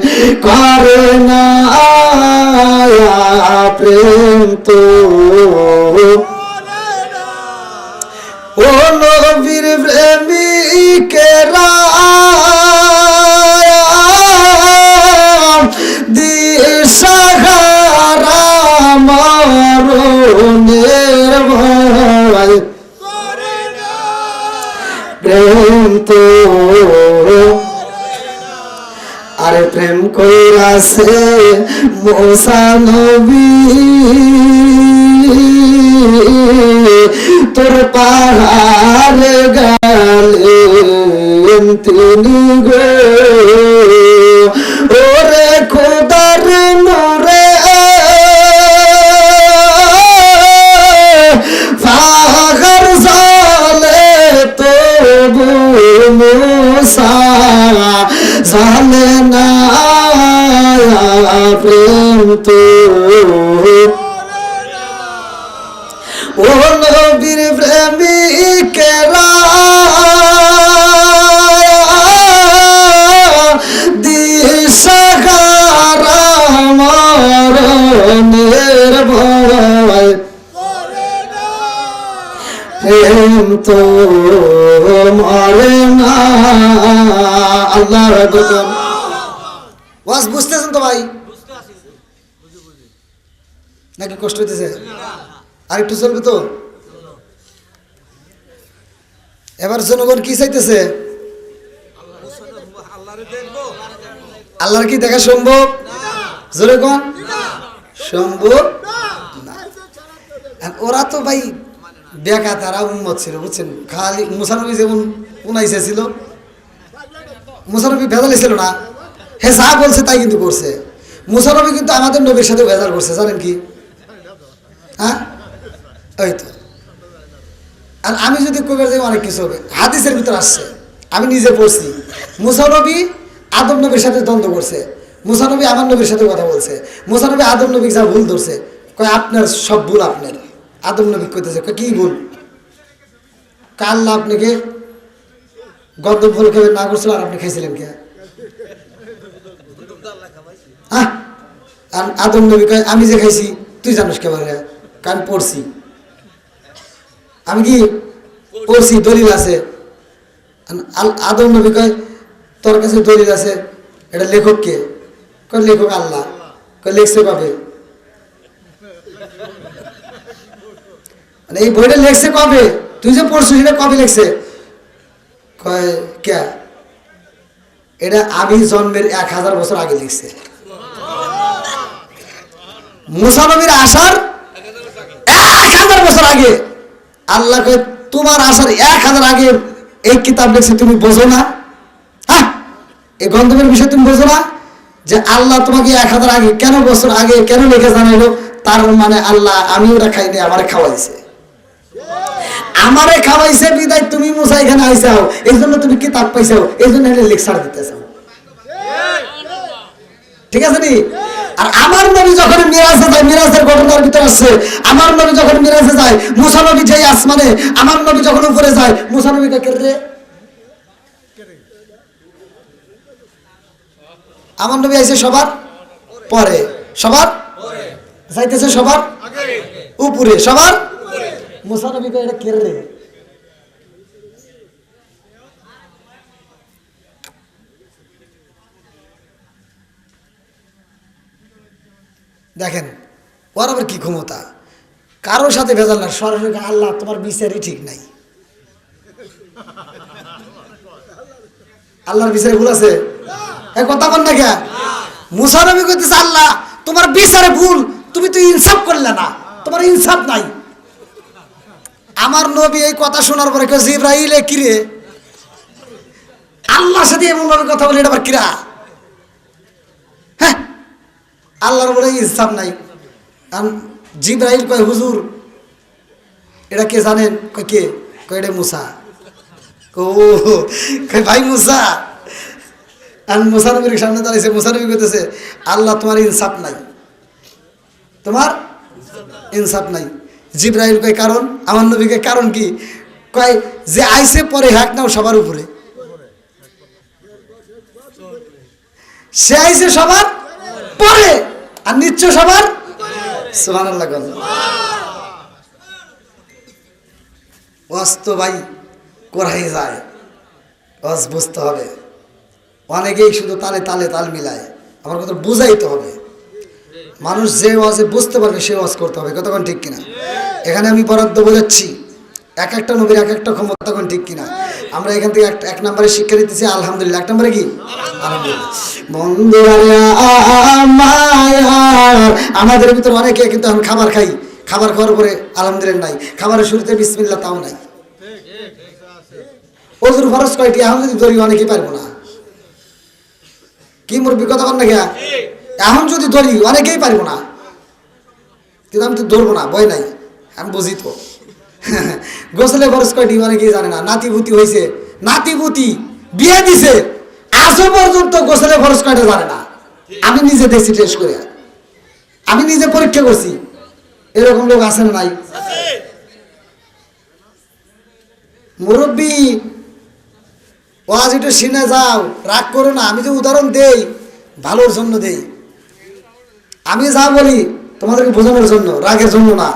করে না প্রেম তো। ও নবীর প্রেমিকেরা দিশাহারা মরণের ভয় প্রেম তো। আরে প্রেম কইরাছে মুসা নবী তোর পাহাড়ে গেলেন তিনি গো। ওরে খোদার নূরে পাহাড় জালে তবু মুসা জানে না প্রেম তো। ও নবীর প্রেমিকেরা দিশাহারা মরণের ভয় প্রেম তো মরে না। আল্লাহ ওয়াজ বুঝতেছেন তো ভাই নাকি কষ্ট হইতেছে? আর একটু চলবে তো? এবার জনগণ কি চাইতেছে? আল্লাহর কি দেখা সম্ভব? জোরে কোন সম্ভব না। ওরা তো ভাই বেকা, তারা উম্মত ছিল বুঝছেন। খালি মুসা নবী যেমন উনাইছে ছিল, মুসা নবী ভেজালি ছিল না, হে যা বলছে তাই কিন্তু করছে। মুসা নবী কিন্তু আমাদের নবীর সাথে ভেজাল করছে, জানেন কি? হ্যাঁ ওই তো। আর আমি যদি কবির যাই অনেক কিছু হবে, হাদিসের ভিতর আসছে, আমি নিজে পড়ছি। মুসা নবী আদম নবীর সাথে দ্বন্দ্ব করছে, মুসা নবী আমার নবীর সাথে কথা বলছে। মুসা নবী আদম নবী যা ভুল ধরছে, কয় আপনার সব ভুল আপনার। আদম নবী কইতেছে কি ভুল? আল্লাহ আপনাকে গন্ধম ফল খাবেন না করছিল, আর আপনি খাইছিলেন কে? হ্যাঁ, আর আদম নবী কয় আমি যে খাইছি তুই জানিস কে? বলে কারণ পড়ছি, আমি কি পড়ছি, দলিল আছে। আদম নবী কয় তোর কাছে দলিল আছে, এটা লেখক কে? কয় লেখক আল্লাহ। কয় লেখছে পাবে? মানে এই বইটা লেখছে কবে, তুই যে পড়ছিস এটা কবে লেখছে? কয় কে? এটা আমি জন্মের 1000 বছর আগে লিখছে। মুসা নবীর আসার 1000 বছর আগে। আল্লাহ কয় তোমার আসার 1000 আগে এই কিতাব লিখছে, তুমি বোঝো না? হ্যাঁ, এই গন্ধবের বিষয় তুমি বোঝো না যে আল্লাহ তোমাকে 1000 আগে কেন বছর আগে কেন লিখে জানাইলো? তার মানে আল্লাহ আমি ওরা খাইনি, আমারে খাওয়াইছে। আমারে খাওয়াইছে বিদায় তুমি মুসা এখানে আইসাও, এই জন্য তুমি কিতাব পাইছাও, এই জন্য লেকচার দিতেছাও। ঠিক আছে নি? আর আমার নবী যখন মিরাজে যায়, মিরাজের ঘটনার ভিতর আছে, আমার নবী যখন মিরাজে যায়, মুসা নবী যেই আসমানে, আমার নবী যখন উপরে যায়, মুসা নবী কে রে? আমার নবী আইছে সবার পরে, সবার যাইতেছে সবার উপরে, সবার মুসা নবী কে এটা কে রে? দেখেন ওর আবার কি ক্ষমতা, কারোর সাথে ভেজাল না, সরাসরি আল্লাহ তোমার বিচারই ঠিক নাই। আল্লাহর বিচারে ভুল আছে? কথা বল না কে? মুসা নবী কইতেছে আল্লাহ তোমার বিচারে ভুল, তুমি তো ইনসাফ করলে না, তোমার ইনসাফ নাই। আমার নবী এই কথা শোনার পরে কয় জিবরাইল এ কি রে? আল্লাহর সাথে এমন ভাবে কথা বলে এটা আবার কিরা? হ্যাঁ, আল্লাহর বলে ইনসাফ নাই। জিবরাইল কয় হুজুর এটা কে জানেন? কয় কে? কয় এটা মুসা। ও কয় ভাই মুসা। আর মুসা নবীর সামনে দাঁড়িয়েছে, মুসা নবী কইতেছে আল্লাহ তোমার ইনসাফ নাই, তোমার ইনসাফ নাই। জিবরাইল কয় কারণ? আমার নবীকে কারণ কি? কয় যে আইসে পরে হ্যাক নাও সবার উপরে, সে আইসে সবার পরে আর নিশ্চয় সবার। সুবহানাল্লাহ। ওয়াজ তো ভাই করাই যায়, ওয়াজ বুঝতে হবে। অনেকেই শুধু তালে তালে তাল মিলায়, আমার কথা বুঝাইতে হবে। মানুষ যে ওয়াজে বুঝতে পারবে সে ওয়াজ করতে হবে, কতক্ষণ ঠিক কিনা? এখানে আমি বরাদ্দ বোঝাচ্ছি এক একটা নবীর এক একটা ক্ষমতা, তখন ঠিক কিনা? আমরা এখান থেকে এক নম্বরে শিক্ষা দিতেছি আলহামদুলিল্লাহ। 1 নম্বরে কি? আমাদের ভিতরে অনেকে কিন্তু এখন খাবার খাই, খাবার খাওয়ার পরে আলহামদুলিল্লাহ নাই, খাবারের শুরুতে বিসমিল্লাহ তাও নাই। ওজুর ফরজ কয়টি? এখন যদি ধরি অনেকেই পারবো না। কি মুরব্বী কথা বল না গিয়া? এখন যদি ধরি অনেকেই পারবো না, কিন্তু আমি তো ধরবো না, ভয় নাই, আমি বুঝি তো। গোসলে ফরজ কয়টি অনেকেই জানে না। নাতিভূতি হয়েছে, নাতিভূতি বিয়ে দিছে, আজও পর্যন্ত গোসলে ফরজ কয়টা জানে না। আমি নিজে দেখছি, টেস্ট করে, আমি নিজে পরীক্ষা করছি। এরকম লোক আছে না নাই? মুরব্বী ওয়াজ একটু শুনে যাও, রাগ করো না। আমি যে উদাহরণ দেই ভালোর জন্য দেই, আমি যা বলি তোমাদেরকে বোঝানোর জন্য, রাগের জন্য না।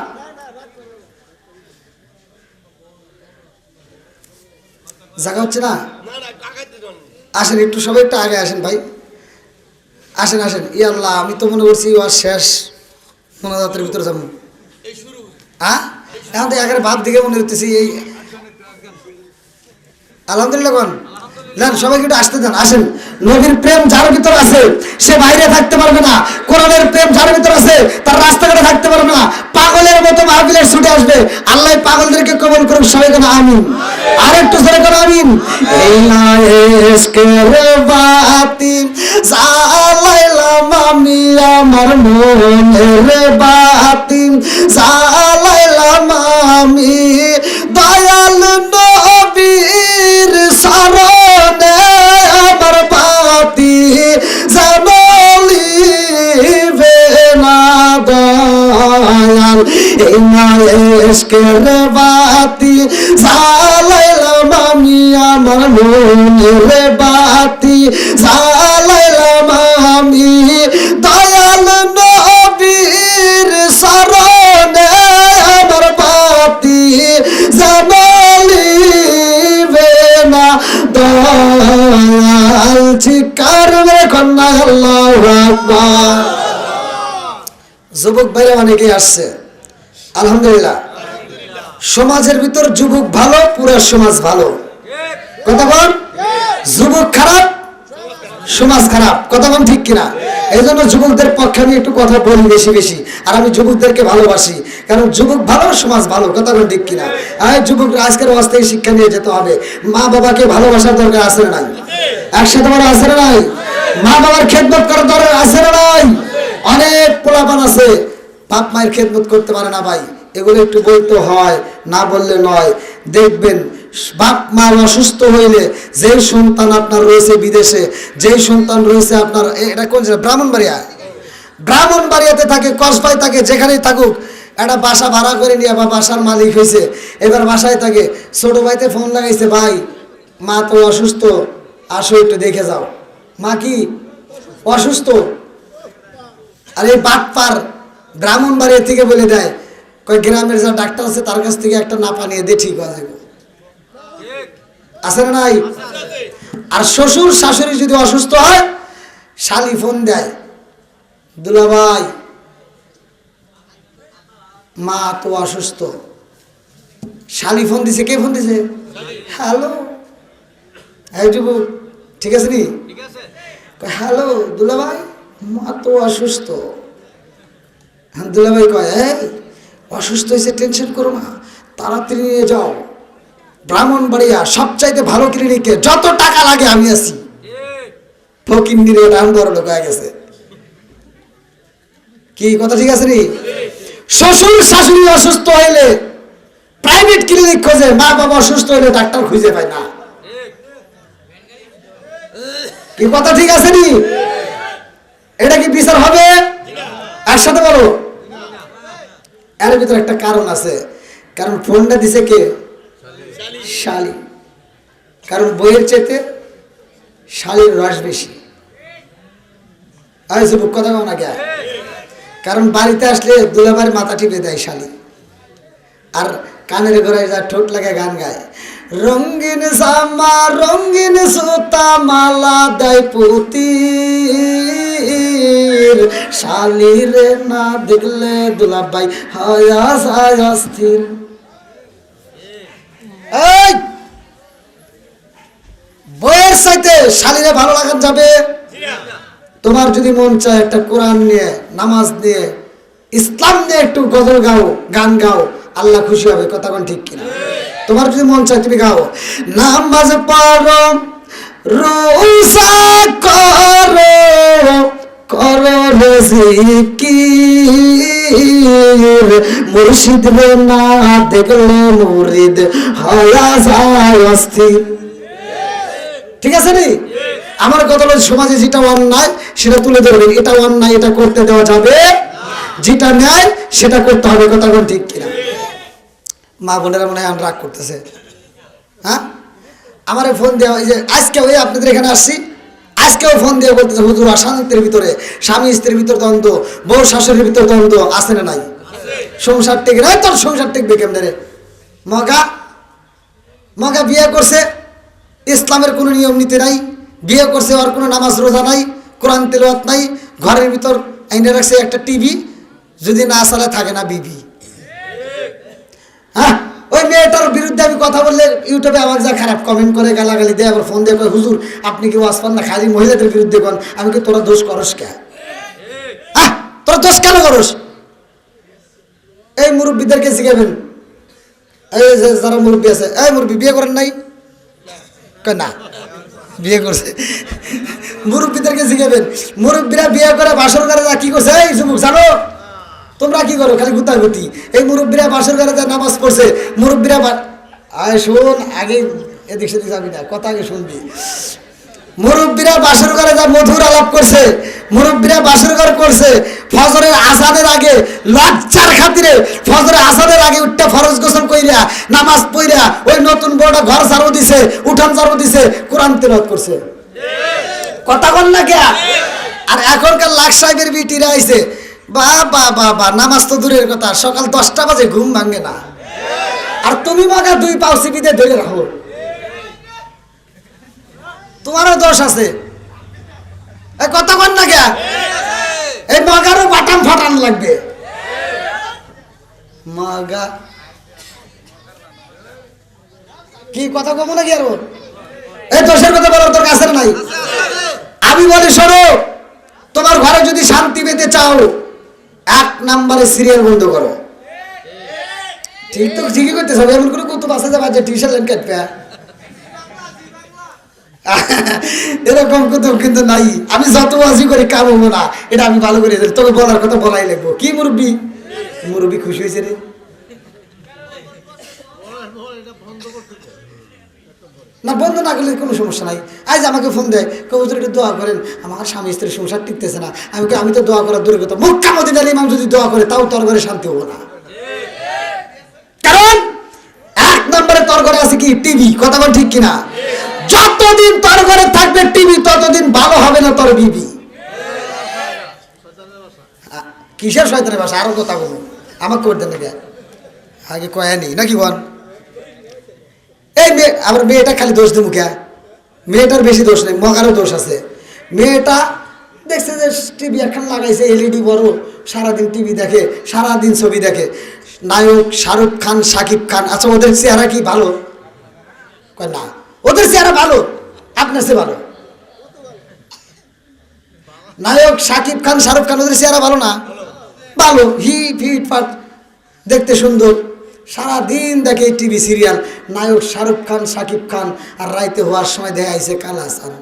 জায়গা হচ্ছে না? আসেন একটু, সবাই একটু আগে আসেন ভাই, আসেন আসেন। ই আল্লাহ, আমি তো মনে করছি ওয়াজ শেষ, মোনাজাতের ভিতরে যাবো। হ্যাঁ, এখন তো একেবারে ভাব দিকে মনে হচ্ছে এই। আলহামদুলিল্লাহ কোন নেন, সবাইকে একটু আসতে দেন, আসেন। নবীর প্রেম যার ভিতর আছে সে বাইরে থাকতে পারবে না। কোরআনের প্রেম যার ভিতর আছে তার রাস্তাঘাটে থাকতে পারবে না। পাগলের মতো মাহফিলের ছুটে আসবে। আল্লাহ পাগলদেরকে কবুল করুন, সবাই কেন আমিন। আর একটু জোরে কেন আমিন। এই না এসকের বাতি জ্বালাইলাম আমি, আমার মনের বাতি জ্বালাইলাম আমি, দয়াল নবীর শরণে আমার বাতি জ্বালিবে না দয়াল। এই না এসকের বাতি জ্বালাইলাম আমি, আমার মনের বাতি জ্বালাইলাম আমি, দয়াল নবীর শরণে আমার বাতি জ্বালিবে না দয়াল। চিৎকার মেরে কন্যা আল্লাহু আকবার। যুবক ভাইরা অনেকেই আসছে, আলহামদুলিল্লাহ। সমাজের ভিতর যুবক ভালো, পুরো সমাজ ভালো। কথা বল, যুবক খারাপ, সমাজ খারাপ। কথা বল ঠিক কিনা? এই জন্য যুবকদের পক্ষে আমি একটু কথা বলি বেশি বেশি, আর আমি যুবকদেরকে ভালোবাসি, কারণ যুবক ভালো, সমাজ ভালো। কথা বল ঠিক কিনা? আর যুবক আজকের অবস্থায় শিক্ষা নিয়ে যেতে হবে। মা বাবাকে ভালোবাসার দরকার আছে না নাই? একসাথে বলা আছে না নাই? মা বাবার খেদমত করার দরকার আছে না নাই? অনেক পোলাপান আছে বাপ মায়ের খেদমত করতে পারে না ভাই, এগুলো একটু বলতে হয়, না বললে নয়। দেখবেন বাপ মা অসুস্থ হইলে, যেই সন্তান আপনার রয়েছে বিদেশে, যেই সন্তান রয়েছে আপনার এটা কোন জায়গা, ব্রাহ্মণবাড়িয়াতে থাকে, কসবায় থাকে, যেখানেই থাকুক, একটা বাসা ভাড়া করে নিয়ে বা বাসার মালিক হয়েছে, এবার বাসায় থাকে, ছোট ভাইতে ফোন লাগাইছে, ভাই মা তো অসুস্থ, আসো একটু দেখে যাও। মা কি অসুস্থ? আর এই বাটপার ব্রাহ্মণবাড়িয়া থেকে বলে দেয়, কয় গ্রামের যা ডাক্তার আছে তার কাছ থেকে একটা নাপা নিয়ে দিয়ে ঠিক হয়ে যাবে। আছে না নাই? আর শ্বশুর শাশুড়ি যদি অসুস্থ হয়, শালি ফোন দেয়, দুলাভাই মা তো অসুস্থ। শালি ফোন দিছে, কে ফোন দিছে? হ্যালো, এই যুবক ঠিক আছে নি? হ্যালো দুলাভাই, মা তো অসুস্থ। দুলাভাই কয়, এই অসুস্থ হয়েছে, টেনশন করো না, তাড়াতাড়ি নিয়ে যাও ব্রাহ্মণবাড়িয়া সবচাইতে ভালো ক্লিনিকে, যত টাকা লাগে আমি আছি। ফকির নিরে রাম বড় লোক হয়ে গেছে। কি কথা ঠিক আছে নি? শ্বশুর শাশুড়ি অসুস্থ হইলে প্রাইভেট ক্লিনিক খোঁজে, মা বাবা অসুস্থ হইলে ডাক্তার খুঁজে পায় না। কি কথা ঠিক আছে নি? এটা কি বিচার হবে? একসাথে বলো। এর ভিতরে একটা কারণ আছে, কারণ ফোনটা দিছে কে? শালি। কারণ বইয়ের চেতে শালির রস বেশি। কথা কও না কে? কারণ বাড়িতে আসলে দুলাভাইয়ের মাথা টিপে দেয় শালি, আর কানের গোড়ায় যা ঠোঁট লাগে গান গায়, রঙিন জামা রঙিন সুতা মালা দেয় পুতি, শালির না দেখলে দুলাভাই হয় অস্থির। এই বইয়ের চাইতে শালিরে ভালো লাগা যাবে? তোমার যদি মন চায় একটা কোরআন নিয়ে, নামাজ নিয়ে, ইসলাম নিয়ে একটু গজল গাও, গান গাও, আল্লাহ খুশি হবে। কথা কোন ঠিক কিনা? তোমার যদি মন চায় তুমি গাও, নামাজ পড়ো, রোজা করো, করো জিকির, মুর্শিদ রে না দেখলে মুরিদ হয়া যায় অস্থির। ঠিক আছে নি? আমার কথা হলো, সমাজে যেটা অন্যায় সেটা তুলে ধরবেন, এটা অন্যায়, এটা করতে দেওয়া যাবে, যেটা ন্যায় সেটা করতে হবে। কথা কোন ঠিক কিনা? মা বোনেরা মনে হয় রাগ করতেছে। হ্যাঁ, আমার ফোন দেওয়া, এই যে আজকে ওই আপনাদের এখানে আসছি, আজকেও ফোন দিয়ে বলতেছে, হুজুর অশান্তির ভিতরে, স্বামী স্ত্রীর ভিতর দ্বন্দ্ব, বউ শাশুড়ির ভিতর দ্বন্দ্ব, আছে না নাই? সংসার টেকে নাই, তোর সংসার টেকবে কেমনে রে? মগা মগা বিয়ে করছে, ইসলামের কোনো নিয়ম নীতি নাই, বিয়ে করছে, আর কোনো নামাজ রোজা নাই, কোরআন তেলাওয়াত নাই, ঘরের ভিতর আইনে রাখছে একটা টিভি, যদি না চালে থাকে না বিবি। হ্যাঁ, ওই মেয়েটার বিরুদ্ধে আমি কথা বললে ইউটিউবে আমার যা খারাপ কমেন্ট করে, গালাগালি দেয়, আবার ফোন দিয়ে কয়, হুজুর আপনি কি ওয়াজ পান না, খালি মহিলাদের বিরুদ্ধে কন। আমি কি তোরা দোষ করস কে? হ্যাঁ, তোরা দোষ কেন করস? এই মুরব্বীদেরকে শিখাবেন, এই যে যারা মুরব্বী আছে, এই মুরব্বী বিয়ে করেন নাই? না, বিয়ে করছে। মুরব্বীদেরকে শিখাবেন, মুরব্বীরা বিয়ে করে বাসর ঘরে যা কি করছে, এই যুবক জানো তোমরা কি করো? খালি গুতাগুতি। এই মুরব্বীরা বাসর ঘরে যা নামাজ পড়ছে, মুরব্বীরা শোন, আগে এদিক সেদিক যাবি না, কথা আগে শুনবি। মুরব্বীরা বাসর ঘরে যা মধুর আলাপ করছে, মুরব্বীরা বাসর ঘর করছে, ফজরের আজানের আগে লজ্জার খাতিরে ফজরের আজানের আগে উঠতে ফরজ গোসল কইরা নামাজ পড়া ওই নতুন বড় ঘর ঝাড়ু দিছে, উঠান ঝাড়ু দিছে, কোরআন তেলাওয়াত করছে। কথা বল না কে? আর এখনকার লাখ সাহেবের বিটিরা আইছে, বাবা বাবা, নামাজ তো দূরের কথা, সকাল 10টা বাজে ঘুম ভাঙে না, আর তুমি মগা 2 পাও সিপিতে ধরে রাখো। তোমারও দোষ আছে। এই কথা বল না কে? এই মগারও বাটাম ফাটান লাগবে। মগা কি কথা কব নাকি আরো? এই দোষের কথা বলার তোর কাছে নাই। আমি বলি শোনো, তোমার ঘরে যদি শান্তি পেতে চাও, 1 নম্বরে সিরিয়াল বন্ধ করো। ঠিক তো ঠিকই করতেছ, এমন করে কত বাসা যাবা যে টিউশন লাইন কাটবে এরকম কোথাও কিন্তু নাই। আমি যত বাজি করি কাম হবো না, এটা আমি ভালো করে জানি। তবে বলার কথা বলাই লাগবো। কি মুরব্বী? মুরব্বী খুশি হয়েছে রে। না বন্ধ না করলে কোনো সমস্যা নাই। আজ আমাকে ফোন দেয়, কবুতর একটু দোয়া করেন, আমার স্বামী স্ত্রীর সংসার টিকতেছে না। আমি তো দোয়া করার দূরের কথা, মক্কা মদিনার ইমাম যদি দোয়া করে তাও তোর ঘরে শান্তি হবো না। কারণ 1 নম্বরে তোর ঘরে আছে কি? টিভি। কথা বল ঠিক কিনা? যতদিন তোর ঘরে থাকবে টিভি, ততদিন ভালো হবে না তোর বিবি। কিসের শয়তানের বাসা? আরো কথা বলুন, আমাকে করে দেন নাকি আগে কয়ানি নাকি বল? এই মেয়ে, আবার মেয়েটা খালি দোষ দেবো কে? মেয়েটার বেশি দোষ নেই, মগারও দোষ আছে। মেয়েটা দেখছে যে টিভি এখন লাগাইছে, এলইডি বড়, সারাদিন টিভি দেখে, সারাদিন ছবি দেখে। নায়ক শাহরুখ খান, শাকিব খান। আচ্ছা ওদের চেহারা কি ভালো? কয় না, ওদের চেহারা ভালো, আপনার চেয়ে ভালো। নায়ক শাকিব খান, শাহরুখ খান, ওদের চেহারা ভালো না? ভালো, ফিট ফাট, দেখতে সুন্দর। সারাদিন দেখে টিভি সিরিয়াল, নায়ক শাহরুখ খান, শাকিব খান, আর রাইতে হওয়ার সময় দেখা আইছে কালা হাসান।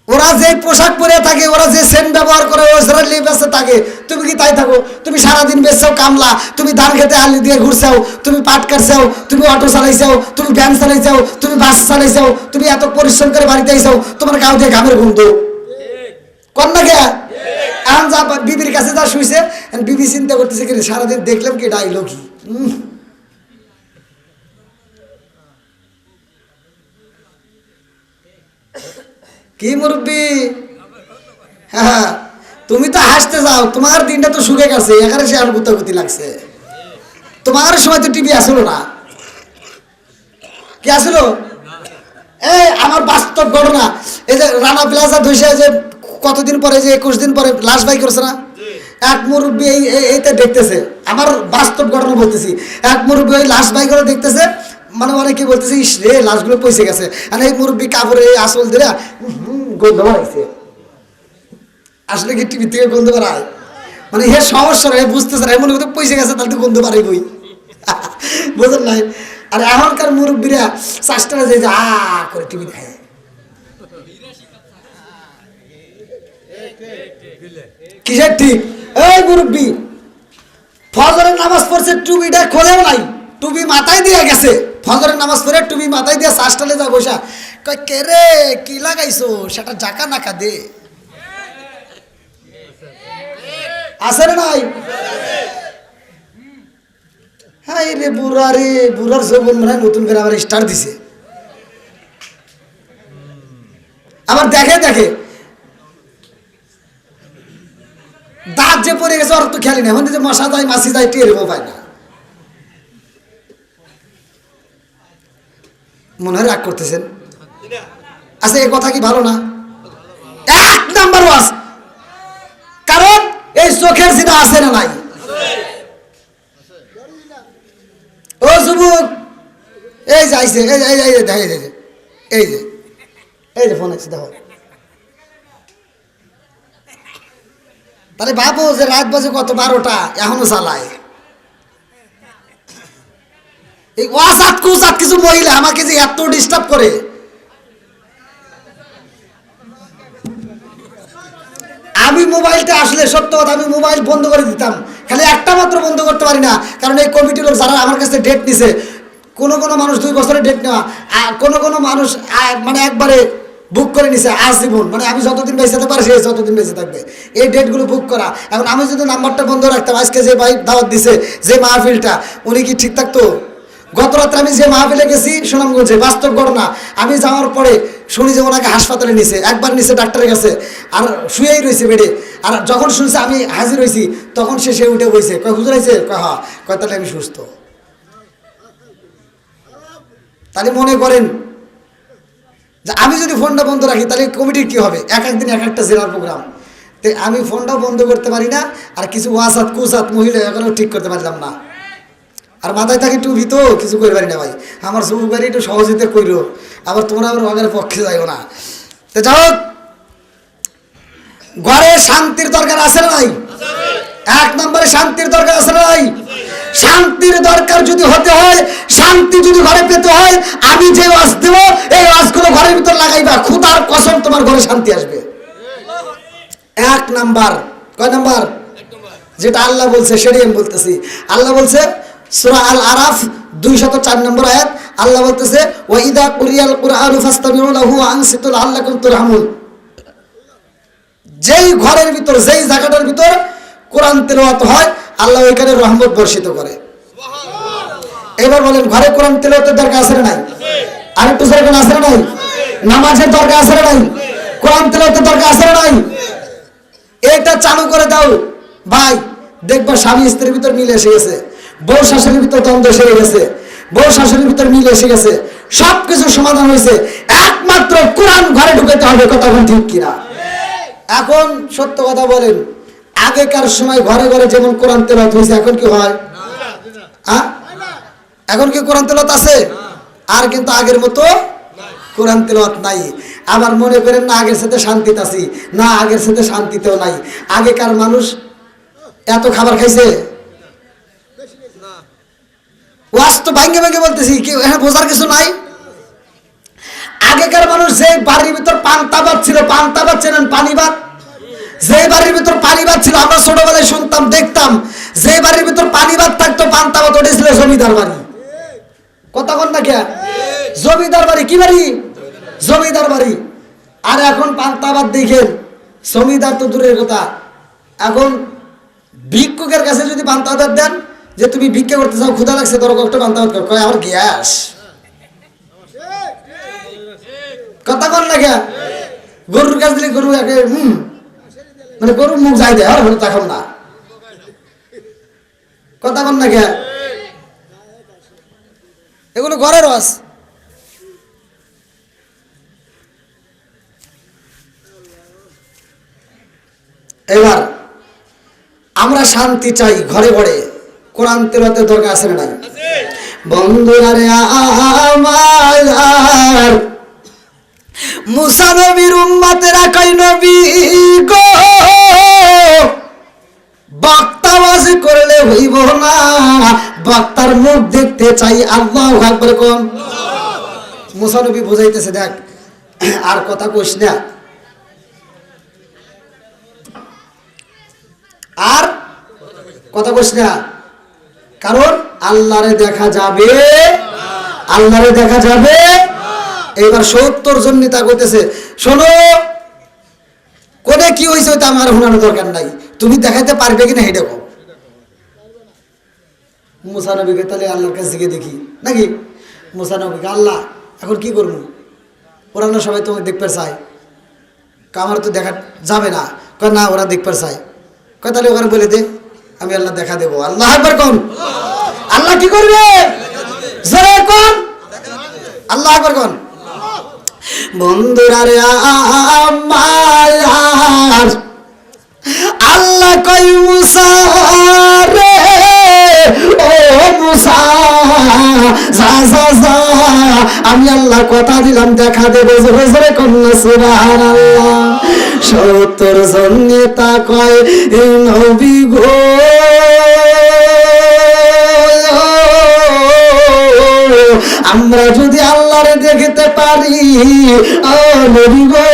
ওরা যে পোশাক পরে থাকে, ওরা যে সেন্ট ব্যবহার করে, ওরা লেবাসে থাকে, তুমি কি তাই থাকো? তুমি সারাদিন বেচছাও কামলা, তুমি ধান খেতে আলি দিয়ে ঘুরছাও, তুমি পাট কাটছাও, তুমি অটো চালাইছাও, তুমি ভ্যান চালাইছাও, তুমি বাস চালাইছাও, তুমি এত পরিশ্রম করে বাড়িতে আইছাও, তোমার গাও দিয়ে ঘামের গন্ধ কর না কে? এখন যা বিবির কাছে যা শুইছে, বিবি চিন্তা করতেছে কি সারাদিন দেখলাম কি ডাইলো কি কি মুরব্বী? হ্যাঁ, তুমি তো হাসতে যাও, তোমার দিনটা তো সুখে গেছে, এখানে সে আর গুতাগুতি লাগছে। তোমার সময় তো টিভি আসলো না। কি আসলো? এই আমার বাস্তব ঘটনা, এই যে রানা প্লাজা ধসে যে কতদিন পরে, যে 21 দিন পরে লাশ বাই করছে না, এক মুরব্বী এইটা দেখতেছে। আমার বাস্তব ঘটনা বলতেছি। এক মুরব্বী ওই লাশ বাই করে দেখতেছে, মানে অনেকে বলতেছে ইস রে লাশগুলো পয়সে গেছে, আর এই মুরব্বী কাপড়ে আসল ধরে গন্ধ বাড়াইছে। আসলে কি টিভি থেকে গন্ধ বাড়ায়? মানে এর সমস্যা নয়, বুঝতেছে না, এমন কথা পয়সে গেছে তাহলে তো গন্ধ বাড়াই বই বুঝলেন নাই? আর এখনকার মুরব্বীরা চাষটা যে করে টিভি দেখে। কিসের ঠিক? এই মুরব্বী ফজরের নামাজ পড়ছে, টুপিটা খোলেও নাই, টুপি মাথায় দিয়ে গেছে। ফজরের নামাজ পড়ে টুপি মাথায় দিয়ে শ্বাসটালে যা বসা, কয় কে রে কি লাগাইছো, সেটা জাকা নাকা দে। আছে না নাই? হ্যাঁ রে বুড়া রে, বুড়ার যৌবন মনে হয় নতুন করে আবার স্টার দিছে। আবার দেখে দেখে দাঁত যে পড়ে গেছে, ওর তো খেয়ালি না, এখন যে মশা যায় মাছি যায় টেরও পায় না। মনে হয় রাগ করতেছেন? আচ্ছা এই কথা কি ভালো না? 1 নাম্বার ওয়াজ। কারণ এই চোখের জিনা আছে না নাই? ও যুবক এই যে আইছে, এই যে ফোন আছে দেখো। তাহলে ভাবো যে রাত বাজে কত, 12টা, এখনো চালায়। এই ওয়াসাত কুসাত কিছু মহিলা আমাকে যে এত ডিস্টার্ব করে। আমি মোবাইলটা আসলে সত্য কথা, আমি মোবাইল বন্ধ করে দিতাম, খালি একটা মাত্র বন্ধ করতে পারি না, কারণ এই কমিটির লোক যারা আমার কাছে ডেট নিছে, কোনো মানুষ 2 বছরের ডেট নেওয়া, আর কোনো মানুষ মানে একবারে বুক করে নিছে আজীবন, মানে আমি যতদিন বেঁচে পারি সে যতদিন বেঁচে থাকবে, এই ডেটগুলো বুক করা। এখন আমি যদি নাম্বারটা বন্ধ রাখতাম, আজকে যে ভাই দাওয়াত দিছে, যে মাহফিলটা, উনি কি ঠিক থাকতো? গত রাত্রে আমি যে মাহফিলে গেছি সুনামগঞ্জে, বাস্তব ঘটনা, আমি যাওয়ার পরে শুনি যে ওনাকে হাসপাতালে নিছে, একবার নিছে ডাক্তারের কাছে, আর শুয়েই রয়েছে বেডে। আর যখন শুনছে আমি হাজির হয়েছি, তখন সে উঠে বইছে, কয় হুজুর হয়েছে, কয় হ্যাঁ, কয় তাহলে আমি সুস্থ। তাহলে মনে করেন যে আমি যদি ফোনটা বন্ধ রাখি, তাহলে কমিটির কি হবে? এক একদিন এক একটা জেলার প্রোগ্রাম, আমি ফোনটাও বন্ধ করতে পারি না, আর কিছু ওয়াসাত কুসাত মহিলা এখনো ঠিক করতে পারলাম না। আর মাথায় থাকি টুপি তো কিছু করে পারি না ভাই, আমার চুপ বাড়ি একটু সহযোগিতা করো, আবার তোমরা আবার ওদের পক্ষে যাইও না। তো যাই হোক, ঘরে শান্তির দরকার আছে না নাই? এক নম্বরে শান্তির দরকার আছে না নাই? শান্তির দরকার যদি হতে হয়, শান্তি যদি ঘরে পেতে হয়, আমি যে ওয়াজ দেবো এই ওয়াজগুলো ঘরের ভিতর লাগাইবা, খোদার কসম তোমার ঘরে শান্তি আসবে। এক নাম্বার, কয় নাম্বার? যেটা আল্লাহ বলছে সেটাই আমি বলতেছি। আল্লাহ বলছে সূরা আল আরাফ 204 নম্বর আয়াত, আল্লাহ বলতেছে ওয়া ইদা কুরিয়াল কুরআনু ফাসতামিউ লাহু ওয়া আনসিতু লাআল্লাকুম তুরহামুন। যেই ঘরের ভিতর, যেই জায়গাটার ভিতর কোরআন তেলাওয়াত হয়, আল্লাহ ওইখানে রহমত বর্ষিত করে। এবার বলেন, ঘরে কোরআন তেলাওয়াতের দরকার আছে না নাই? আর একটু দরকার আছে না নাই? নামাজের দরকার আছে না নাই? কোরআন তেলাওয়াতের দরকার আছে না নাই? এটা চালু করে দাও ভাই, দেখবা স্বামী স্ত্রীর ভিতর মিল এসে গেছে, বউ শাশুড়ির ভিতর দ্বন্দ্ব এসে গেছে, বউ শাশুড়ির ভিতর মিল এসে গেছে, সবকিছু সমাধান হয়েছে। একমাত্র কোরআন ঘরে ঢুকাতে হবে, কথা বলেন ঠিক কিনা? এখন সত্য কথা বলেন, আগেকার সময় ঘরে ঘরে যেমন কোরআন তেলাওয়াত হয়েছে, এখন কি হয়? এখন কি কোরআন তেলাওয়াত আছে? আর কিন্তু আগের মতো কোরআন তেলাওয়াত নাই। আবার মনে করেন না আগের সাথে শান্তিতে আছি, না আগের সাথে শান্তিতেও নাই। আগেকার মানুষ এত খাবার খাইছে, ওয়াজ তো ভাঙ্গে ভাঙ্গে বলতেছি, কি এখানে বোঝার কিছু নাই? আগেকার মানুষ যে বাড়ির ভিতর পান্তা ভাত ছিল, পান্তা ভাত চেনেন? পানি ভাত। যে বাড়ির ভিতর পানি ভাত ছিল, আমরা ছোটবেলায় শুনতাম, দেখতাম, যে বাড়ির ভিতর পানি ভাত থাকতো, পান্তা ভাত, ওটা ছিল জমিদার বাড়ি। কথা বল না কে? জমিদার বাড়ি। কি বাড়ি? জমিদার বাড়ি। আর এখন পান্তা ভাত দেখেন, জমিদার তো দূরের কথা, এখন ভিক্ষুকের কাছে যদি পান্তা ভাত দেন, যে তুমি ভিক্ষা করতে চাও, ক্ষুধা লাগছে, ধরো একটা পান্তা ভাত কয় আমার গ্যাস। কথা বল না কে? গরুর কাছ দিলে গরু একে মানে গরুর মুখ যাই দেয়, আর হলো তখন না। কথা বল না কে? এগুলো ঘরের ওয়াজ। এবার আমরা শান্তি চাই ঘরে ঘরে, কোরআন তেলাওয়াতের দরকার আছে না নাই? বন্ধুরা রে আমার, মুসা নবীর উম্মতেরা কই নবী গো, বক্তা ওয়াজ করলে হইব না, বক্তার মুখ দেখতে চাই। আল্লাহু আকবার কোন? মুসা নবী বুঝাইতেছে, দেখ আর কথা কইস না, আর কথা কইস না, কারণ আল্লাহরে দেখা যাবে, আল্লাহরে দেখা যাবে। এইবার 70 জন নেতা কইতেছে, শোনো কোনে কি হয়েছে ওইটা আমার শোনানোর দরকার নাই, তুমি দেখাইতে পারবে কিনা হেঁটে কও। মুসা নবীকে তাহলে আল্লাহর কাছে গিয়ে দেখি নাকি? মুসা নবীকে, আল্লাহ এখন কি করবো? ওরা না সবাই তোমাকে দেখতে চায়, আমার তো দেখা যাবে না। কয় না, ওরা দেখতে চায়। কয় তাহলে ওখানে বলে দে, আমি আল্লাহ দেখা দেবো। আল্লাহ একবার কোন? আল্লাহ কি করবে? জোরে কোন? আল্লাহ একবার কোন? বন্ধুরা রে আমার, আল্লাহ কই মুসা রে, ও মুসা যা যা যা, আমি আল্লাহ কথা দিলাম দেখা দেবো। জোরে জোরে কন্যা সুবহানাল্লাহ। 70 জন নেতা কয় নবী গো, আমরা যদি আল্লাহরে দেখতে পারি, ও নবী গো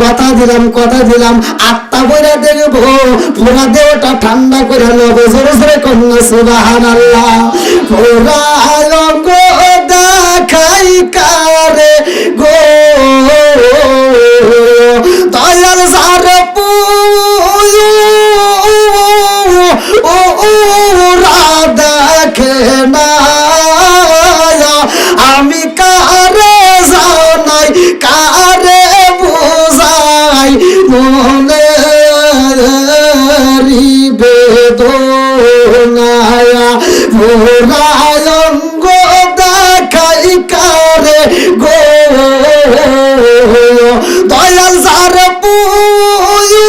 কথা দিলাম, কথা দিলাম, আত্মা বইরা দেখবো, পুরা দেহটা ঠান্ডা করে নেবো। জোরে জোরে কন্যা সুবহানাল্লাহ। পুরা অঙ্গ দেখাই কারে গো, দয়াল সার ওরা দেখে না, আমি কারে জানাই, কারে বুঝাই, মনে বেদনায়া মোরায় অঙ্গ দেখাই কারে গো, দয়াল সার পুয়ু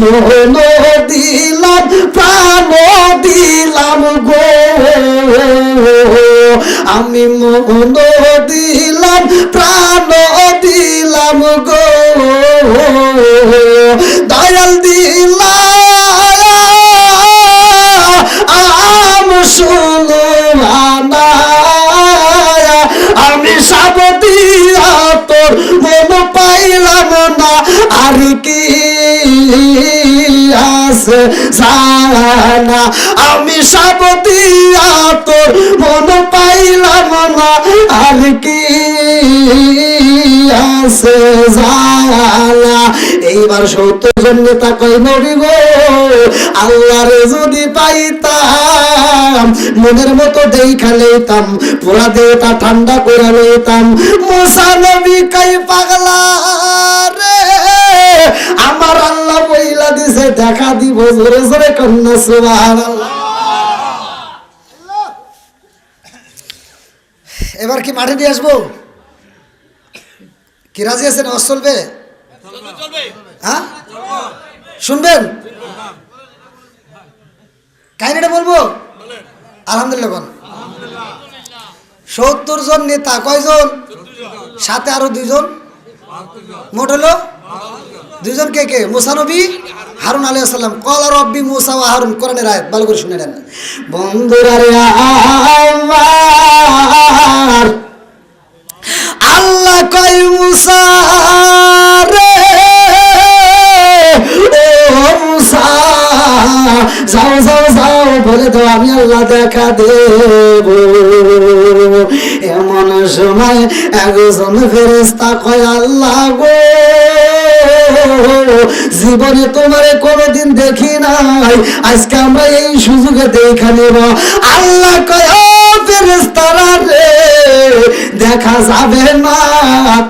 মন দিলাম প্রাণ দিলাম গো, আমি মন দিলাম প্রাণ দিলাম গো, দয়াল দিলাম শুনো আমি সব দিয়া তোর মন পাইলাম না, আর কি আছে জানা, আমি সব দিয়া তোর মন পাইলাম না, আর কি আছে জানা। এইবার 70 জন নেতা কই নবী গো, আল্লাহরে যদি পাইতাম মনের মতো দেখা লইতাম, পুরা দেহটা ঠান্ডা করে লইতাম। মুসা নবী কই পাগলা রে, আমার আল্লাহ বইলা দিছে দেখা দিব, জোরে জোরে কন্যা সুবহানাল্লাহ। এবার কি মাঠে দিয়ে আসবো? কি রাজি আছেন? আওয়াজ চলবে? হ্যাঁ শুনবেন? কাহিনীটা বলবো? আলহামদুলিল্লাহ বল। 70 জন নেতা, কয়জন? সাথে আরো 2 জন, মোট হলো 2 জন। কে কে? মুসা নবী, হারুন আলাইহিস সালাম। ক্বালা রাব্বি মুসা ওয়া হারুন, কোরআনের আয়াত, ভালো করে শুনে নেন বন্ধুরা রে। আমার আল্লাহ কয় মুসা রে, ও মুসা যাও যাও যাও বলে দাও আমি আল্লাহ দেখা দেব। এমন সময় একজন ফেরেশতা কয় আল্লাহ গো, জীবনে তোমারে কোনোদিন দেখি নাই, আজকে আমরা এই সুযোগে দেখা নেব। আল্লাহ কয় ও ফেরেশতারা রে, দেখা যাবে না,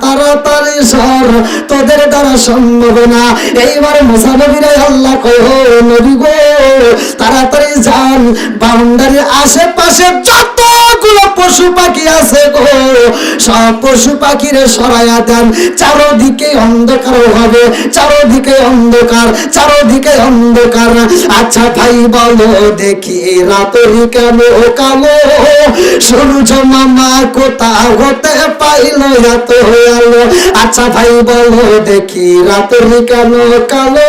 তাড়াতাড়ি সর, তোদের দ্বারা সম্ভব না। এইবার মুসা নবীরে আল্লাহ কয় ও নবী গো, তাড়াতাড়ি যান, বাউন্ডারির আশেপাশে যতগুলো পশু পাখি আছে গো, সব পশু পাখিরে সরাইয়া দেন, চারোদিকে অন্ধকার হবে, চারোদিকে অন্ধকার, চারোদিকে অন্ধকার। আচ্ছা ভাই বলো দেখি রাতরি কেন কালো, সূর্য মামা কোথা হতে পাইল এত আলো। আচ্ছা ভাই বলো দেখি রাতরি কেন কালো,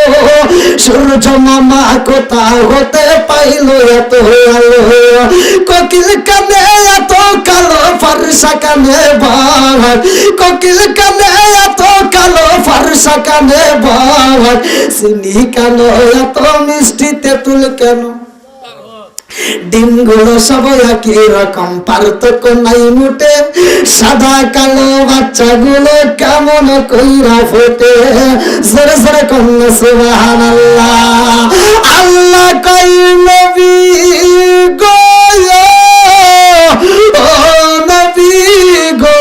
সূর্য মামা কোথা হতে পাইল এত আলো। কোকিল কানে এত কালো, ফর্সা কানে বাঘ, কোকিল কানে এত কালো, ফর্সা কানে বাঘ, চিনি কেন এত মিষ্টি, তেঁতুল কেন, ডিমগুলো সব একই রকম, পার্থক্য নাই মুটে, সাদা কালো বাচ্চাগুলো কেমন কইরা ফোটে। জোরে জোরে কন্যা সুবহানাল্লাহ। আল্লাহ কই নবী গো, ও নবী গো,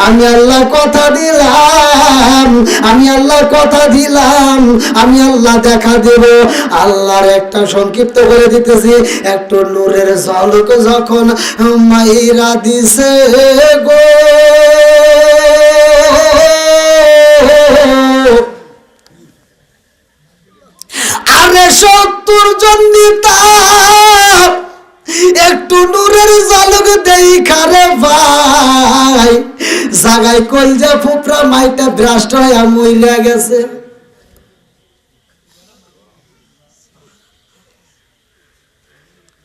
আমি আল্লাহ কথা দিলাম, আমি আল্লাহ কথা দিলাম, আমি আল্লাহ দেখা দেব। আল্লাহর একটা সংক্ষিপ্ত করে দিতেছি, একটু নূরের ঝলক যখন মাইরা দিছে গো, আরে 70 জন নেতা একটু নূরের ঝলক দেখা রে ভাই, জাগায় কলজা ফুপরা মাইটা ব্রাস্ট হয়ে মইরা গেছে।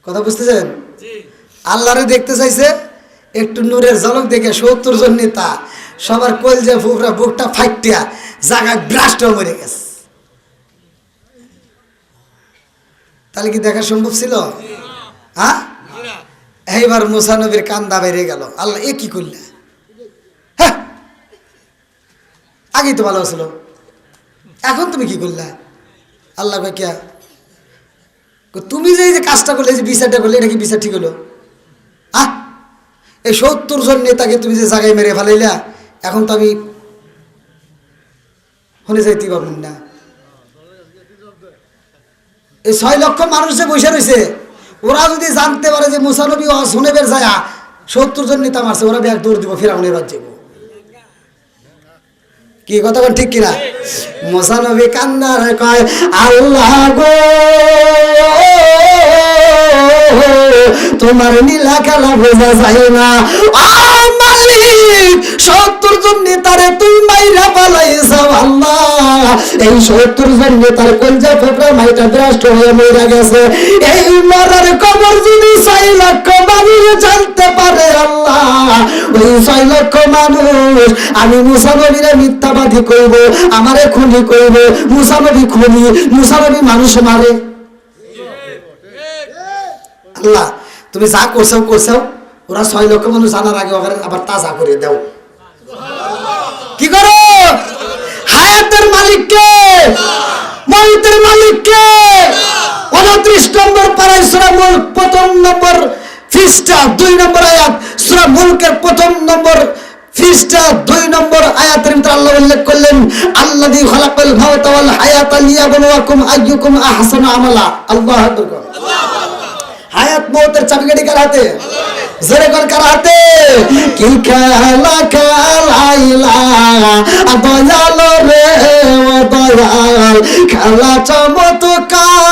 কথা বুঝতেছেন? আল্লাহরে দেখতে চাইছে, একটু নূরের ঝলক দেখে 70 জন নেতা সবার কলজা ফুপরা বুকটা ফাইটিয়া জাগায় ব্রাস্ট হয়ে মরে গেছে। তাহলে কি দেখা সম্ভব ছিল? হ্যাঁ, এইবার মুসা নবীর কান্দা বেড়ে গেল। আল্লাহ এ কি করলে? হ্যাঁ, আগেই তো ভালো ছিল, এখন তুমি কি করলে? আল্লাহ কয় কে, তুমি যে কাজটা করলে, যে বিচারটা করলে, এটা কি বিচার ঠিক হলো? এই 70 জন নেতাকে তুমি যে জায়গায় মেরে ফেলাইলা, এখন তো আমি হলে যাইতে পারবেন না। এই 6 লক্ষ মানুষ যে বসে রয়েছে, ওরা যদি জানতে পারে যে মুসা নবী শুনেবের যায় 70 জন নেতা মারছে, ওরা ব্যাগ দৌড় দিব ফিরাউনের রাজ্যে। কি কথা কোন ঠিক কিনা? মুসা নবী কান্দার কয় আল্লাহ গো তোমার নীলা খেলা বোঝা যায় না। মালিক 70 জন নেতারে তুমি মাইরা পালাইছাও আল্লাহ। এই 70 জন নেতার কলজা ফোকরা মাইটা দ্রাষ্ট হয়ে মরে গেছে। এই মরার কবর যদি 6 লক্ষ মানুষ জানতে পারে আল্লাহ, ওই 6 লক্ষ মানুষ আমি মুসা নবীরে মিথ্যাবাদী করব, আমারে খুনি করব। মুসা নবী খুনি, মুসা নবী মানুষ মারে। আল্লাহ তুমি যা করছো ওরা 6 লক্ষ মানুষ জানার আগে আবার তাজা করে দাও। কি করো? হায়াতের মালিককে, মৌতের মালিককে। 29 নম্বর পারায় সূরা মুলক প্রথম নম্বর পৃষ্ঠা 2 নম্বর আয়াত, সূরা মুলকের প্রথম নম্বর পৃষ্ঠা 2 নম্বর আয়াতের ভিতরে আল্লাহ উল্লেখ করলেন আল্লাযী খালাকাল মাউতা ওয়াল হায়াতা লিয়াবলুয়াকুম আইয়ুকুম আহসানু আমালা। আল্লাহু আকবার। হায়াত মৌতের চাবিকাঠি কার হাতে? জোরে কর কার হাতে? কি খেলা খেলাইলা দয়াল রে ও দয়াল, খেলা চমৎকার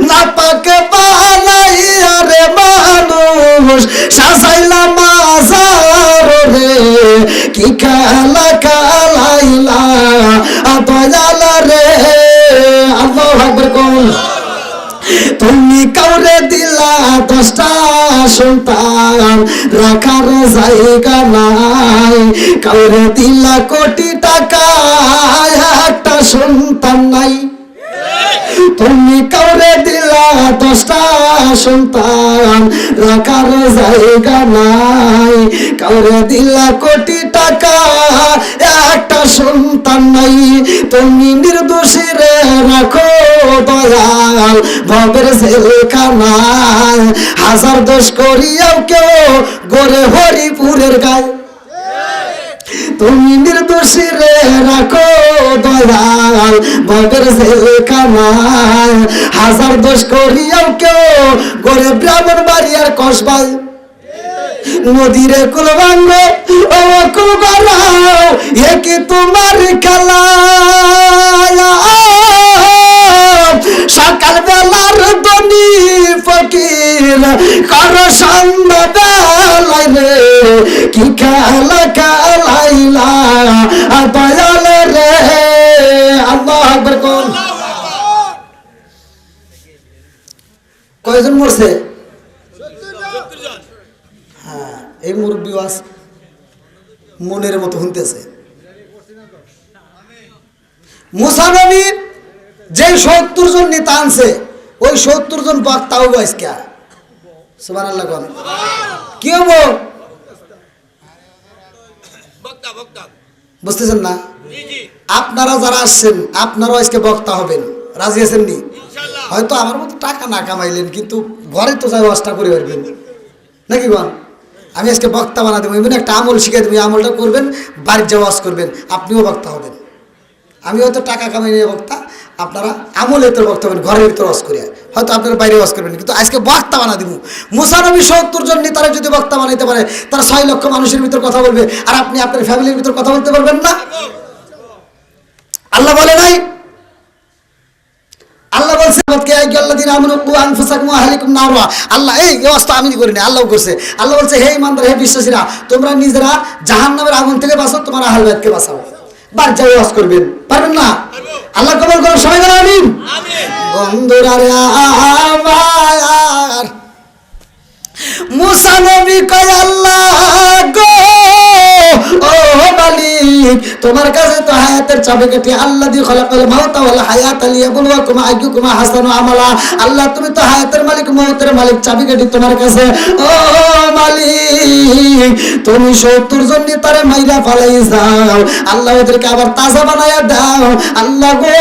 নাপাকে বানাইয়া রে মানুষ সাজাইলা মাজার রে। কি খেলা খেলাইলা দয়াল রে। আল্লাহু আকবার কোন। তুমি কাউরে দিলা 10টা সন্তান, রাখার জায়গা নাই। কাউরে দিলা কোটি টাকা, একটা সন্তান নাই। তুমি কাউরে দিলা 10টা সন্তান, রাখার জায়গা নাই। কাউরে দিলা কোটি টাকা, একটা সন্তান নাই। তুমি নির্দোষী রে রাখো দয়াল ভবের জেলখানায়। 1000 দোষ করিয়াও কেউ গড়ে হরিপুরের গায়ে। তুমি নির্দোষী রে রাখো দয়াল ভবের জেলখানায়। 1000 দোষ করিয়াও কেউ গড়ে ব্রাহ্মণবাড়িয়ার কসবায়। নদীরে কুল ভাঙো ও কুল বাড়াও, এ কি তোমার খেলা? সকাল বেলার ধনী ফকির কর সন্ধ্যা বেলায় রে। কি খেলা খেলাইলা দয়াল রে। আল্লাহু আকবার কোন। কয়জন মরছে? হ্যাঁ, এই মুরব্বী ওয়াজ মনের মতো শুনতেছে। মুসা নবী যে 70 জন নেতা আনছে, ওই 70 জন বক্তাও আজকে। সুবহানাল্লাহ কোন। কি হবো? বুঝতেছেন না? আপনারা যারা আসছেন আপনারাও আজকে বক্তা হবেন। রাজি আছেন নি? হয়তো আমার মতো টাকা না কামাইলেন, কিন্তু ঘরে তো যাই ওয়াজটা করে পারবেন নাকি বল? আমি আজকে বক্তা বানা দেবো, এমন একটা আমল শিখাই দেবো, আমলটা করবেন, বাড়ির যা ওয়াজ করবেন, আপনিও বক্তা হবেন। আমি হয়তো টাকা কামাই নিয়ে বক্তা, আপনারা আমলে তো বক্তা হবেন, ঘরের ভিতরে ওয়াজ করে, হয়তো আপনার বাইরে ওয়াজ করবেন, কিন্তু আজকে বক্তা বানা দিব। মুসা নবী 70 জন নেতারা যদি বক্তা বানাইতে পারে, তারা 6 লক্ষ মানুষের ভিতর কথা বলবে, আর আপনি আপনার ফ্যামিলির ভিতর কথা বলতে পারবেন না? আল্লাহ বলে নাই? আল্লাহ বলছে আল্লাহ এই অবস্থা আমি করি না, আল্লাহ করছে। আল্লাহ বলছে হে ইমানদার, হে বিশ্বাসীরা, তোমরা নিজেরা জাহান্নামের আগুন থেকে বাঁচো, তোমার আহল বাইতকে বাঁচাও। বার যাও ওয়াজ করবেন, পারবেন না? আল্লাহ কবুল করুন, সবাই বলেন আমিন। বন্ধুরা রে আমার, মুসা নবী কয় আল্লাহ গো ও মালিক, তোমার কাছে তো হায়াতের চাবিকাঠি। আল্লাযী খালাকাল মাউতা ওয়াল হায়াতা লিয়াবলুয়াকুম আইয়ুকুম আহসানু আমালা। আল্লাহ তুমি তো হায়াতের মালিক, মউতের মালিক, চাবিকাঠি তোমার কাছে। ও মালিক, তুমি 70 জন নেতারে মাইরা ফালাই যাও, আল্লাহ ওদেরকে আবার তাজা বানায়া দাও। আল্লাহ গো,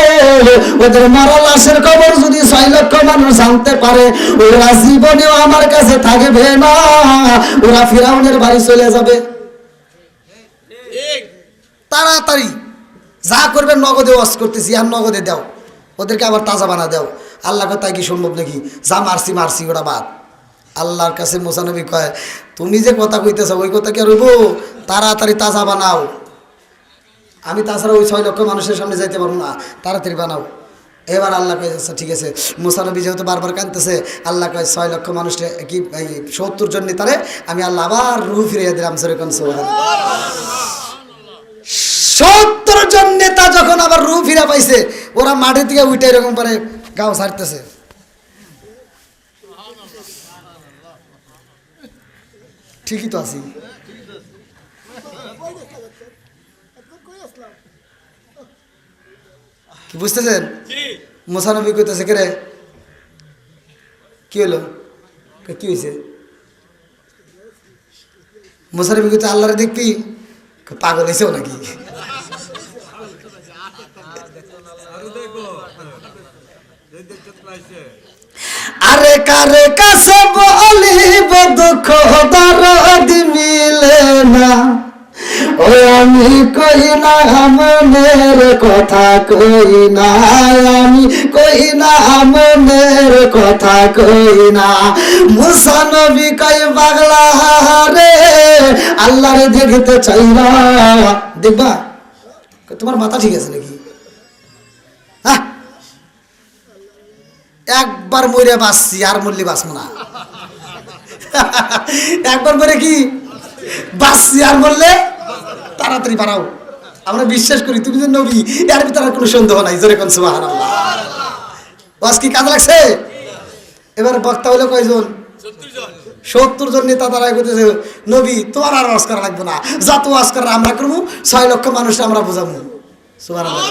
ওদের মারা লাশের খবর যদি 6 লক্ষ মানুষ জানতে পারে, ওরা জীবনেও আমার কাছে থাকবে না, ওরা ফিরাউনের বাড়ি চলে যাবে। তাড়াতাড়ি যা করবেন নগদে ওয়াজ করতেছি, আর নগদে দাও, ওদেরকে আবার তাজা বানা দাও। আল্লাহ তাই কি সম্ভব নাকি? যা মারছি ওটা বাদ, আল্লাহর কাছে মুসা নবী কয়, তুমি যে কথা কইতেছ ওই কথা কি আর হইব? তাড়াতাড়ি তাজা বানাও, আমি তাছাড়া ওই 6 লক্ষ মানুষের সামনে যাইতে পারবো না, তাড়াতাড়ি বানাও। এবার আল্লাহ কয় আচ্ছা ঠিক আছে। মুসা নবী যেহেতু বারবার কাঁদতেছে, আল্লাহ কয় 6 লক্ষ মানুষকে কি 70 জন নেতারে আমি আল্লাহ আবার রূহ ফিরিয়ে দিলাম। যেরকম 70 জন নেতা যখন আবার রূহ ফিরে পাইছে, ওরা মাঠের দিকে উঠে এরকম করে গাও ছাড়তেছে। ঠিকই তো আছি। কি বুঝতেছেন? মুসা নবী কইতেছে কে রে, কি হলো, কি হয়েছে? মুসা নবী কইতে আল্লাহরে দেখবি, পাগল হয়েছেও নাকি? আরে কারে কাছে বলিব দুঃখ দরদ মিলে না, ও আমি কই না মনের কথা, কই না আমি, কই না মনের কথা, কই না। মুসা নবী কই পাগলা রে, আল্লাহরে দেখতে চাই না। দেখবা তোমার মাথা ঠিক আছে নাকি? হ্যাঁ, একবার মরে বাঁচছি, আর মরলি বাঁচবো না। একবার মরে কি বাঁচছি, আর মরলে তাড়াতাড়ি বাড়াও। আমরা বিশ্বাস করি তুমি যে নবী, এর ভিতরে কোনো সন্দেহ নাই। জোরে কোন সুবহানাল্লাহ। ওয়াজ কি কাজ লাগছে? এবার বক্তা হলো কয়জন? 70 জন নেতা দাঁড়ায় করতেছে, নবী তোমার আর ওয়াজ করা লাগবে না, যত ওয়াজ করা আমরা করবো, 6 লক্ষ মানুষ আমরা বোঝাবো। সুবহানাল্লাহ।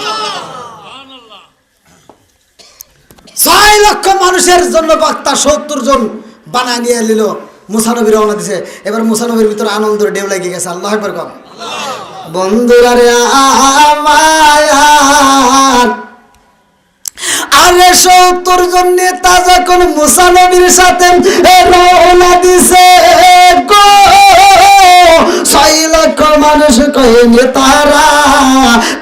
6 লক্ষ মানুষের জন্য বক্তা 70 জন বানায় নিয়ে এলো। মুসা নবী রওনা দিছে। এবার মুসা নবীর ভিতরে আনন্দের ঢেউ লেগে গেছে। আল্লাহু আকবার কম। বন্ধুরা রে আমার, আরে 70 জন নেতা যখন মুসা নবীর সাথে রওনা দিছে গো, 6 লক্ষ মানুষ কয় নেতারা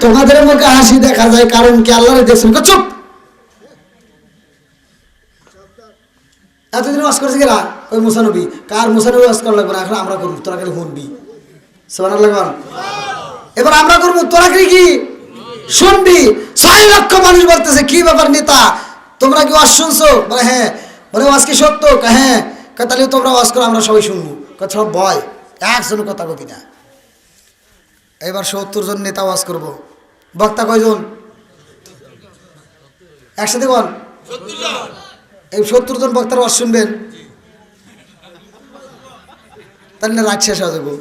তোমাদের মুখে হাসি দেখা যায়, কারণ কি আল্লাহর দেখছেন? চুপ। এতদিন ওয়াজ করছে গেলা ওই মুসা নবী, কার মুসা নবী ওয়াজ করা লাগবে না, এখন আমরা করবো, তোরা খালি শুনবি। সুবহানাল্লাহ। এবার আমরা করবো, তোরা কি শুনবি। 6 লক্ষ মানুষ বলতেছে কি ব্যাপার নেতা, তোমরা কি ওয়াজ শুনছো? বলে হ্যাঁ। বলে ওয়াজ কি সত্য? হ্যাঁ। তাহলে তোমরা ওয়াজ করো, আমরা সবাই শুনবো। সব ভয়, একজন কথা কবি না। এবার 70 জন নেতা ওয়াজ করবো। বক্তা কয়জন? একসাথে বল। এই 70 জন বক্তার ওয়াজ শুনবেন, তাহলে রাত শেষ হয়ে যাবো।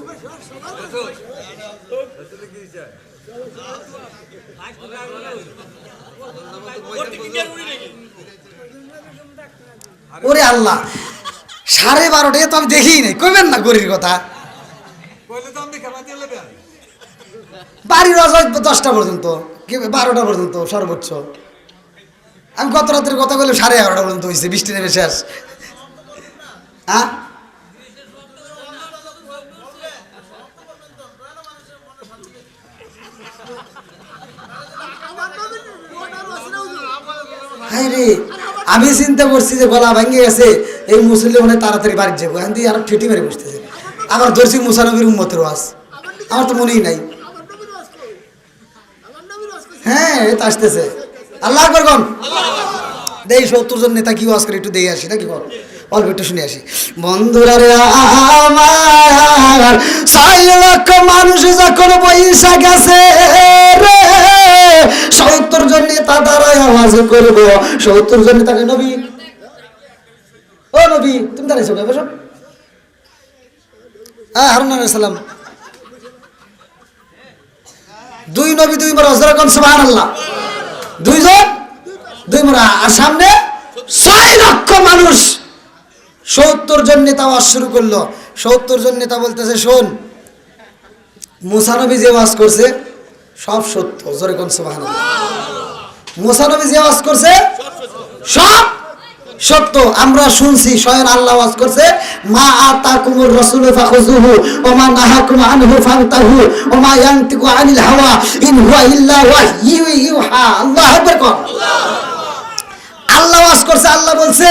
ওরে আল্লাহ, 12:30 তো আমি দেখি নাই, কইবেন না গরির কথা। বাড়ির ওয়াজ 10টা পর্যন্ত, 12টা পর্যন্ত সর্বোচ্চ। আমি গত রাতের কথা বলে 11:30 পর্যন্ত হয়েছে, বৃষ্টি নেমে শেষ। হ্যাঁ, রে আমি চিন্তা করছি যে গলা ভাঙিয়ে গেছে, এই মুসল্লি মনে তাড়াতাড়ি বাড়ি যাবো, এখন দিয়ে আরো ঠেটি মেরে বসতেছে। আবার ধরছি মুসা নবীর উম্মতের ওয়াজ, আমার তো মনেই নাই। হ্যাঁ, এটা আসতেছে। আল্লাহ আকবার কোন। দেই 70 জন নেতা কি ওয়াজ করে একটু দিয়ে আসি নাকি, বল অল্প একটু শুনে আসি। বন্ধুরা রে আমার, 6 লক্ষ মানুষ যখন পয়সা গেছে রে, 70 জন নেতা দাঁড়ায় আওয়াজ করবো। 70 জন নেতাকে নবী, ও নবী তুমি দাঁড়াইছো কে? বসো। হ্যাঁ, হারুন আলাইহিস সালাম, 2 নবী 2 মরা। যেরকম সুবহানাল্লাহ। 2 জন 2 মরা, আর সামনে 6 লক্ষ মানুষ। 70 জন নেতা ওয়াজ শুরু করলো। 70 জন নেতা বলতেছে, শোন, মুসা নবী যে ওয়াজ করছে সব সত্য। জোরে কোন সুবহানাল্লাহ। মুসা নবী যে ওয়াজ করছে সব সত্য, আমরা শুনছি। স্বয়ং আল্লাহ ওয়াজ করছে, মা আতাকুমুর রাসূলু ফাখুযুহু ওয়া মা নাহাকুম আনহু ফান্তাহু ওয়া মা ইয়ানতিকু আনিল হাওয়া ইন হুয়া ইল্লা ওয়াহয়ু ইউহা। আল্লাহু আকবার। আল্লাহ ওয়াজ করছে, আল্লাহ বলছে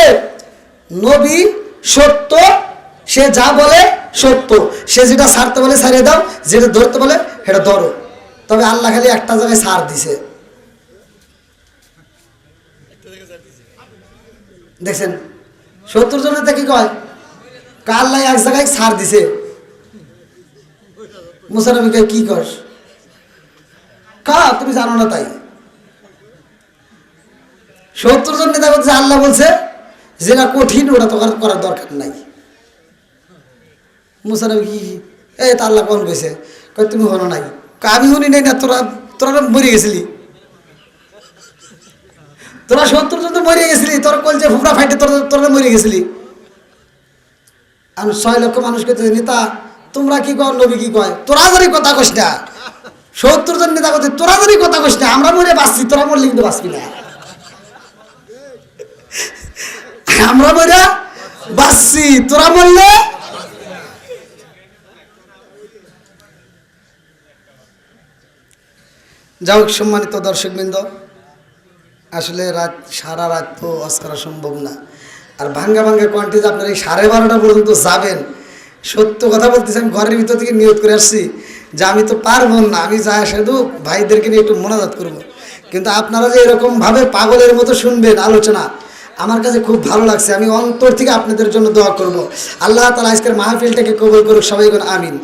নবী সত্য, সে যা বলে সত্য, সে যেটা ছাড়তে বলে ছাড়িয়ে দাও, যেটা ধরতে বলে সেটা ধরো। তবে আল্লাহ খালি একটা জায়গায় ছাড় দিছে, দেখছেন 70 জনেতে কি কয়, আল্লাহ এক জায়গায় ছাড় দিছে। মুসা নবী কয় কি কর, তুমি জানো না তাই। 70 জন নেতা বলছে আল্লাহ বলছে যেটা কঠিন ওটা তো করার দরকার নাই। মুসা নবী কি তা আল্লাহ কোন কইছে, তুমি হলো নাই, আমি শুনি নাই না, তোরা মরে গেছিলি, তোরা 70 জন তো মরে গেছিলি, তোরা কলছে ফুফড়া ফাইটে তোরা মরে গেছিলি। আমি 6 লক্ষ মানুষকে নেতা, তোমরা কি কর, নবী কি কয়, তোরা জানি কথা কইস না। 70 জন নেতা কথা, তোরা জানি কথা কইস না, আমরা মরে বাঁচছি, তোরা মরলে কিন্তু বাঁচবি না। আমরা মরে বাঁচছি, তোরা মরলে। যাই হোক, সম্মানিত দর্শকবৃন্দ, আসলে সারা রাত তো ওয়াজ করা সম্ভব না। আর ভাঙ্গা কোয়ান্টিজ আপনার এই 12:30 পর্যন্ত যাবেন, সত্য কথা বলতেছি, আমি ঘরের ভিতর থেকে নিয়ত করে আসছি যে আমি তো পারবো না, আমি যা শুধু ভাইদেরকে নিয়ে একটু মোনাজাত করবো। কিন্তু আপনারা যে এরকমভাবে পাগলের মতো শুনবেন আলোচনা, আমার কাছে খুব ভালো লাগছে। আমি অন্তর থেকে আপনাদের জন্য দোয়া করব, আল্লাহ তাআলা আজকের মাহফিলটাকে কবুল করুক, সবাই বলুন আমিন।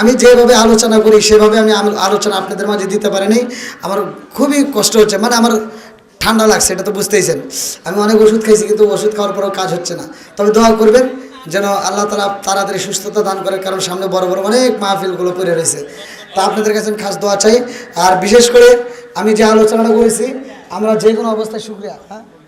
আমি যেভাবে আলোচনা করি সেভাবে আমি আলোচনা আপনাদের মাঝে দিতে পারি নাই, আমার খুবই কষ্ট হচ্ছে, মানে আমার ঠান্ডা লাগছে, এটা তো বুঝতেইছেন। আমি অনেক ওষুধ খাইছি, কিন্তু ওষুধ খাওয়ার পরেও কাজ হচ্ছে না। তবে দোয়া করবেন যেন আল্লাহ তাআলা তাড়াতাড়ি সুস্থতা দান করে, কারণ সামনে বড় বড় অনেক মাহফিলগুলো পড়ে রয়েছে। তা আপনাদের কাছে খাস দোয়া চাই। আর বিশেষ করে আমি যে আলোচনাটা করেছি, আমরা যে কোনো অবস্থায় শুকরিয়া, হ্যাঁ